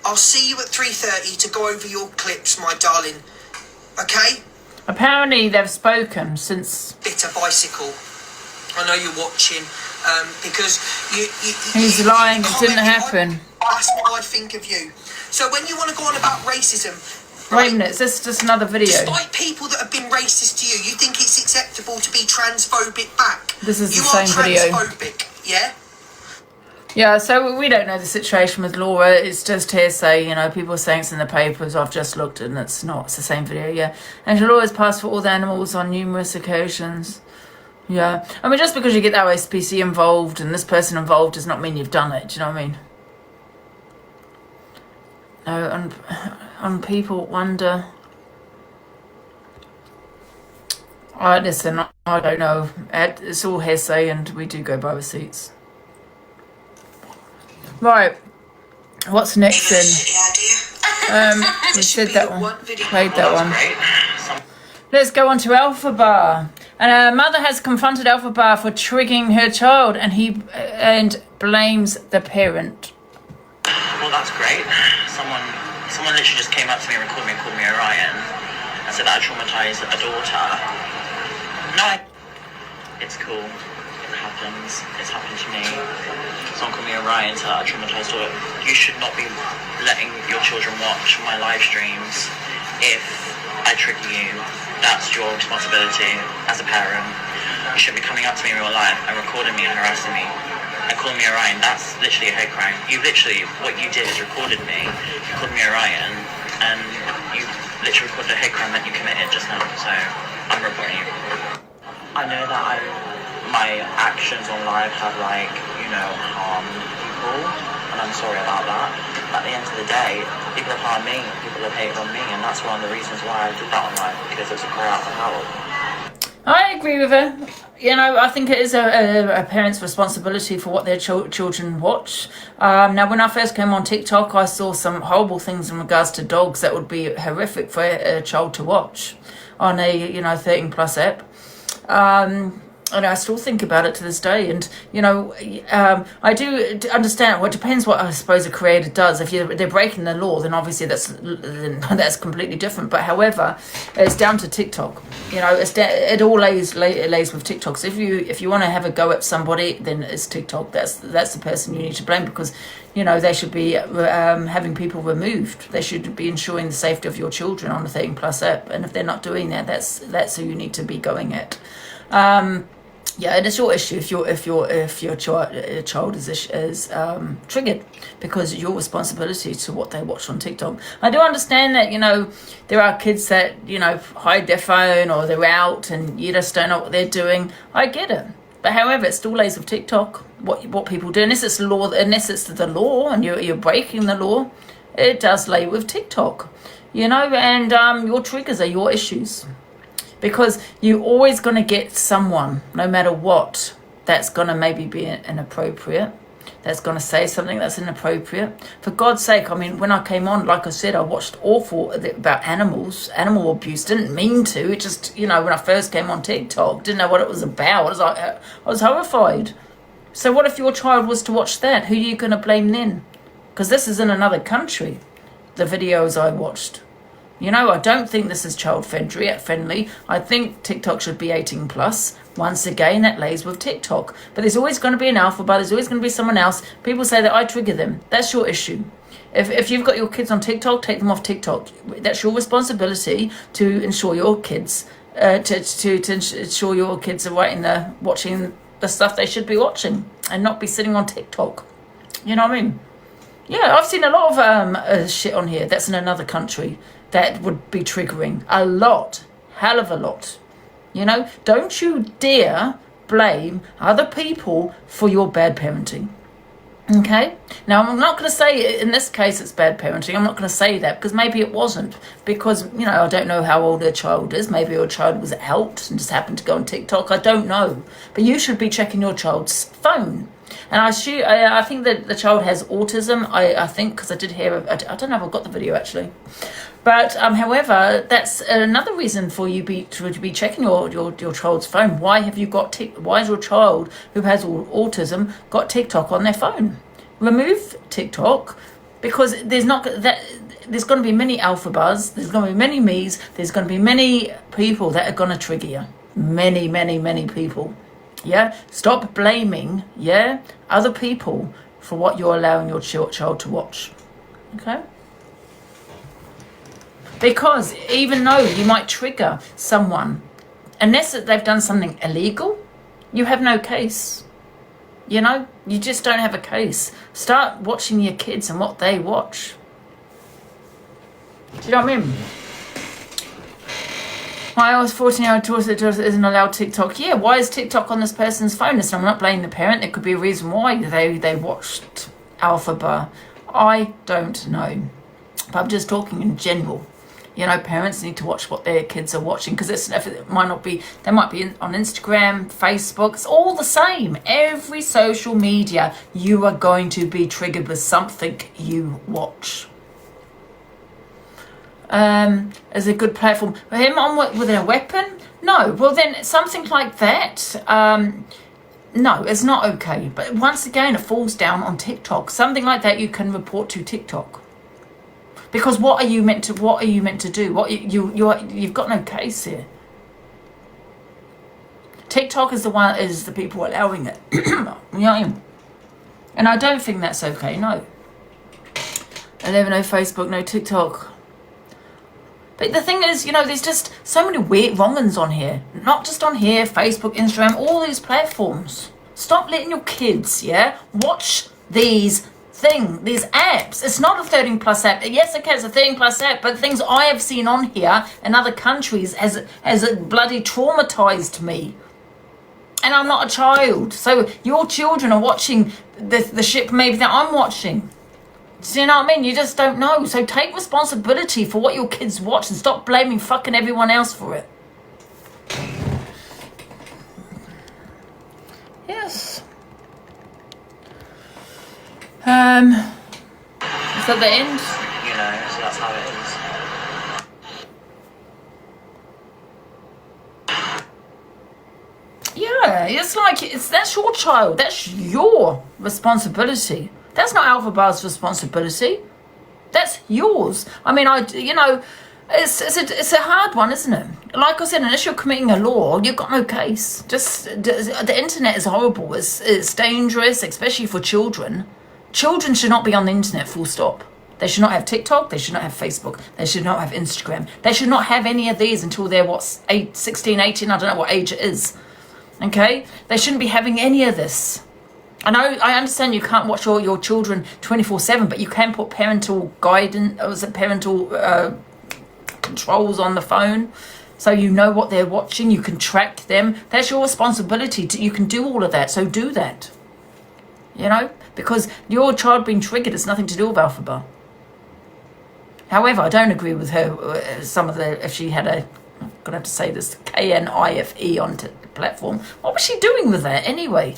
I'll see you at 3:30 to go over your clips, my darling. Okay? Apparently they've spoken since... Bitter bicycle. I know you're watching, because you He's lying, it didn't happen. That's what I think of you. So when you want to go on about racism... Wait a minute, is this just another video? Despite people that have been racist to you, you think it's acceptable to be transphobic back. This is you the same video. You are transphobic, yeah? Yeah, so we don't know the situation with Laura. It's just hearsay, you know. People are saying it's in the papers. I've just looked and it's not. It's the same video, yeah. And Laura's passed for all the animals on numerous occasions. Yeah. I mean, just because you get the OSPC involved and this person involved does not mean you've done it. Do you know what I mean? No, and people wonder... listen, I don't know. It's all hearsay and we do go by receipts. Right, what's next then? We said that one, played that one. Let's go on to Alpha Bar. And a mother has confronted Alphabet for triggering her child, and blames the parent. Well, that's great. Someone literally just came up to me and recorded me and called me Orion and said that I traumatized a daughter. No, it's cool. It happens. It's happened to me. Someone called me Orion and said that I traumatized daughter. You should not be letting your children watch my live streams. If I trigger you, that's your responsibility as a parent. You shouldn't be coming up to me in real life and recording me and harassing me and calling me Orion. That's literally a hate crime. What you did is recorded me, you called me Orion, and you literally recorded a hate crime that you committed just now. So I'm reporting you. I know that my actions on live have harmed people, and I'm sorry about that. At the end of the day, people have harmed me, people have hated on me, and that's one of the reasons why I did that on live, because it was a cry out for help. I agree with her. I think it is a parent's responsibility for what their children watch. Now, when I first came on TikTok, I saw some horrible things in regards to dogs that would be horrific for a child to watch on a 13 plus app. And I still think about it to this day. And, I do understand. Well, it depends what I suppose a creator does. If they're breaking the law, then obviously that's completely different. But however, it's down to TikTok. It all lays with TikTok. So if you want to have a go at somebody, then it's TikTok. That's the person you need to blame, because they should be having people removed. They should be ensuring the safety of your children on the 13 plus app. And if they're not doing that, that's who you need to be going at. And it's your issue if your child is triggered, because it's your responsibility to what they watch on TikTok. I do understand that there are kids that hide their phone, or they're out and you just don't know what they're doing. I get it, but however, it still lays with TikTok what people do, unless it's the law and you're breaking the law. It does lay with TikTok, and your triggers are your issues. Because you're always going to get someone, no matter what, that's going to maybe be inappropriate, that's going to say something that's inappropriate. For God's sake, when I came on, like I said, I watched awful about animal abuse. Didn't mean to. It just, when I first came on TikTok, didn't know what it was about. I was horrified. So what if your child was to watch that? Who are you going to blame then? Because this is in another country, the videos I watched. I don't think this is child friendly. I think TikTok should be 18 plus. Once again, that lays with TikTok. But there's always going to be an Alphabet. There's always going to be someone else. People say that I trigger them. That's your issue. If you've got your kids on TikTok, take them off TikTok. That's your responsibility to ensure your kids, to ensure your kids are watching the stuff they should be watching, and not be sitting on TikTok. You know what I mean? Yeah, I've seen a lot of shit on here that's in another country that would be triggering a lot, hell of a lot. Don't you dare blame other people for your bad parenting. Okay? Now, I'm not going to say in this case it's bad parenting. I'm not going to say that, because maybe it wasn't. Because, I don't know how old her child is. Maybe your child was out and just happened to go on TikTok. I don't know. But you should be checking your child's phone. And I think that the child has autism. I think, because I did hear, I don't know if I've got the video actually. But however, that's another reason for you to be checking your child's phone. Why has your child who has autism got TikTok on their phone? Remove TikTok, because there's going to be many Alphabets, there's going to be many me's, there's going to be many people that are going to trigger you. Many, many, many people. Yeah, stop blaming other people for what you're allowing your child to watch. Okay. Because even though you might trigger someone, unless they've done something illegal, you have no case. You just don't have a case. Start watching your kids and what they watch. Do you know what I mean? I was 14-year-old daughter isn't allowed TikTok. Yeah, why is TikTok on this person's phone? Listen, I'm not blaming the parent. There could be a reason why they watched Alphabet. I don't know. But I'm just talking in general. Parents need to watch what their kids are watching, because it might not be, they might be on Instagram, Facebook. It's all the same. Every social media, you are going to be triggered with something you watch. as a good platform. Him on with a weapon? No. Well, then something like that. No, it's not okay. But once again, it falls down on TikTok. Something like that you can report to TikTok. Because what are you meant to do? You've got no case here. TikTok is the people allowing it. You know what I mean? And I don't think that's okay. No. 11, no Facebook, no TikTok. But the thing is, there's just so many weird wrong-uns on here. Not just on here, Facebook, Instagram, all these platforms. Stop letting your kids, watch these apps. It's not a 13 plus app. Yes, okay, it's a 13 plus app, but the things I have seen on here in other countries has it bloody traumatized me. And I'm not a child. So your children are watching the shit maybe that I'm watching. So you know what I mean? You just don't know. So take responsibility for what your kids watch and stop blaming fucking everyone else for it. Yes. Is that the end? So that's how it is. Yeah, it's like that's your child. That's your responsibility. That's not Alphabar's responsibility. That's yours. I mean, it's a hard one, isn't it? Like I said, unless you're committing a law, you've got no case. Just the internet is horrible. It's dangerous, especially for children. Children should not be on the internet, full stop. They should not have TikTok. They should not have Facebook. They should not have Instagram. They should not have any of these until they're, 16, 18, I don't know what age it is. Okay? They shouldn't be having any of this. I understand you can't watch all your children 24/7, but you can put parental guidance, or is it parental controls on the phone, so you know what they're watching. You can track them. That's your responsibility. You can do all of that, so do that. Because your child being triggered has nothing to do with Alphabet. However, I don't agree with her. Some of if she had I'm gonna have to say this, KNIFE on the platform. What was she doing with that anyway?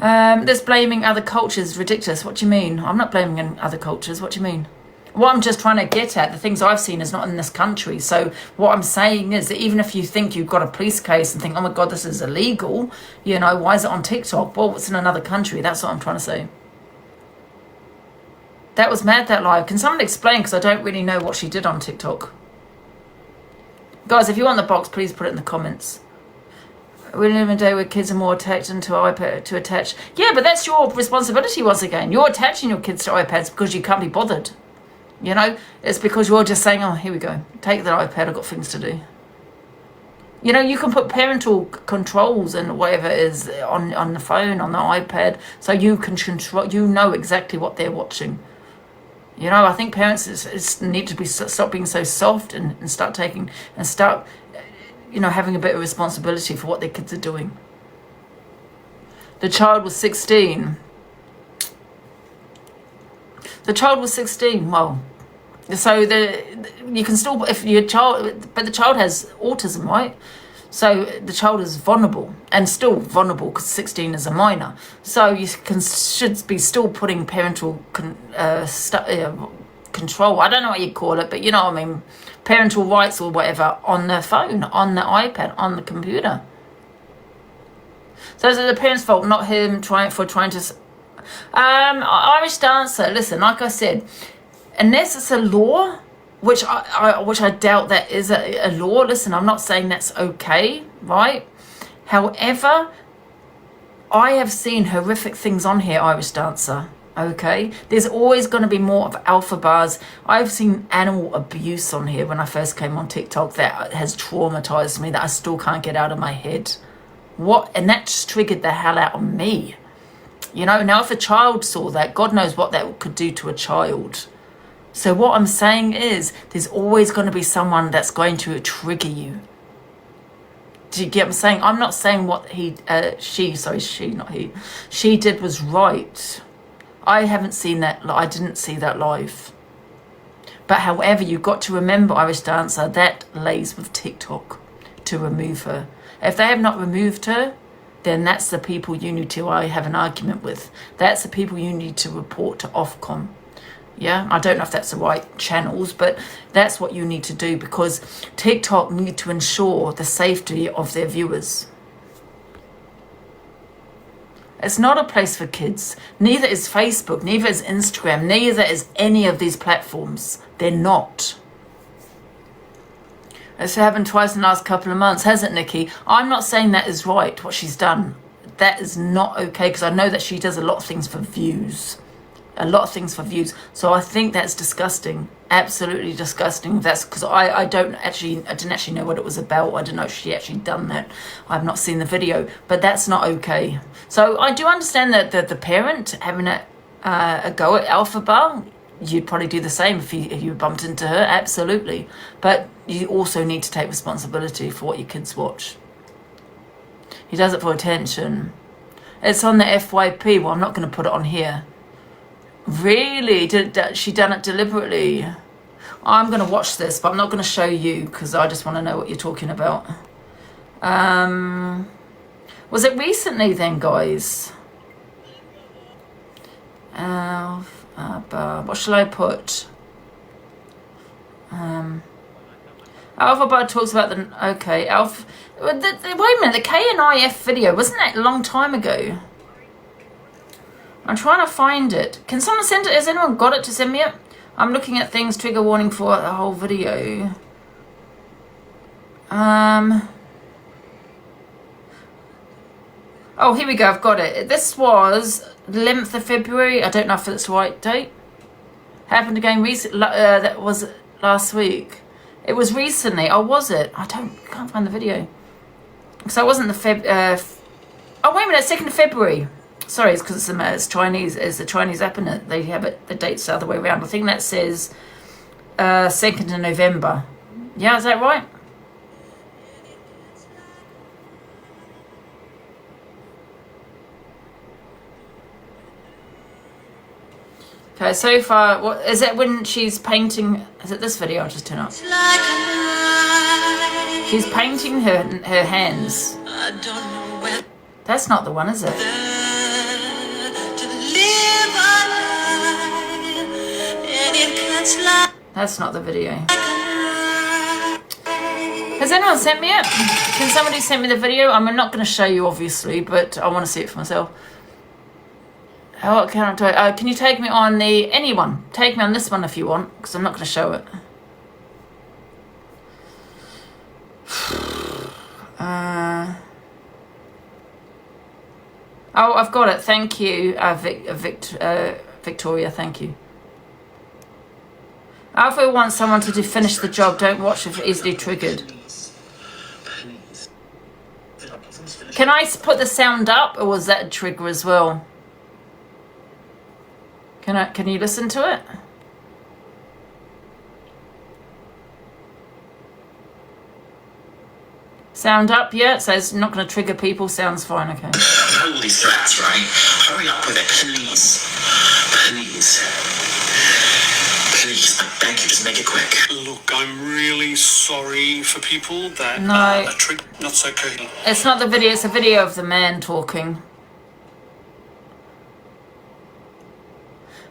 This blaming other cultures is ridiculous. What do you mean? I'm not blaming other cultures. What do you mean? What I'm just trying to get at, the things I've seen is not in this country. So what I'm saying is that even if you think you've got a police case and think, oh my God, this is illegal, why is it on TikTok? Well, it's in another country. That's what I'm trying to say. That was mad, that live. Can someone explain? Because I don't really know what she did on TikTok. Guys, if you want the box, please put it in the comments. We live in a day where kids are more attached to iPad to attach. Yeah, but that's your responsibility once again. You're attaching your kids to iPads because you can't be bothered. It's because you're just saying, oh, here we go. Take the iPad, I've got things to do. You can put parental controls and whatever it is on the phone, on the iPad, so you can control, exactly what they're watching. I think parents need to stop being so soft and start taking, and start, having a bit of responsibility for what their kids are doing. The child was 16. The child was 16. Well, so you can still, if your child, but the child has autism, right? So the child is vulnerable, and still vulnerable because 16 is a minor. So you should be still putting parental control. I don't know what you call it, but you know what I mean. Parental rights or whatever on the phone, on the iPad, on the computer. So is it the parents' fault, not him trying to... Irish dancer, listen, like I said, unless it's a law, which I doubt that is a law. Listen, I'm not saying that's okay, right? However, I have seen horrific things on here, Irish dancer. Okay, there's always going to be more of alpha bars. I've seen animal abuse on here when I first came on TikTok that has traumatized me, that I still can't get out of my head. And that just triggered the hell out of me. Now if a child saw that, God knows what that could do to a child. So what I'm saying is, there's always going to be someone that's going to trigger you. Do you get what I'm saying? I'm not saying what she did was right. I haven't seen that. I didn't see that live. But however, you've got to remember, Irish dancer, that lays with TikTok to remove her. If they have not removed her, then that's the people you need to have an argument with. That's the people you need to report to Ofcom. Yeah, I don't know if that's the right channels, but that's what you need to do, because TikTok need to ensure the safety of their viewers. It's not a place for kids. Neither is Facebook, neither is Instagram, neither is any of these platforms. They're not. It's happened twice in the last couple of months, hasn't it, Nikki? I'm not saying that is right, what she's done. That is not okay, because I know that she does a lot of things for views. A lot of things for views. So I think that's disgusting. Absolutely disgusting. That's because I didn't actually know what it was about. I didn't know if she actually done that. I've not seen the video, but that's not okay. So I do understand that the parent having a go at Alphaba, you'd probably do the same if you bumped into her, absolutely. But you also need to take responsibility for what your kids watch. He does it for attention. It's on the FYP. Well, I'm not going to put it on here. Really? Did she done it deliberately? I'm going to watch this, but I'm not going to show you because I just want to know what you're talking about. Was it recently then, guys? What shall I put? Alphabet talks about the... Okay, wait a minute, the KNIF video, wasn't that a long time ago? I'm trying to find it. Can someone send it? Has anyone got it to send me it? I'm looking at things, trigger warning for the whole video. Oh, here we go, I've got it. This was 11th of February. I don't know if it's the right date. Happened again recently. That was last week. It was recently. Oh, was it? Can't find the video. So it wasn't the oh, wait a minute, 2nd of February. Sorry, it's because it's Chinese. It's the Chinese app, and they have it. The dates the other way around. I think that says 2nd of November. Yeah, is that right? Okay, so far, what is it when she's painting? Is it this video? I'll just turn up. She's painting her hands. That's not the one, is it? That's not the video. Has anyone sent me it? Can somebody send me the video? I'm not going to show you, obviously, but I want to see it for myself. What can I do? Can you take me on anyone? Take me on this one if you want, because I'm not going to show it. Oh, I've got it. Thank you, Victoria. Thank you. Alpha wants someone to finish the job. Don't watch if easily triggered. Can I put the sound up, or was that a trigger as well? Can you listen to it? Sound up, yeah? It says not going to trigger people. Sounds fine, okay. All these threats, right? Hurry up with it, please. Please. Please, I beg you, just make it quick. Look, I'm really sorry for people that are not so coherent. It's not the video, it's a video of the man talking.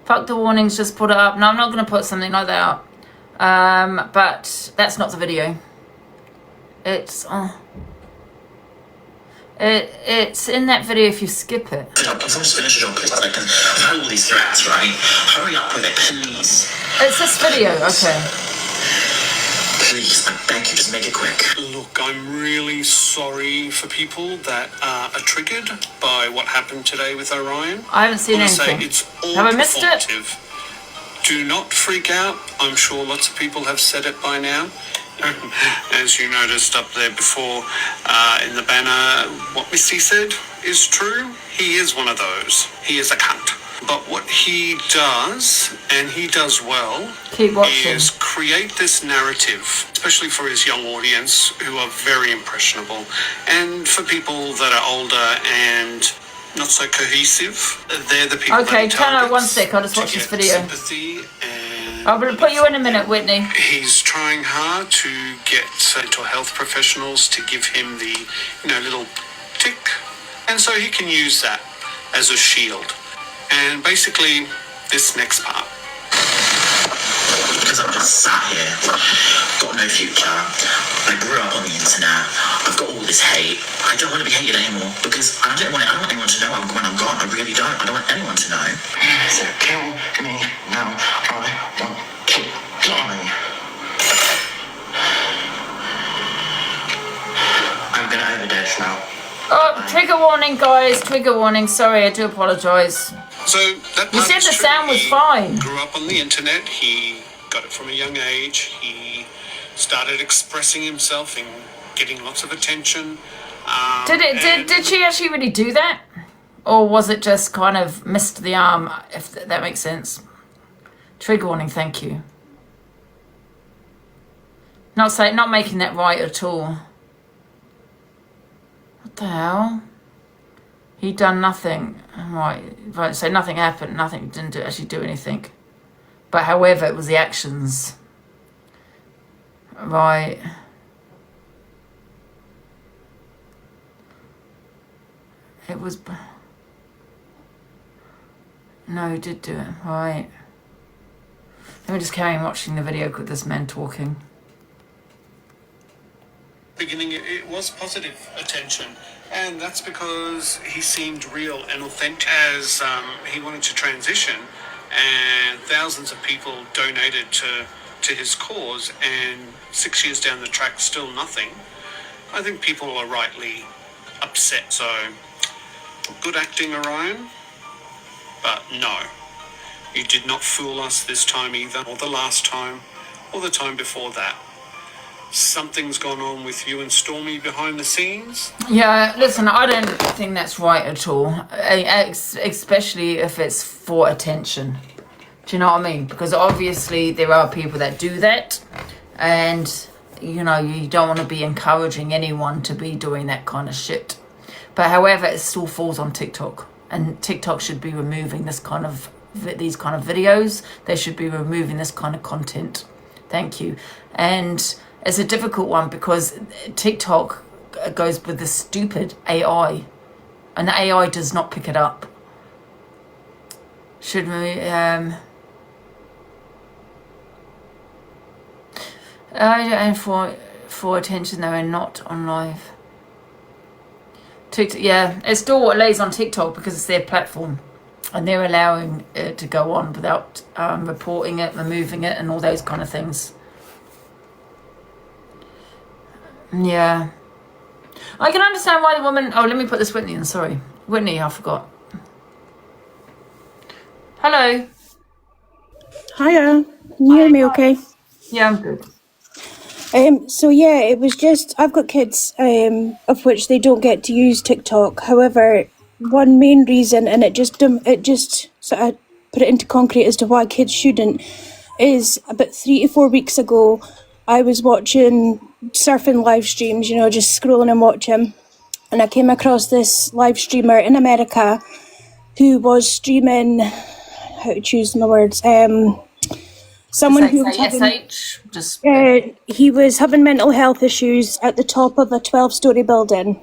Fuck the warnings, just put it up. No, I'm not going to put something like that up. But that's not the video. It's in that video if you skip it. Can someone finish your job, please? I can have all these threats, right? Hurry up with it, please. It's this video, okay. Please, I beg you, just make it quick. Look, I'm really sorry for people that are triggered by what happened today with Orion. I haven't seen anything. It's all have I missed it? Do not freak out. I'm sure lots of people have said it by now. As you noticed up there before in the banner, what Misty said is true. He is one of those. He is a cunt. But what he does, and he does well, is create this narrative, especially for his young audience who are very impressionable, and for people that are older and not so cohesive. They're the people okay, that he turn on one targets sec, I'll just watch this video. Sympathy and I'm going to put you in a minute, Whitney. He's trying hard to get mental health professionals to give him the, little tick. And so he can use that as a shield. And basically, this next part. just sat here, got no future. I grew up on the internet. I've got all this hate. I don't want to be hated anymore because I don't want anyone to know when I'm gone. I really don't. I don't want anyone to know. So kill me now. I want to die. I'm gonna overdose now. Oh, trigger warning, guys. Trigger warning. Sorry, I do apologise. So that You said the sound was fine. Grew up on the internet. He got it from a young age. He started expressing himself and getting lots of attention. Did she actually really do that? Or was it just kind of missed the arm, if that makes sense? Trigger warning, thank you. Not making that right at all. What the hell? He done nothing. Right, so nothing happened, didn't actually do anything. But however, it was the actions. Right. It was... No, he did do it. Right. Let me just carry on watching the video with this man talking. Beginning, it was positive attention, and that's because he seemed real and authentic as he wanted to transition, and thousands of people donated to his cause, and 6 years down the track, still nothing. I think people are rightly upset. So, good acting, Orion, but no, you did not fool us this time either, or the last time, or the time before that. Something's gone on with you and Stormy behind the scenes. Yeah, listen, I don't think that's right at all, especially if it's for attention. Do you know what I mean? Because obviously there are people that do that, and you know, you don't want to be encouraging anyone to be doing that kind of shit. But however, it still falls on TikTok, and TikTok should be removing these kind of videos. They should be removing this kind of content. Thank you. And it's a difficult one because TikTok goes with the stupid AI, and the AI does not pick it up. Should we and for attention though, and not on live. TikTok, yeah, it still lays on TikTok because it's their platform, and they're allowing it to go on without reporting it, removing it, and all those kind of things. Yeah, I can understand why the woman. Oh, let me put this Whitney in. Sorry, Whitney, I forgot. Hello. Hiya. Can you hear me okay? Yeah, I'm good. So yeah, it was just, I've got kids, of which they don't get to use TikTok. However, one main reason, and it just sort of put it into concrete as to why kids shouldn't, is about 3 to 4 weeks ago, I was surfing live streams, you know, just scrolling and watching, and I came across this live streamer in America who was streaming, how to choose my words, someone who was having, he was having mental health issues at the top of a 12-story building.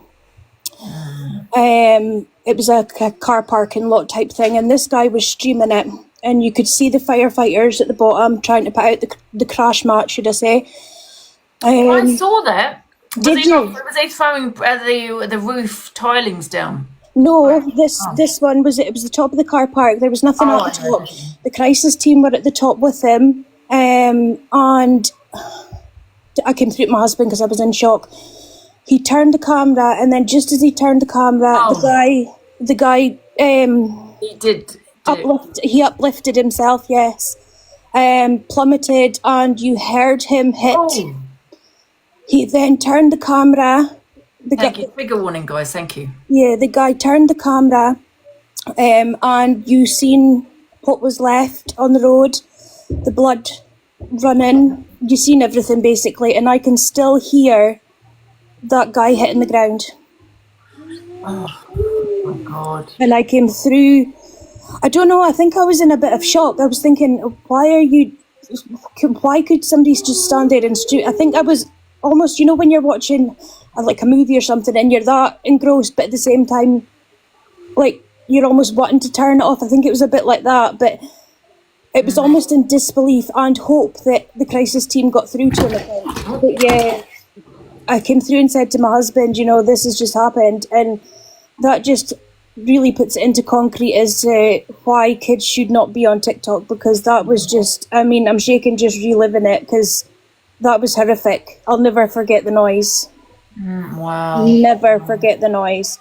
It was a car parking lot type thing, and this guy was streaming it, and you could see the firefighters at the bottom trying to put out the crash mat, should I say. I saw that. Was they throwing the roof tilings down? No, this one was it was the top of the car park. There was nothing at the top. The crisis team were at the top with him, and I came through to my husband because I was in shock. He turned the camera, and then just as he turned the camera, the guy he uplifted himself, yes, plummeted, and you heard him hit. He then turned the camera. Thank you. Trigger warning, guys. Thank you. Yeah, the guy turned the camera, and you seen what was left on the road, the blood running. You seen everything basically, and I can still hear that guy hitting the ground. Oh my God! And I came through. I don't know. I think I was in a bit of shock. I was thinking, why could somebody just stand there and I think I was almost, you know, when you're watching like a movie or something and you're that engrossed, but at the same time, like, you're almost wanting to turn it off. I think it was a bit like that, but it was almost in disbelief and hope that the crisis team got through to him, I think. But yeah, I came through and said to my husband, you know, this has just happened, and that just really puts it into concrete as to why kids should not be on TikTok, because that was just, I mean, I'm shaking just reliving it, because that was horrific. I'll never forget the noise. Wow. Never forget the noise.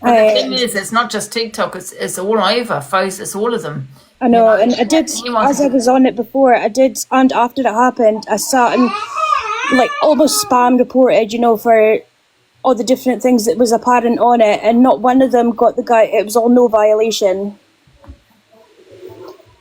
But the thing is, it's not just TikTok, it's all over. It's all of them. I know, and I did, as I was on it before, I did, and after it happened, I sat and, like, almost spam reported, you know, for all the different things that was apparent on it, and not one of them got the guy, it was all no violation.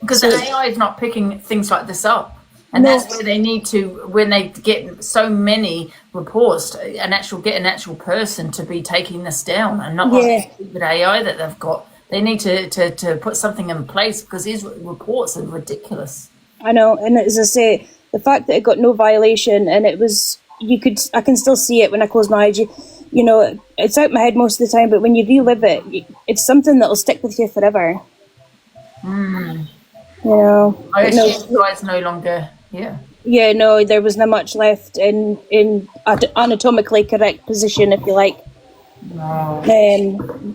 Because the AI is not picking things like this up. And that's where they need to, when they get so many reports, get an actual person to be taking this down, and not the stupid AI that they've got. They need to put something in place, because these reports are ridiculous. I know, and as I say, the fact that it got no violation, and it was, I can still see it when I close my eyes. You know, it's out my head most of the time, but when you relive it, it's something that'll stick with you forever. You know, I assume the guy's no longer here. Yeah, no, there was not much left in anatomically correct position, if you like.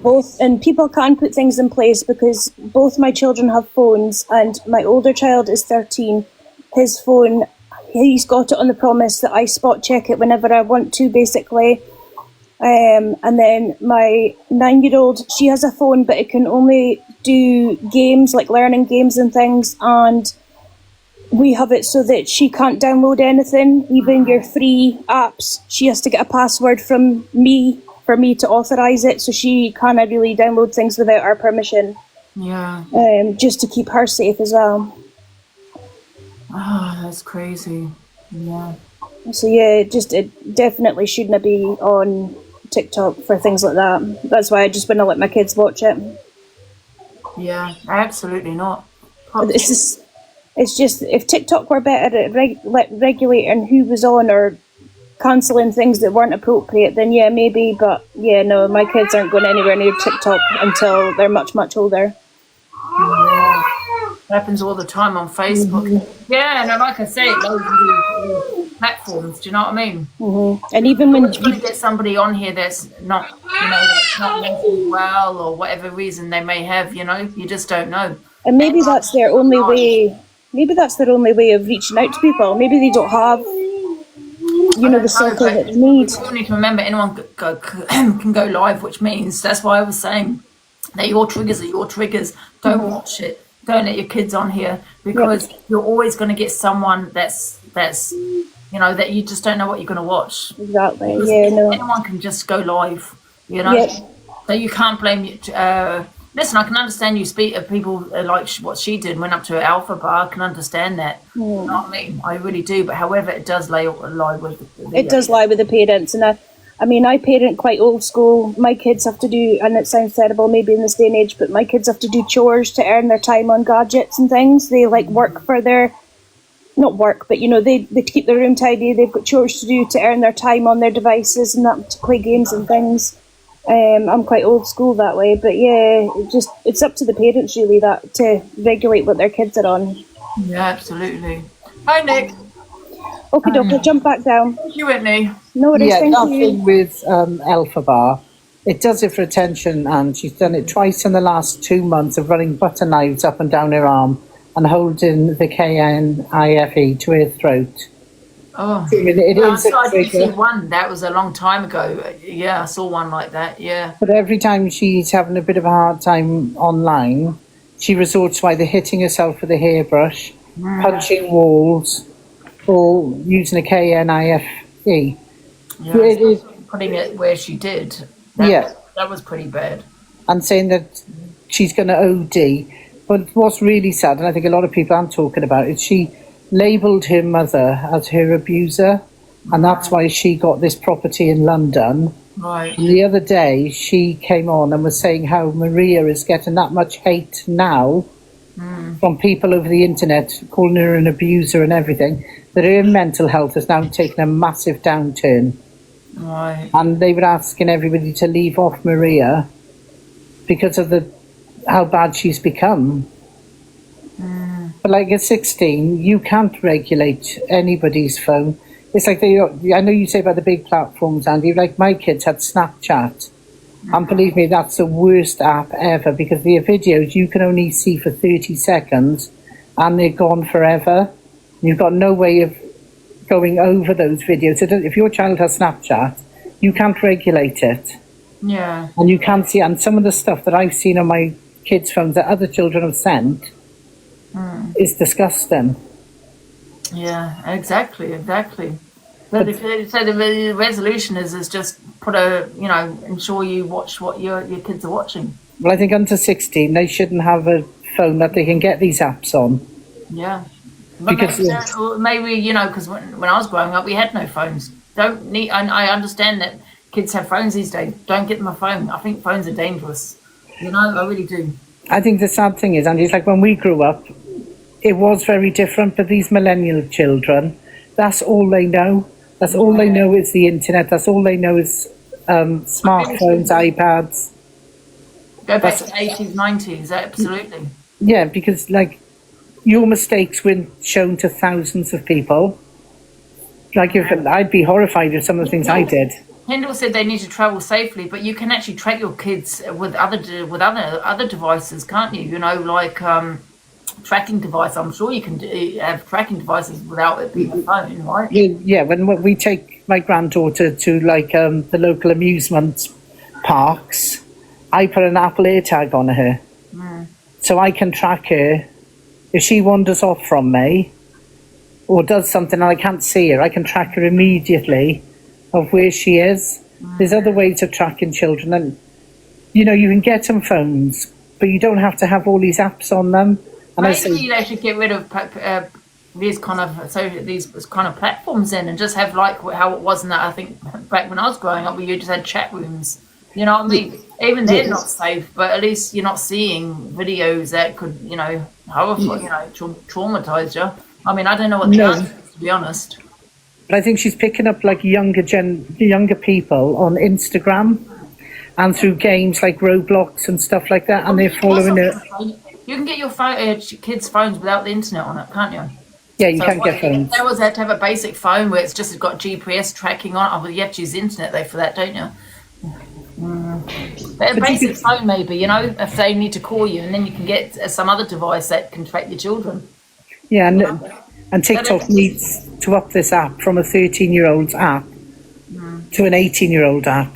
Both, and people can put things in place, because both my children have phones, and my older child is 13. His phone, he's got it on the promise that I spot check it whenever I want to, basically. And then my 9-year-old, she has a phone, but it can only do games, like learning games and things, and we have it so that she can't download anything, even your free apps. She has to get a password from me for me to authorize it, so she can't really download things without our permission. Yeah. Just to keep her safe as well. Oh, that's crazy. Yeah. So yeah, it definitely shouldn't be on TikTok for things like that. That's why I just wouldn't let my kids watch it. Yeah, absolutely not. It's just, if TikTok were better at regulating who was on or cancelling things that weren't appropriate, then yeah, maybe. But yeah, no, my kids aren't going anywhere near TikTok until they're much, much older. Yeah. It happens all the time on Facebook. Yeah, no, like I say, loads of these platforms. Do you know what I mean? And even when you're trying to get somebody on here that's not, that's not mentally well, or whatever reason they may have, you just don't know. And maybe that's their only way. Maybe that's their only way of reaching out to people. Maybe they don't have, the circle that they need. You need to remember, anyone can go live, which means, that's why I was saying that your triggers are your triggers. Don't watch it. Don't let your kids on here, because you're always going to get someone that's that you just don't know what you're going to watch. Exactly. Because anyone can just go live. So you can't blame listen, I can understand you speak of people like what she did, went up to an alpha bar. I can understand that. You know what I mean? I really do. But however, it does lie with the parents. And I parent quite old school. My kids have to do, and it sounds terrible maybe in this day and age, but my kids have to do chores to earn their time on gadgets and things. They work for their, not work, but they keep their room tidy. They've got chores to do to earn their time on their devices and that, to play games and things. I'm quite old school that way, but yeah, it's up to the parents really to regulate what their kids are on. Yeah, absolutely. Hi, Nick. Okay, I'll jump back down. Thank you, Whitney. No worries, thank nothing you. with Alpha Bar. It does it for attention, and she's done it twice in the last 2 months of running butter knives up and down her arm and holding the KNIFE to her throat. Oh, I see one. That was a long time ago. Yeah, I saw one like that. Yeah. But every time she's having a bit of a hard time online, she resorts to either hitting herself with a hairbrush, punching walls, or using a KNIFE. Yeah, putting it where she did. That was pretty bad. And saying that she's going to OD. But what's really sad, and I think a lot of people aren't talking about it, she labelled her mother as her abuser, and that's why she got this property in London. Right. And the other day, she came on and was saying how Maria is getting that much hate now from people over the internet, calling her an abuser and everything, that her mental health has now taken a massive downturn. Right. And they were asking everybody to leave off Maria because of how bad she's become. But like at 16, you can't regulate anybody's phone. It's like I know you say about the big platforms, Andy, like my kids had Snapchat. And believe me, that's the worst app ever because the videos you can only see for 30 seconds and they're gone forever. You've got no way of going over those videos. So if your child has Snapchat, you can't regulate it. Yeah. And you can't see, and some of the stuff that I've seen on my kids' phones that other children have sent is disgusting. Yeah, exactly. But so the resolution is just ensure you watch what your kids are watching. Well, I think under 16, they shouldn't have a phone that they can get these apps on. Yeah. But maybe because when I was growing up, we had no phones. I understand that kids have phones these days. Don't get them a phone. I think phones are dangerous. I really do. I think the sad thing is, Andy, it's like when we grew up, it was very different. But these millennial children, that's all they know. That's all they know is the internet. That's all they know is smartphones, iPads. Go back to the 80s, 90s, absolutely. Yeah, because like your mistakes were shown to thousands of people. Like I'd be horrified at some of the things I did. Kendall said they need to travel safely, but you can actually track your kids with other devices, can't you? Tracking device. I'm sure you can have tracking devices without it being a phone, right? Yeah, when we take my granddaughter to the local amusement parks, I put an Apple AirTag on her, so I can track her. If she wanders off from me or does something and I can't see her, I can track her immediately of where she is. There's other ways of tracking children, and you can get them phones, but you don't have to have all these apps on them. And maybe they should get rid of these kind of platforms and just have like how it was in that. I think back when I was growing up, where you just had chat rooms. You know what I mean? Even they're not safe, but at least you're not seeing videos that could, traumatize you. I mean, I don't know what the answer is, to be honest. But I think she's picking up like younger people on Instagram and through games like Roblox and stuff like that, and they're following it. You can get your kids' phones without the internet on it, can't you? Yeah, you can get phones. They always have to have a basic phone where it's got GPS tracking on it. Oh, well, you have to use the internet though for that, don't you? But a basic phone, maybe, if they need to call you, and then you can get some other device that can track your children. Yeah, and TikTok needs to up this app from a 13-year-old's app to an 18-year-old app,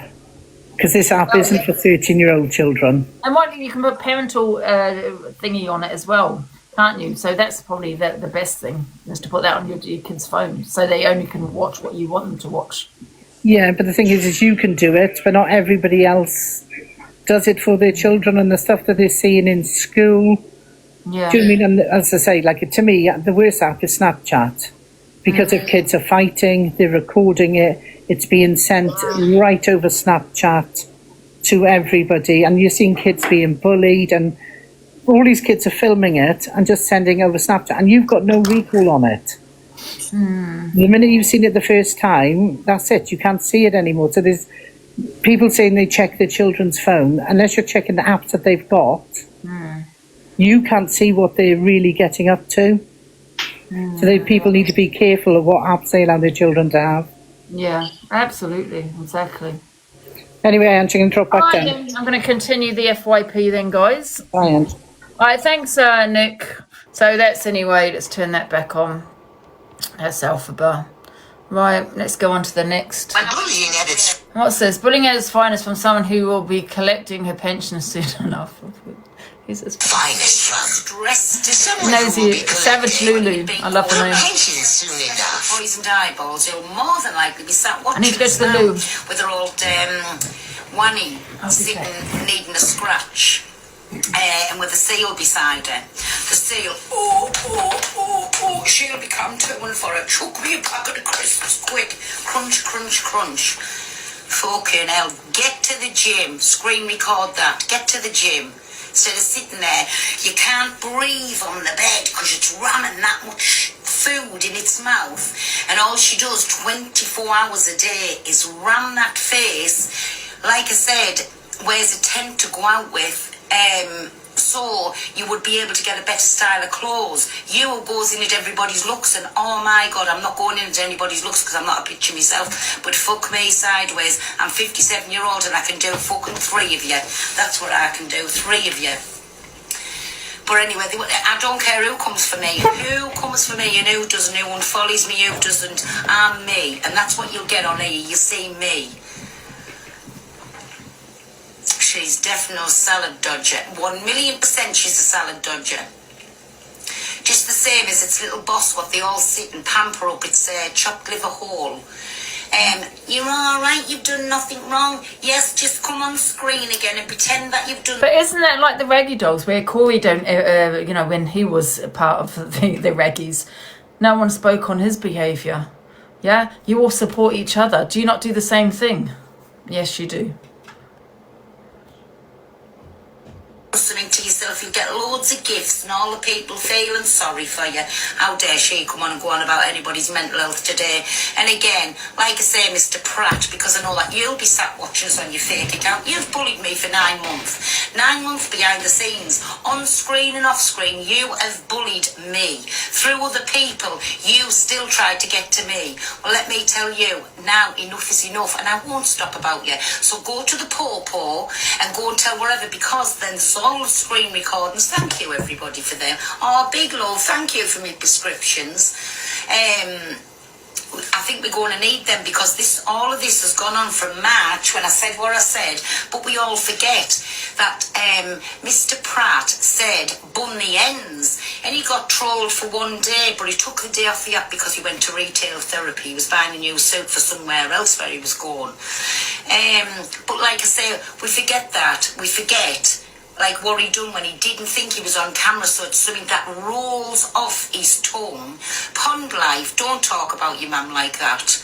because this app isn't for 13-year-old children. And you can put parental thingy on it as well, can't you? So that's probably the best thing, is to put that on your kids' phone, so they only can watch what you want them to watch. Yeah, but the thing is you can do it, but not everybody else does it for their children, and the stuff that they're seeing in school. Yeah. Do you mean? And as I say, like to me, the worst app is Snapchat, because if kids are fighting, they're recording it. It's being sent right over Snapchat to everybody, and you're seeing kids being bullied, and all these kids are filming it and just sending over Snapchat, and you've got no recall on it. The minute you've seen it the first time, that's it. You can't see it anymore. So there's people saying they check their children's phone. Unless you're checking the apps that they've got, you can't see what they're really getting up to. So people need to be careful of what apps they allow their children to have. Yeah, absolutely, exactly. Anyway, Angie, I'm going to drop back down. I'm going to continue the FYP then, guys. Bye, Angie. All right, thanks, Nick. So that's anyway. Let's turn that back on. That's Alphabet. Right, let's go on to the next. What's this? Bullying at its finest from someone who will be collecting her pension soon enough. Who's this? Nosy, Savage Lulu. I love the name. Poisoned eyeballs, you'll more than likely be sat watching. I need to go to the loo. With her old Wanny sitting needing a scratch. And with a seal beside her. The seal, she'll be come to one for her. Chuck me a packet of crisps, quick. Crunch, crunch, crunch. Fucking hell, get to the gym. Screen record that. Get to the gym. Instead of sitting there, you can't breathe on the bed because it's ramming that much food in its mouth. And all she does 24 hours a day is ram that face. Like I said, wears a tent to go out with. so you would be able to get a better style of clothes. You who goes in at everybody's looks and, oh my God, I'm not going in at anybody's looks because I'm not a picture myself, but fuck me sideways. I'm 57-year-old and I can do fucking 3 of you. That's what I can do, 3 of you. But anyway, I don't care who comes for me. Who comes for me and who doesn't, who unfollows me, who doesn't. I'm me. And that's what you'll get on here. You see me. She's definitely no salad dodger. 1,000,000% she's a salad dodger. Just the same as its little boss, what they all sit and pamper up its chopped liver hole. You're all right, you've done nothing wrong. Yes, just come on screen again and pretend that you've done. But isn't that like the reggae dogs, where Corey don't, you know, when he was a part of the reggaes, no one spoke on his behaviour. Yeah, you all support each other. Do you not do the same thing? Yes, you do. Something to yourself, you get loads of gifts and all the people feeling sorry for you. How dare she come on and go on about anybody's mental health today? And again, like I say, Mr. Pratt, because I know that you'll be sat watching us on your fake account. You've bullied me for 9 months. 9 months behind the scenes, on screen and off screen, you have bullied me. Through other people, you still tried to get to me. Well, let me tell you, now enough is enough, and I won't stop about you. So go to the paw and go and tell wherever, because then there's all the screen recordings. Thank you everybody for them. Oh, big love, thank you for my prescriptions. I think we're going to need them, because all of this has gone on from March when I said what I said, but we all forget that Mr. Pratt said bun the ends, and he got trolled for 1 day, but he took the day off the app because he went to retail therapy. He was buying a new suit for somewhere else where he was going. But like I say, we forget that. We forget like what he done when he didn't think he was on camera, so it's something that rolls off his tongue. Pond life, don't talk about your mum like that.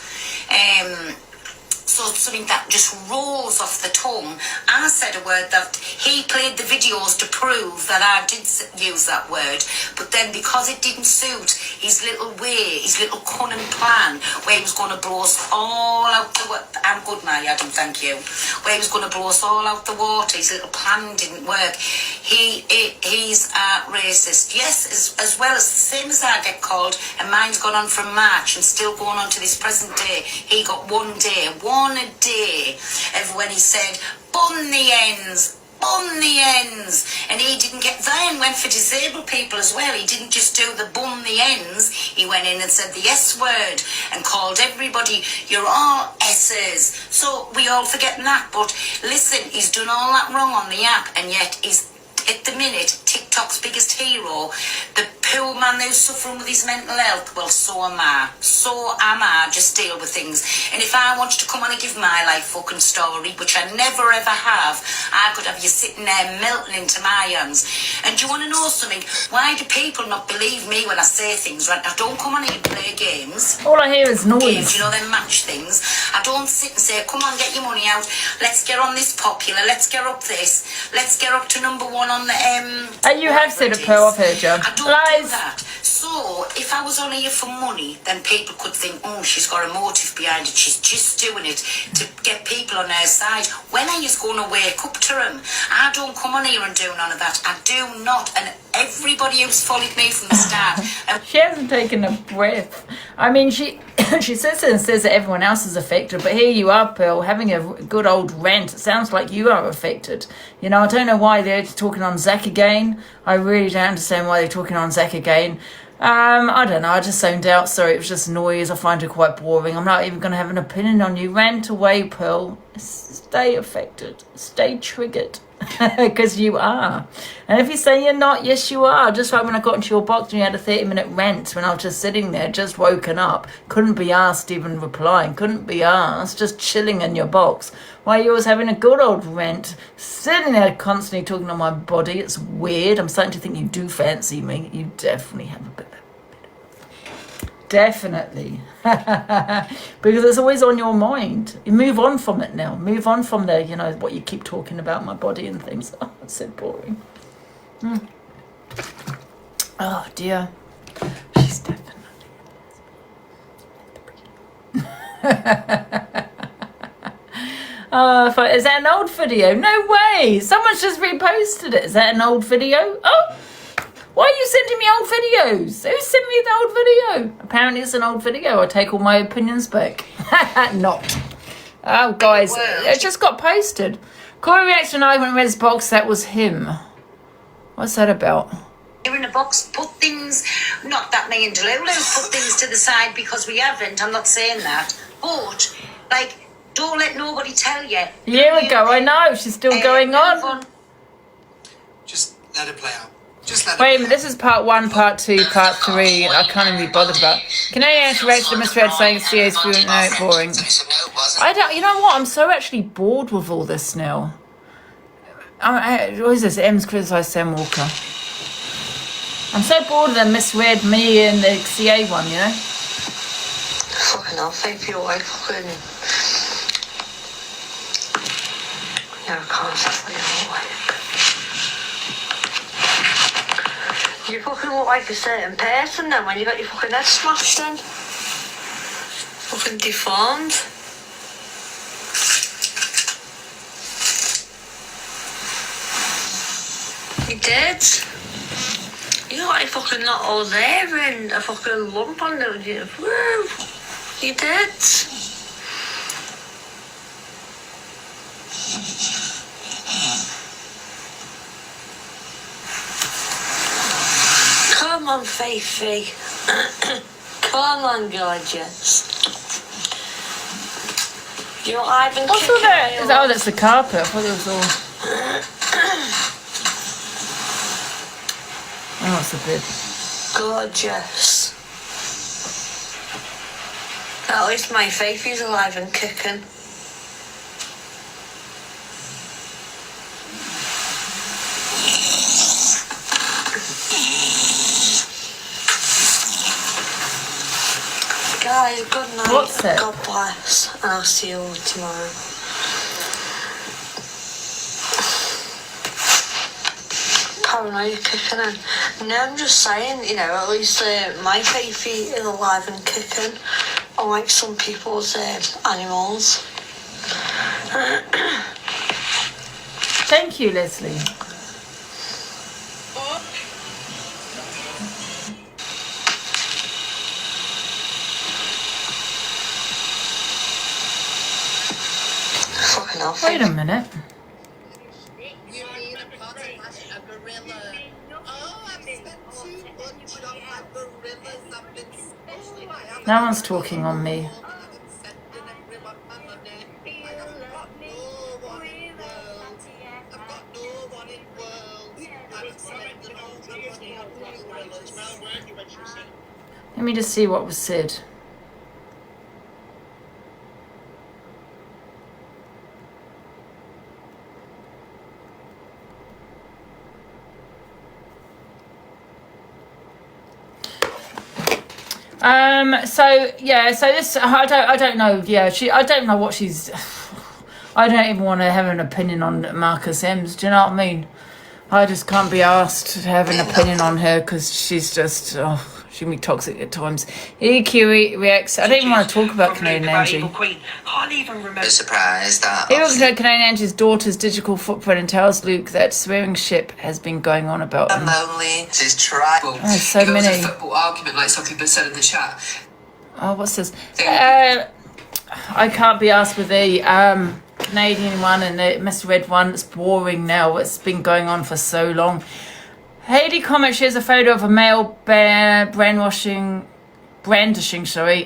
So it's something that just rolls off the tongue. I said a word that he played the videos to prove that I did use that word, but then because it didn't suit his little way, his little cunning plan, where he was going to blow us all out the water. I'm good, my Adam, thank you. Where he was going to blow us all out the water, his little plan didn't work. He's a racist. Yes, as well as the same as I get called, and mine's gone on from March and still going on to this present day. He got 1 day, one a day of when he said, bun the ends, and he didn't get there and went for disabled people as well. He didn't just do the bun the ends, he went in and said the S word and called everybody, you're all S's. So we all forget that, but listen, he's done all that wrong on the app, and yet he's at the minute TikTok's biggest hero. The poor man who's suffering with his mental health, well, so am I. Just deal with things. And if I wanted to come on and give my life fucking story, which I never ever have, I could have you sitting there melting into my hands. And do you want to know something? Why do people not believe me when I say things? Right, I don't come on here and play games. All I hear is noise. Games, you know, them match things. I don't sit and say, come on, get your money out. Let's get on this popular. Let's get up this. Let's get up to #1 on the you have said a Pearl, I've heard you. I don't do that. So if I was on here for money, then people could think, oh, she's got a motive behind it. She's just doing it to get people on her side. When are you going to wake up to them? I don't come on here and do none of that. I do not. And everybody who's followed me from the start. She hasn't taken a breath. I mean, she she sits there and says that everyone else is affected, but here you are, Pearl, having a good old rant. It sounds like you are affected. You know, I don't know why they're talking on Zach again. I really don't understand why they're talking on Zach again. I don't know, I just zoned out. Sorry, it was just noise. I find it quite boring. I'm not even going to have an opinion on you. Rant away, Pearl. Stay affected. Stay triggered. Because you are. And if you say you're not, yes you are. Just like when I got into your box and you had a 30-minute rant when I was just sitting there, just woken up, couldn't be asked even replying, couldn't be asked, just chilling in your box, while you was having a good old rant, sitting there constantly talking on my body. It's weird. I'm starting to think you do fancy me. You definitely have a bit. Definitely. Because it's always on your mind. You move on from it now. Move on from there, you know, what you keep talking about, my body and things. Oh, it's so boring. Oh, dear. She's definitely... Is that an old video? No way! Someone's just reposted it. Is that an old video? Oh! Why are you sending me old videos? Who sent me the old video? Apparently it's an old video. I take all my opinions back. Not. Oh, guys, it just got posted. Corey reacts when I went in Red's box. That was him. What's that about? You're in a box, put things, not that me and Delulu put things to the side because we haven't. I'm not saying that. But, like, don't let nobody tell you. A year ago, I know. She's still going on. Just let it play out. Just let Wait a minute, this is part 1, part 2, part 3. I can't even be bothered about. Canadian reacted to misread saying CA's fluent, no, boring. I don't, you know what? I'm so actually bored with all this now. What is this? M's criticised Sam Walker. I'm so bored of them misread me and the CA one, you know? Fucking hell, FYP, fucking... Yeah, I can't say that. You fucking look like a certain person then when you got your fucking head smashed in. Fucking deformed. You did. You look like fucking not all there and a fucking lump on you. Woo. You did. Come on, Faithy. Come on, gorgeous. You're alive and What's all that? Oh, that's the carpet. I thought it was all... Oh, it's a bit... Gorgeous. At least my Faithy's alive and kicking. Guys, good night. What's it? God bless. And I'll see you all tomorrow. Paranoia kicking in. No, I'm just saying, you know, at least my Faithy is alive and kicking. Unlike some people's animals. Thank you, Leslie. Fucking hell. Wait a minute. No one's talking on me. Let me just see what was said. So yeah, so this I don't know. Yeah, I don't know what she's. I don't even want to have an opinion on Marcus Ems. Do you know what I mean? I just can't be asked to have an opinion on her because she's just she can be toxic at times. EQ reacts. I don't even want to talk about Canadian Angie. Can't even remember. Surprised that. He looks at Canadian Angie's daughter's digital footprint and tells Luke that swearing ship has been going on about him. I'm lonely. This is tribal. Oh, so many. It was a football argument, like some people said in the chat. Oh, what's this? I can't be asked with the Canadian one and the misread one. It's boring now. It's been going on for so long. Hayley Comet shares a photo of a male brandishing. Sorry,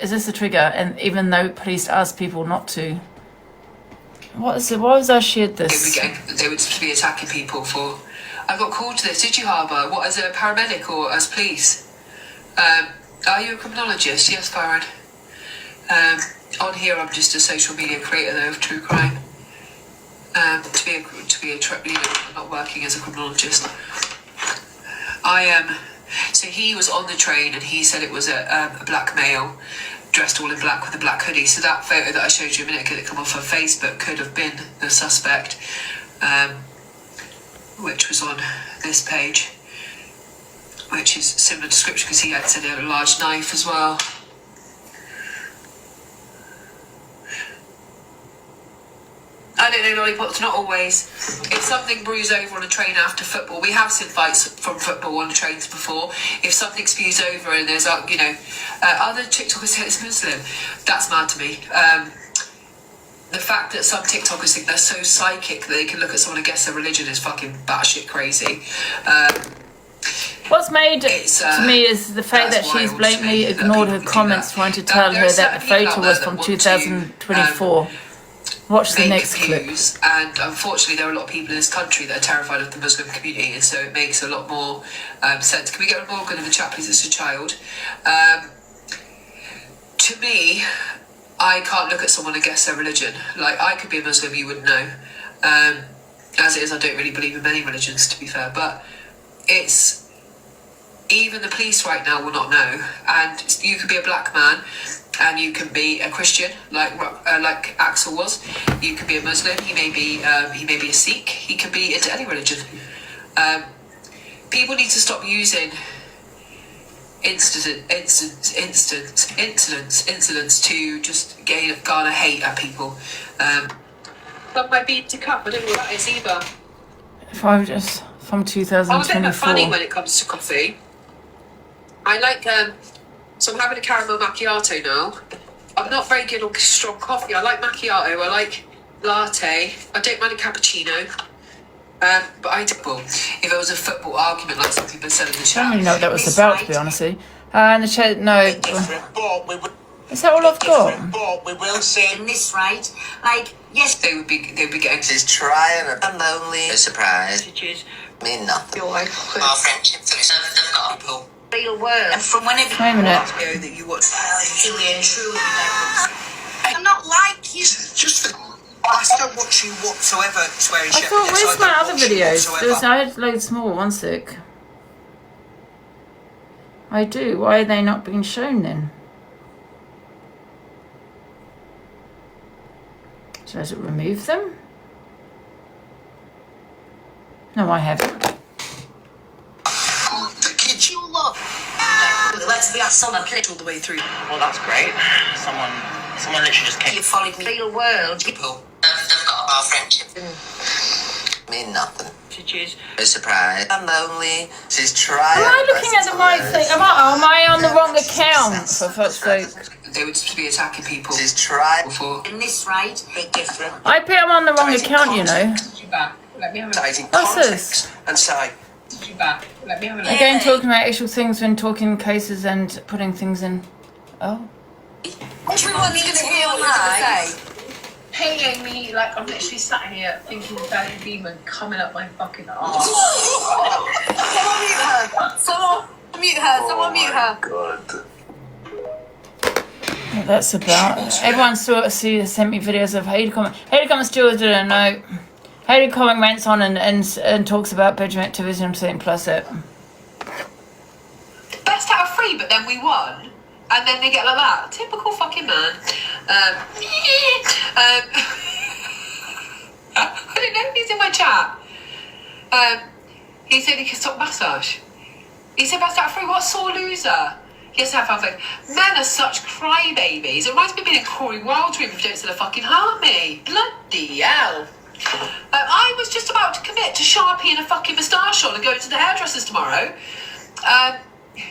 is this a trigger? And even though police ask people not to. What is it? Why was I shared this? They would be attacking people for. I got called to this. Did you, Harbour? What, as a paramedic or as police? Are you a criminologist? Yes, Farad. On here, I'm just a social media creator though of true crime. To be a I'm not working as a criminologist. I am. So he was on the train and he said it was a black male dressed all in black with a black hoodie. So that photo that I showed you a minute ago that come off of Facebook could have been the suspect, which was on this page, which is similar description because he had said a large knife as well. don't know, lollipops, not always. If something brews over on a train after football, we have seen fights from football on trains before. If something spews over and there's, other TikTokers say it's Muslim, that's mad to me. The fact that some TikTokers think they're so psychic that they can look at someone and guess their religion is fucking batshit crazy. What's made to me is the fact that she's blatantly ignored her comments trying to tell her that the photo was from 2024. Watch the next clip. And unfortunately, there are a lot of people in this country that are terrified of the Muslim community, and so it makes a lot more sense. Can we get Morgan in the chat, please? It's a child. To me, I can't look at someone and guess their religion. Like, I could be a Muslim, you wouldn't know. As it is, I don't really believe in many religions, to be fair, but it's... Even the police right now will not know. And you could be a black man, and you can be a Christian, like Axel was. You could be a Muslim. He may be a Sikh. He could be into any religion. People need to stop using incidents to just garner hate at people. Love my beat to cup. I don't know what that is either. If I just from 2024. I'm a bit funny when it comes to coffee. I like so I'm having a caramel macchiato now. I'm not very good on strong coffee. I like macchiato. I like latte. I don't mind a cappuccino. But if it was a football argument, like some people said in the chat. I don't really know what that was about, to be honest with you. And the chat, no. Is that all I've got? But we will say in this right, like yes, they would be getting. She's trying. I'm lonely. A surprise. Mean nothing. Your life. Our friendship they've got people. Real world. And from whenever Wait a minute. That you watch. Truly and truly. I'm not like you. Just for. I don't watch you whatsoever swearing I thought, where's my other videos? I had loads more, one sec. I do. Why are they not being shown then? So does it remove them? No, I haven't. The kids you love. Let's be at summer play all the way through. Well, that's great. Someone literally just came. You followed me. Real world. People. They've got our friendship. Mean nothing. A surprise. I'm lonely. She's trying. Am I looking at the right thing? Am I on the wrong account? For fuck's sake. They would be attacking people. She's trying. In this right, bit different. I bet I'm on the wrong account, you know. Let me have a What's this? And say. Let me have a look. Again, talking about actual things when talking cases and putting things in. Oh. Everyone's going to hear what you're going to say. Hey Amy, like I'm literally sat here thinking of Danny Beeman coming up my fucking arse. Someone mute her. Someone mute her. God. What that's about. Everyone sent me videos of Hayley Comment. Hayley Comment still didn't know. Hayley Comment rants on and talks about bedroom activities and saying plus it. Best out of 3, but then we won. And then they get like that. Typical fucking man. I don't know if he's in my chat. He said he can stop massage. He said best out of 3. What sore loser? Yes, I found like men are such crybabies. It reminds me of being in Corey Wild's room if you don't still fucking harm me. Bloody hell. I was just about to commit to Sharpie and a fucking moustache on and go to the hairdressers tomorrow.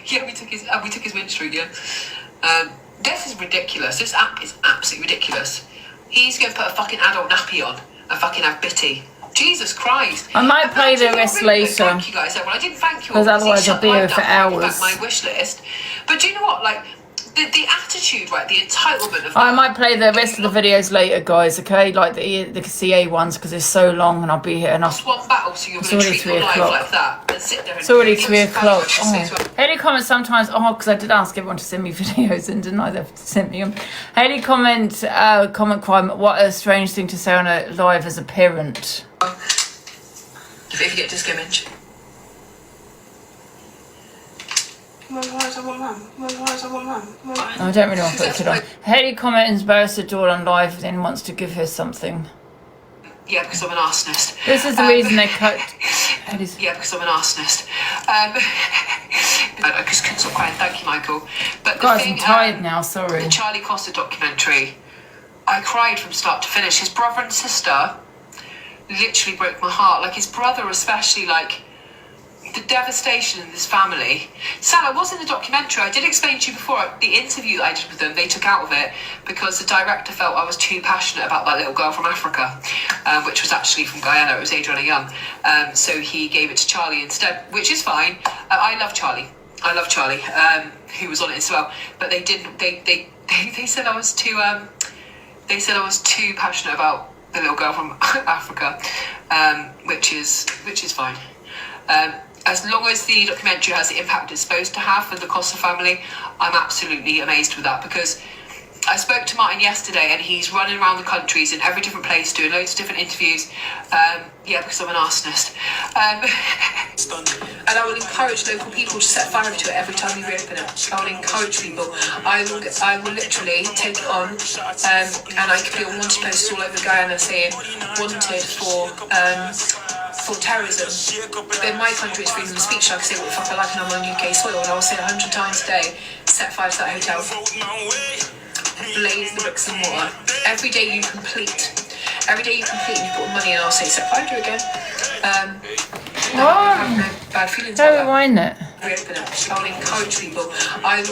Yeah, we took his windscreen, yeah. This is ridiculous. This app is absolutely ridiculous. He's going to put a fucking adult nappy on and fucking have bitty. Jesus Christ. I might play the rest later. Thank you guys, everyone. I didn't thank you all. Because otherwise I'll be here for hours. My wish list. But do you know what? Like, the attitude, right? The entitlement of... I might play the rest of the videos later, guys, okay? Like the CA ones, because it's so long and I'll be here enough. One battle, so you're going to treat your life like that and sit there and... It's already 3 o'clock. Hayley comments sometimes, because I did ask everyone to send me videos and didn't I? They've sent me them. Hayley comment crime, what a strange thing to say on a live as a parent. If you get to skimmage. I don't really want to put it on. Hayley comments embarrassed Dawn on live, then wants to give her something. Yeah, because I'm an arsonist. This is the reason they cut. Yeah, because I'm an arsonist. I just couldn't stop crying. Thank you, Michael. But the Guys, thing, I'm tired now. Sorry. The Charlie Costa documentary. I cried from start to finish. His brother and sister literally broke my heart. Like his brother especially, like the devastation in this family. Sal, I was in the documentary. I did explain to you before, the interview that I did with them, they took out of it because the director felt I was too passionate about that little girl from Africa, which was actually from Guyana. It was Adriana Young. So he gave it to Charlie instead, which is fine. I love Charlie. Who was on it as well. But they didn't. They said I was too. They said I was too passionate about the little girl from Africa, which is fine. As long as the documentary has the impact it's supposed to have for the Costa family, I'm absolutely amazed with that, because I spoke to Martin yesterday and he's running around the countries in every different place doing loads of different interviews. Because I'm an arsonist. And I will encourage local people to set fire to it every time we reopen it. I will encourage people. I will literally take it on, and I could be on wanted posters all over Guyana saying wanted for terrorism. But in my country it's freedom of speech. I can say what the fuck I like and I'm on UK soil, and I will say 100 times a day, set fire to that hotel. Blaze the bricks and mortar. Every day you complete and you put money in, I'll say set fire to it again. I have no bad feelings about that. Rewind it. Reopen it. I will encourage people. I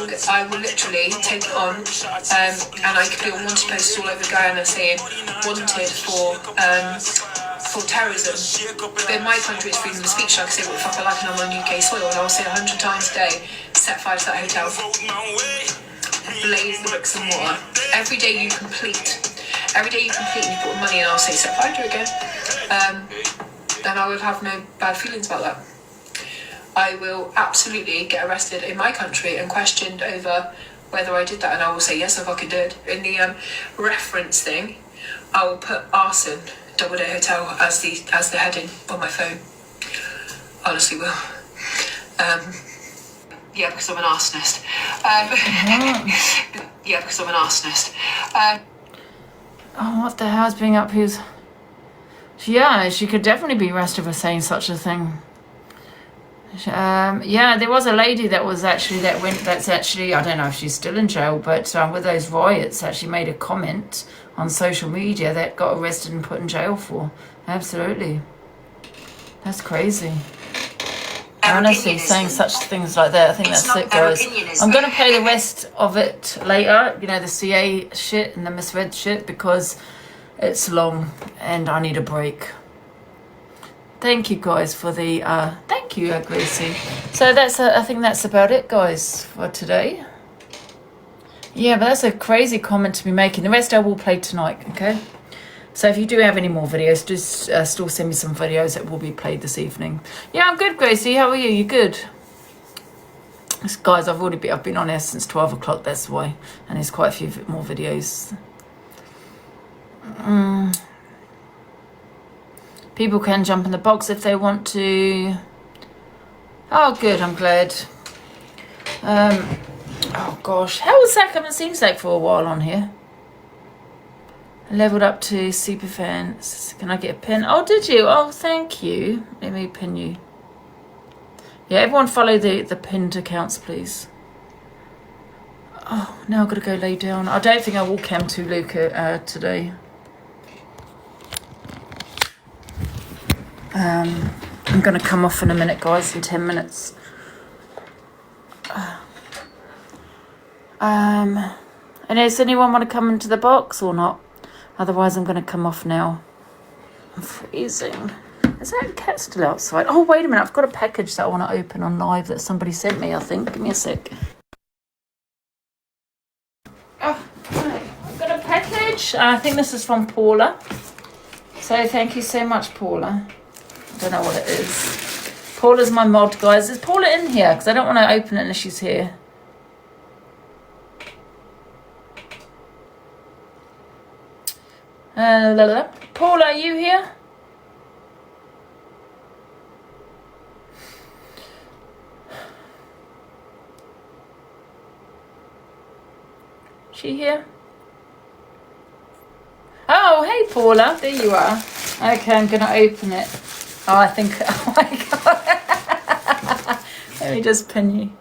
will literally take it on, and I could be on wanted posters all over Guyana saying wanted for terrorism. But in my country it's freedom of speech. I can say what the fuck I like and I'm on UK soil, and I will say 100 times a day, set fire to that hotel. Blaze the bricks and mortar. Every day you complete and you put money in, I'll say set fire to it again. And I will have no bad feelings about that. I will absolutely get arrested in my country and questioned over whether I did that, and I will say yes, I fucking did. In the reference thing, I will put arson, Double Day Hotel as the heading on my phone. Honestly will. Because I'm an arsonist. Because I'm an arsonist. What the hell's being up here? Yeah, she could definitely be arrested for saying such a thing. There was a lady that's actually, I don't know if she's still in jail, but with those riots, actually made a comment on social media that got arrested and put in jail for. Absolutely. That's crazy. Honestly, saying such things like that, I think that's it, guys. I'm going to play the rest of it later, the CA shit and the misread shit, because it's long and I need a break. Thank you, guys, for the thank you, Gracie. So I think that's about it, guys, for today. Yeah, but that's a crazy comment to be making. The rest I will play tonight, okay? So if you do have any more videos, just still send me some videos that will be played this evening. Yeah, I'm good, Gracie. How are you? You good? Guys, I've been on here since 12 o'clock, that's why. And there's quite a few more videos. People can jump in the box if they want to. Oh, good, I'm glad. Oh, gosh. How was Zach? I haven't seen Zach for a while on here. I leveled up to superfan. Can I get a pin? Oh, did you? Oh, thank you. Let me pin you. Yeah, everyone follow the pinned accounts, please. Oh, now I've got to go lay down. I don't think I will cam to Luca today. I'm going to come off in a minute, guys, in 10 minutes. And does anyone want to come into the box or not? Otherwise, I'm going to come off now. I'm freezing. Is that cat still outside? Oh, wait a minute. I've got a package that I want to open on live that somebody sent me, I think. Give me a sec. Oh, right. I've got a package. I think this is from Paula. So thank you so much, Paula. I don't know what it is. Paula's my mod, guys. Is Paula in here? Because I don't want to open it unless she's here. Paula, are you here? She here? Oh, hey Paula, there you are. Okay, I'm gonna open it. Oh, I think, oh my god. Let me just pin you.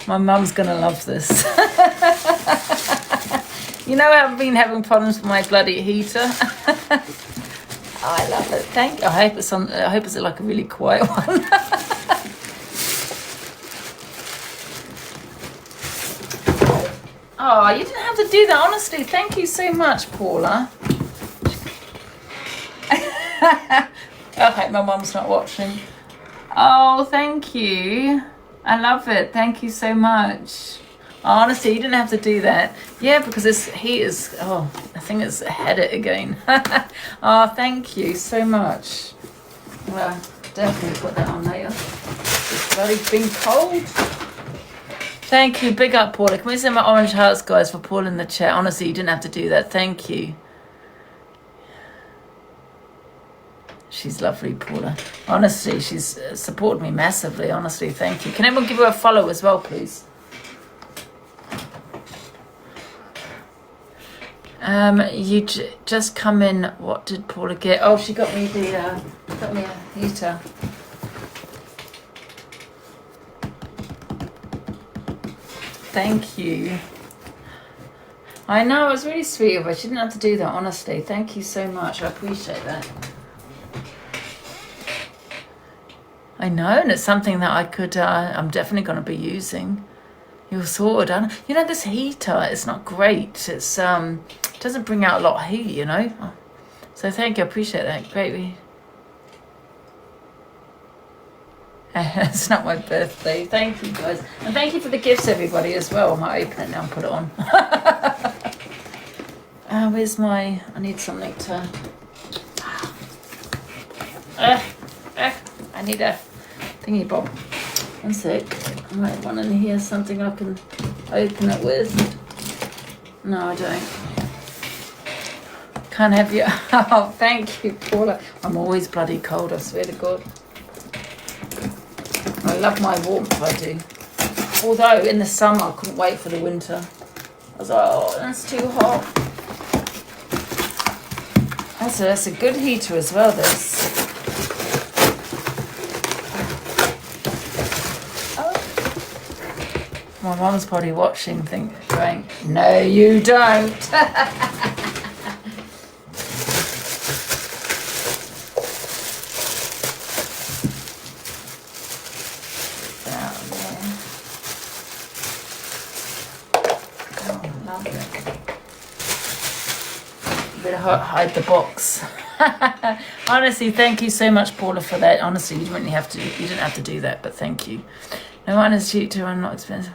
My mum's gonna love this. You know, I've been having problems with my bloody heater. I love it. Thank you. I hope it's on. I hope it's like a really quiet one. Oh, you didn't have to do that, honestly. Thank you so much, Paula. Okay, my mum's not watching. Oh, thank you. I love it. Thank you so much. Honestly, you didn't have to do that. Yeah, because this heat is... Oh, I think it's had it again. Oh, thank you so much. Well, definitely put that on later. It's bloody been cold. Thank you. Big up, Paula. Can we send my orange hearts, guys, for Paula in the chat? Honestly, you didn't have to do that. Thank you. She's lovely, Paula. Honestly, she's supported me massively. Honestly, thank you. Can everyone give her a follow as well, please? You just come in. What did Paula get? Oh, she got me a heater. Thank you. I know, it was really sweet of her. She didn't have to do that, honestly. Thank you so much. I appreciate that. I know, and it's something that I could, I'm definitely going to be using. You're sorted. You know, this heater, it's not great. It's, it doesn't bring out a lot of heat, you know. So thank you, I appreciate that. Great. It's not my birthday. Thank you, guys. And thank you for the gifts, everybody, as well. I might open it now and put it on. Where's my... I need something to... I need a thingy bob. One sec. I might want in here something I can open it with. No, I don't. Can't have you. Oh, thank you, Paula. I'm always bloody cold, I swear to God. I love my warmth, I do. Although in the summer I couldn't wait for the winter. I was like, oh, that's too hot. That's a good heater as well, this. Oh. My mum's probably watching, going, no, you don't. Hide the box. Honestly, thank you so much, Paula, for that. Honestly, you didn't have to do that, but thank you. No one is cheap too. I'm not expensive.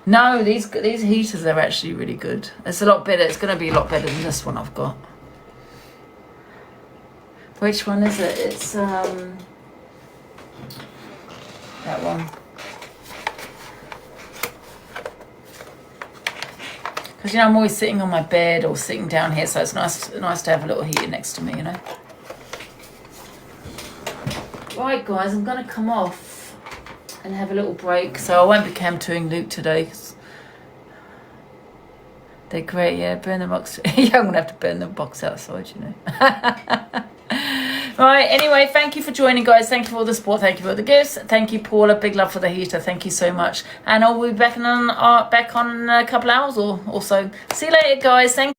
No, these heaters are actually really good. It's a lot better. It's going to be a lot better than this one I've got. Which one is it? It's that one. Because, you know, I'm always sitting on my bed or sitting down here, so it's nice to have a little heater next to me, you know. Right, guys, I'm going to come off and have a little break. So I won't be cam-toing Luke today. Cause they're great, yeah. Burn the box. Yeah, I'm going to have to burn the box outside, you know. Right, anyway, thank you for joining, guys. Thank you for all the support. Thank you for all the gifts. Thank you, Paula. Big love for the heater. Thank you so back on in a couple hours or so. See you later, guys. Thank